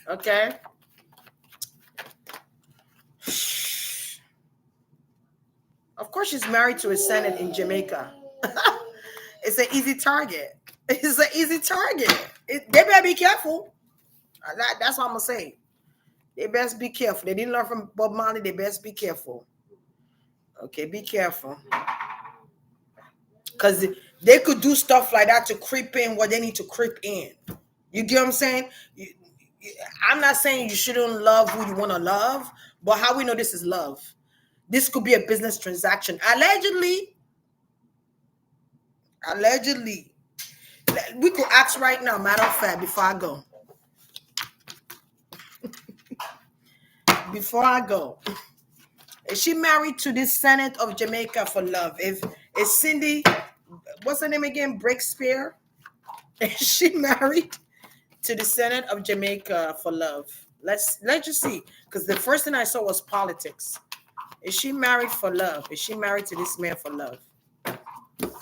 Speaker 1: Okay. Of course, she's married to a Senate in Jamaica. It's an easy target. It's an easy target. They better be careful. That's what I'm gonna say. They best be careful. They didn't learn from Bob Marley. They best be careful. Okay, be careful. Because they could do stuff like that to creep in what they need to creep in. You get what I'm saying? I'm not saying you shouldn't love who you want to love, but how we know this is love? This could be a business transaction. Allegedly, we could ask right now, matter of fact, before I go, is she married to the Senate of Jamaica for love? If is Cindy, what's her name again? Breakspear? Is she married to the Senate of Jamaica for love? Let's just see. Because the first thing I saw was politics. Is she married for love? Is she married to this man for love?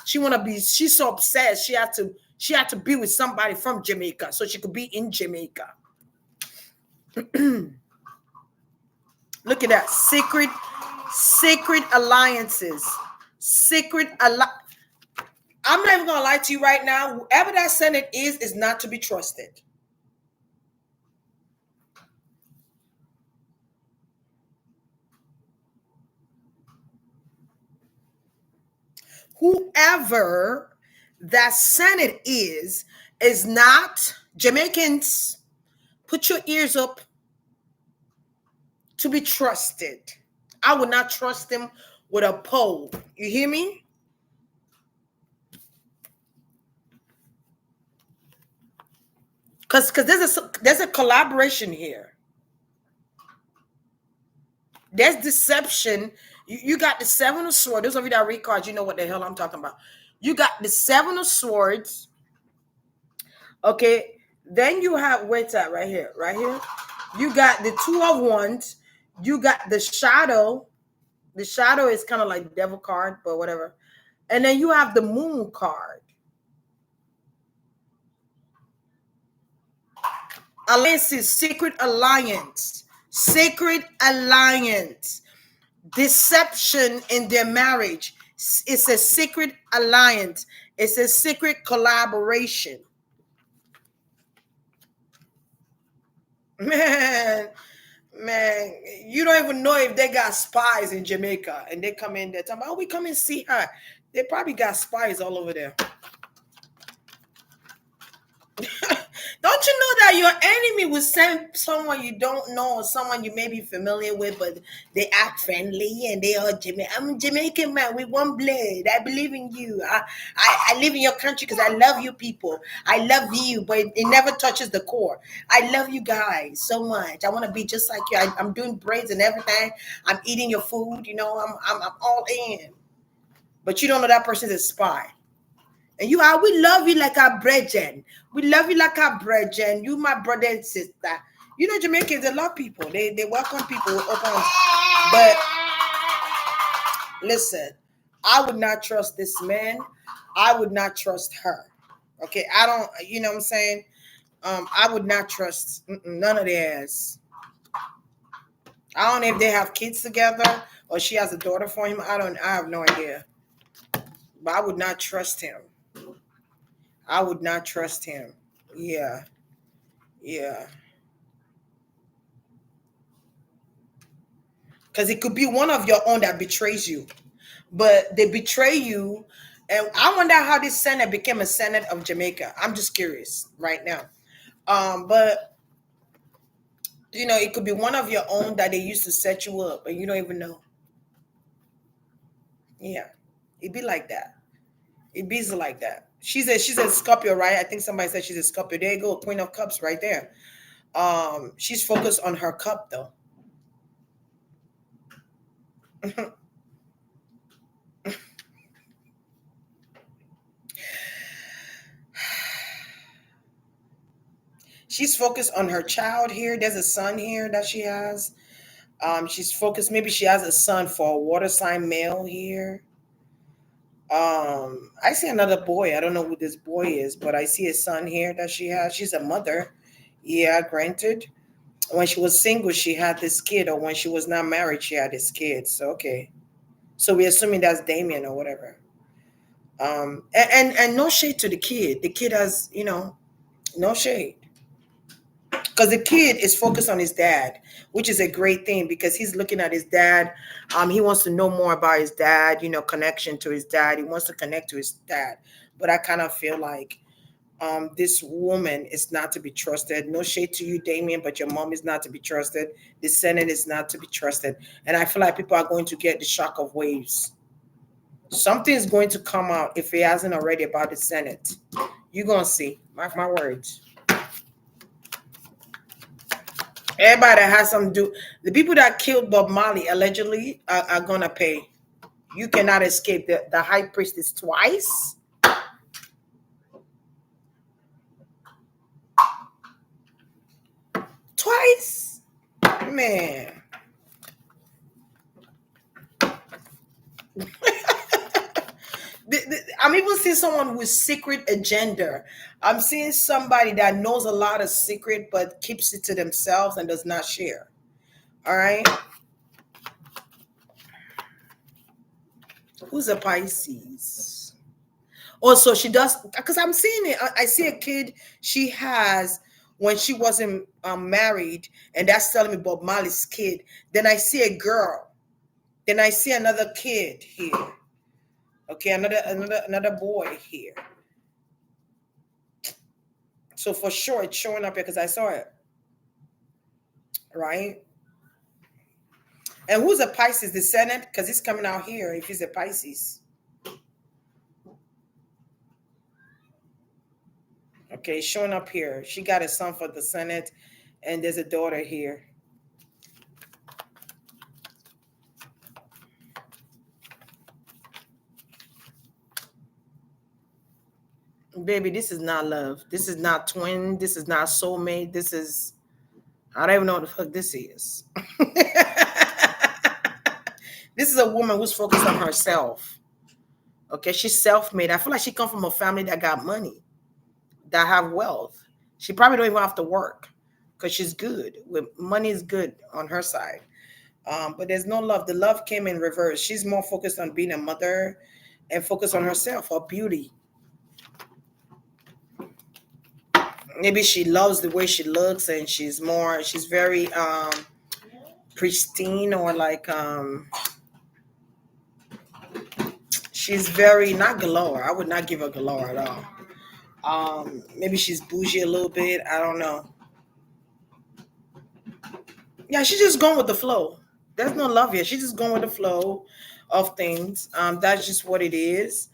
Speaker 1: She's so obsessed. She had to be with somebody from Jamaica so she could be in Jamaica. Look at that. Secret alliances. I'm not even gonna lie to you right now. Whoever that Senate is not to be trusted. Whoever that Senate is not Jamaicans. Put your ears up, to be trusted. I would not trust them with a pole. You hear me? Because there's a collaboration here. There's deception. You got the seven of swords. Those of you that read cards, you know what the hell I'm talking about. You got the seven of swords. Okay. Then you have, where's that? Right here. Right here. You got the two of wands. You got the shadow. The shadow is kind of like the devil card, but whatever. And then you have the moon card. Alliances, sacred alliance. Sacred alliance. Deception in their marriage. It's a secret alliance. It's a secret collaboration. Man, man, you don't even know if they got spies in Jamaica and they come in there talking about, oh, we come and see her. They probably got spies all over there. Don't you know that your enemy will send someone you don't know or someone you may be familiar with, but they act friendly and they are Jamaican. I'm a Jamaican man with one blood. I believe in you. I live in your country because I love you people. I love you, but it never touches the core. I love you guys so much. I want to be just like you. I'm doing braids and everything. I'm eating your food. You know, I'm all in. But you don't know that person's a spy. And we love you like our brethren. We love you like our brethren. You my brother and sister. You know, Jamaicans, they love people. They welcome people with open arms. But listen, I would not trust this man. I would not trust her. Okay, I don't, you know what I'm saying? I would not trust none of theirs. I don't know if they have kids together or she has a daughter for him. I have no idea. But I would not trust him. I would not trust him. Yeah. Yeah. Because it could be one of your own that betrays you. But they betray you. And I wonder how this Senate became a Senate of Jamaica. I'm just curious right now. But you know, it could be one of your own that they used to set you up and you don't even know. Yeah. It'd be like that. It be like that. She's a Scorpio, right? I think somebody said she's a Scorpio. There you go, Queen of Cups right there. She's focused on her cup though. She's focused on her child here. There's a son here that she has. She's focused. Maybe she has a son for a water sign male here. I see another boy. I don't know who this boy is, but I see a son here that she has. She's a mother. Yeah, granted. When she was single, she had this kid, or when she was not married, she had this kid. So okay. So we're assuming that's Damien or whatever. And no shade to the kid. The kid has, no shade. Because the kid is focused on his dad, which is a great thing because he's looking at his dad. He wants to know more about his dad, connection to his dad. He wants to connect to his dad. But I kind of feel like This woman is not to be trusted. No shade to you, Damien, but your mom is not to be trusted. The Senate is not to be trusted. And I feel like people are going to get the shock of waves. Something is going to come out if it hasn't already about the Senate. You're going to see. Mark my words. Everybody that has some do. The people that killed Bob Marley allegedly are going to pay. You cannot escape. The high priest is twice. Twice? Man. I'm even seeing someone with secret agenda. I'm seeing somebody that knows a lot of secret but keeps it to themselves and does not share. All right. Who's a Pisces? Also, she does because I'm seeing it. I see a kid she has when she wasn't married, and that's telling me Bob Marley's kid. Then I see a girl. Then I see another kid here. Okay, another boy here. So for sure, it's showing up here because I saw it. Right? And who's a Pisces? The Senate? Because he's coming out here if he's a Pisces. Okay, showing up here. She got a son for the Senate, and there's a daughter here. Baby, this is not love. This is not twin. This is not soulmate. This is, I don't even know what the fuck this is. This is a woman who's focused on herself. Okay, she's self-made. I feel like she comes from a family that got money, that have wealth. She probably don't even have to work because she's good. With money is good on her side. But there's no love. The love came in reverse. She's more focused on being a mother and focused on herself, her beauty. Maybe she loves the way she looks and she's very pristine, or like she's very not galore. I would not give her galore at all. Maybe she's bougie a little bit. I don't know. Yeah, she's just going with the flow. There's no love here. She's just going with the flow of things. That's just what it is.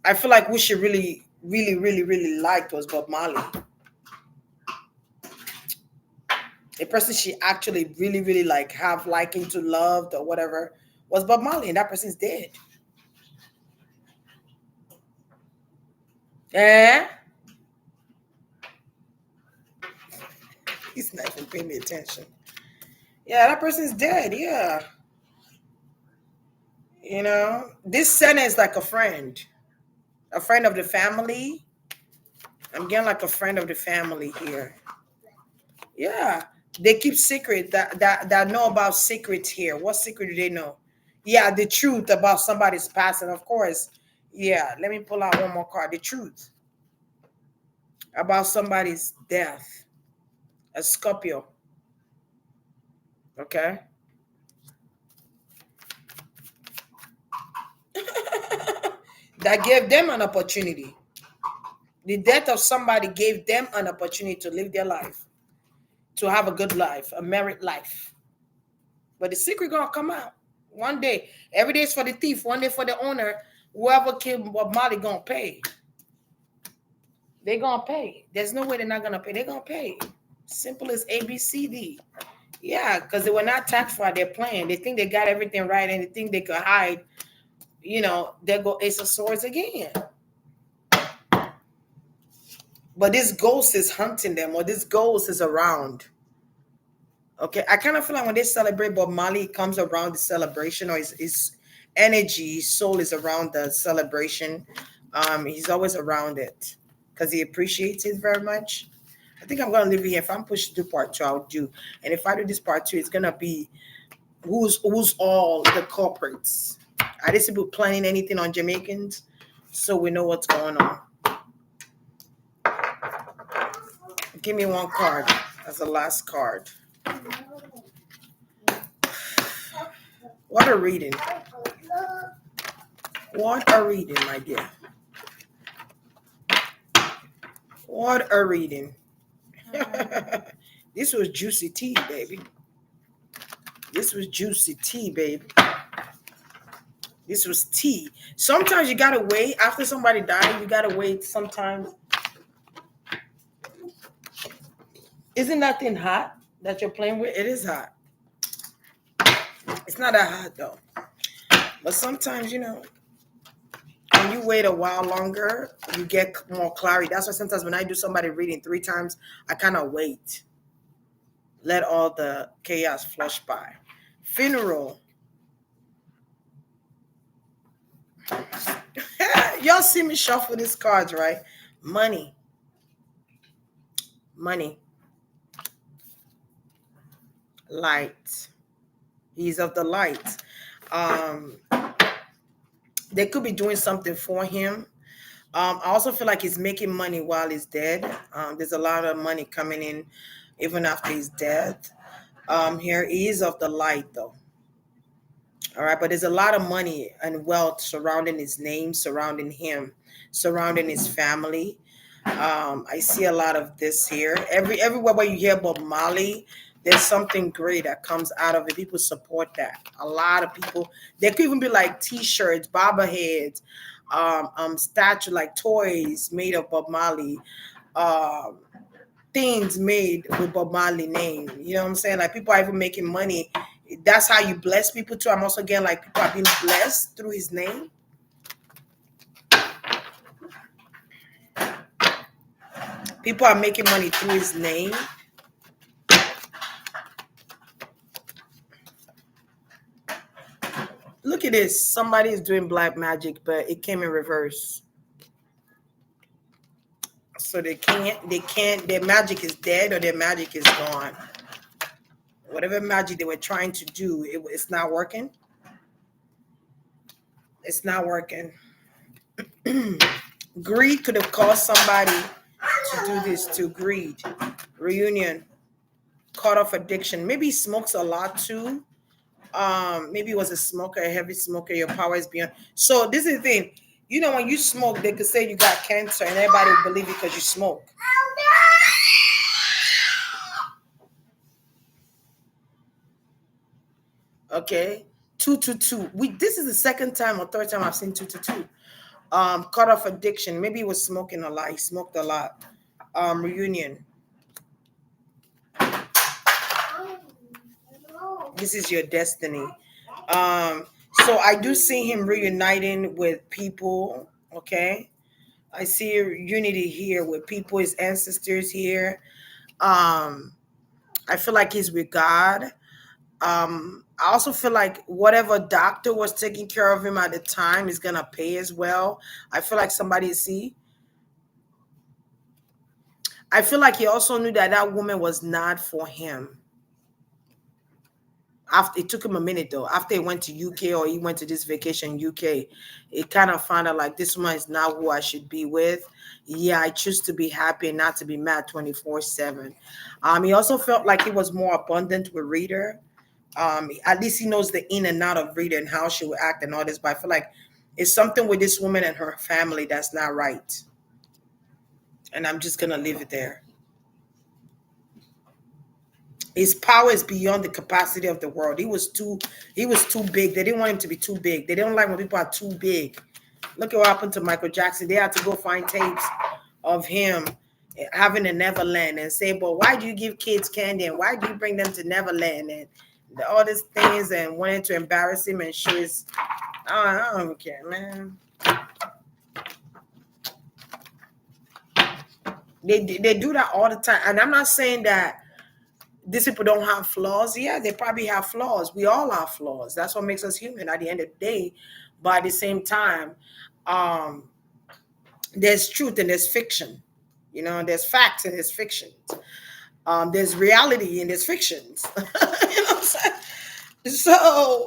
Speaker 1: I feel like we should really, really, really, really liked was Bob Marley. A person she actually really, really like have liking to loved or whatever was Bob Marley, and that person's dead. Yeah. He's not even paying me attention. Yeah, that person's dead. Yeah. This Senna is like a friend of the family. I'm getting like a friend of the family here. Yeah. They keep secret that know about secrets here. What secret do they know? Yeah, the truth about somebody's past, and of course, yeah. Let me pull out one more card. The truth about somebody's death. A Scorpio. Okay. That gave them an opportunity. The death of somebody gave them an opportunity to live their life, to have a good life, a married life. But the secret gonna come out one day. Every day is for the thief. One day for the owner. Whoever killed Bob Marley gonna pay. They gonna pay. There's no way they're not gonna pay. They're gonna pay. Simple as ABCD. Yeah, because they were not taxed for their plan. They think they got everything right, and they think they could hide. They go Ace of Swords again. But this ghost is hunting them, or this ghost is around. Okay, I kind of feel like when they celebrate Bob Marley, it comes around the celebration, or his energy, his soul is around the celebration. He's always around it because he appreciates it very much. I think I'm gonna leave it here. If I'm pushed to do part two, I'll do. And if I do this part two, it's gonna be who's all the culprits. I didn't be planning anything on Jamaicans, so we know what's going on. Give me one card as the last card. What a reading. What a reading, my dear. What a reading. This was juicy tea, baby. This was juicy tea, baby. This was tea. Sometimes you gotta wait after somebody died. You gotta wait. Sometimes isn't that thing hot that you're playing with? It is hot. It's not that hot though. But sometimes when you wait a while longer, you get more clarity. That's why sometimes when I do somebody reading 3 times, I kind of wait, let all the chaos flush by. Funeral. Y'all see me shuffle these cards, right? Money. Money. Light. He's of the light. Um, they could be doing something for him. I also feel like he's making money while he's dead. There's a lot of money coming in even after his death. Here he is of the light though. All right, but there's a lot of money and wealth surrounding his name, surrounding him, surrounding his family. I see a lot of this here. Everywhere where you hear about Marley, there's something great that comes out of it. People support that. A lot of people. There could even be like T-shirts, bobbleheads, statue like toys made of Bob Marley, um, things made with Bob Marley name. You know what I'm saying? Like people are even making money. That's how you bless people too. I'm also getting like people are being blessed through his name. People are making money through his name. Look at this. Somebody is doing black magic, but it came in reverse. So their magic is dead or their magic is gone. Whatever magic they were trying to do, it's not working. It's not working. Greed could have caused somebody to do this too. Greed. Reunion. Caught off addiction. Maybe he smokes a lot too. Maybe he was a smoker, a heavy smoker. Your power is beyond. So this is the thing. When you smoke, they could say you got cancer, and everybody will believe it because you smoke. Okay, 222. This is the second time or third time I've seen 222. Cut off addiction. Maybe he was smoking a lot. He smoked a lot. Reunion. This is your destiny. So I do see him reuniting with people. Okay, I see unity here with people, his ancestors here. I feel like he's with God. I also feel like whatever doctor was taking care of him at the time is gonna pay as well. I feel like I feel like he also knew that that woman was not for him. After it took him a minute though. After he went to UK or he went to this vacation UK, he kind of found out like this woman is not who I should be with. Yeah, I choose to be happy and not to be mad 24/7. He also felt like he was more abundant with Reader. At least he knows the in and out of Rita and how she would act and all this. But I feel like it's something with this woman and her family that's not right. And I'm just gonna leave it there. His power is beyond the capacity of the world. He was too big. They didn't want him to be too big. They don't like when people are too big. Look at what happened to Michael Jackson. They had to go find tapes of him having a Neverland and say, "But why do you give kids candy and why do you bring them to Neverland?" And all these things and wanting to embarrass him and show his. I don't care, man. They do that all the time, and I'm not saying that these people don't have flaws. Yeah, they probably have flaws. We all have flaws. That's what makes us human at the end of the day. But at the same time, um, there's truth and there's fiction. There's facts and there's fiction. There's reality and there's fictions. You know what I'm saying? So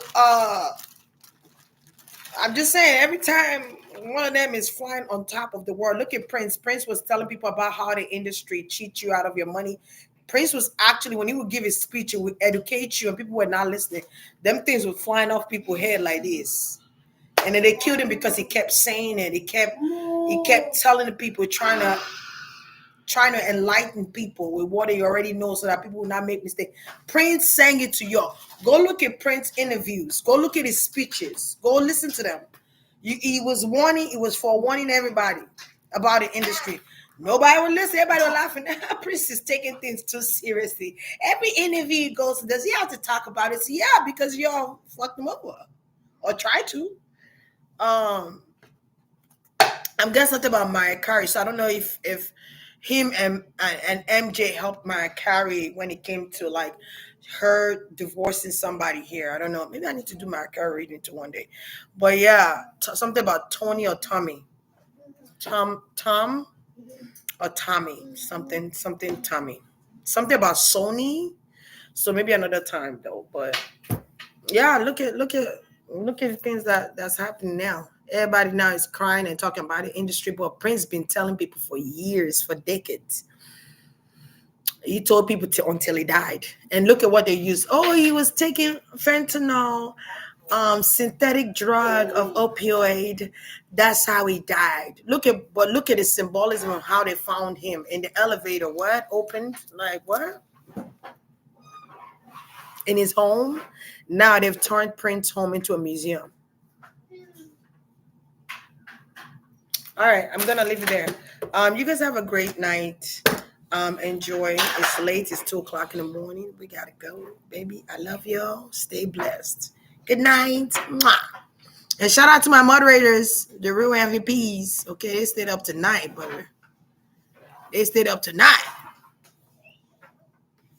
Speaker 1: I'm just saying, every time one of them is flying on top of the world, look at Prince. Prince was telling people about how the industry cheats you out of your money. Prince was actually, when he would give his speech, it would educate you, and people were not listening. Them things were flying off people's head like this, and then they killed him because he kept saying it. He kept telling the people, trying to trying to enlighten people with what they already know so that people will not make mistakes. Prince sang it to you. Go look at Prince interviews. Go look at his speeches. Go listen to them. He was warning. It was for warning everybody about the industry. Nobody would listen. Everybody was laughing. Prince is taking things too seriously. Every interview he goes to, does he have to talk about it? So, yeah, because y'all fucked him over or try to. Um, I'm guessing something about Mariah Carey. So I don't know if him and MJ helped Mariah Carey when it came to like her divorcing somebody here. I don't know. Maybe I need to do Mariah Carey reading to one day. But yeah, something about Tony or Tommy. Tom or Tommy. Something Tommy. Something about Sony. So maybe another time though. But yeah, look at things that's happening now. Everybody now is crying and talking about the industry, but Prince been telling people for years, for decades. He told people until he died. And look at what they used. Oh, he was taking fentanyl, synthetic drug of opioid. That's how he died. Look at the symbolism of how they found him in the elevator. What opened? Like what? In his home. Now they've turned Prince home into a museum. All right, I'm gonna leave it there. You guys have a great night. Enjoy. It's late. It's 2 o'clock in the morning. We gotta go, baby. I love y'all. Stay blessed. Good night. Mwah. And shout out to my moderators, the real MVPs. Okay, they stayed up tonight, brother. They stayed up tonight.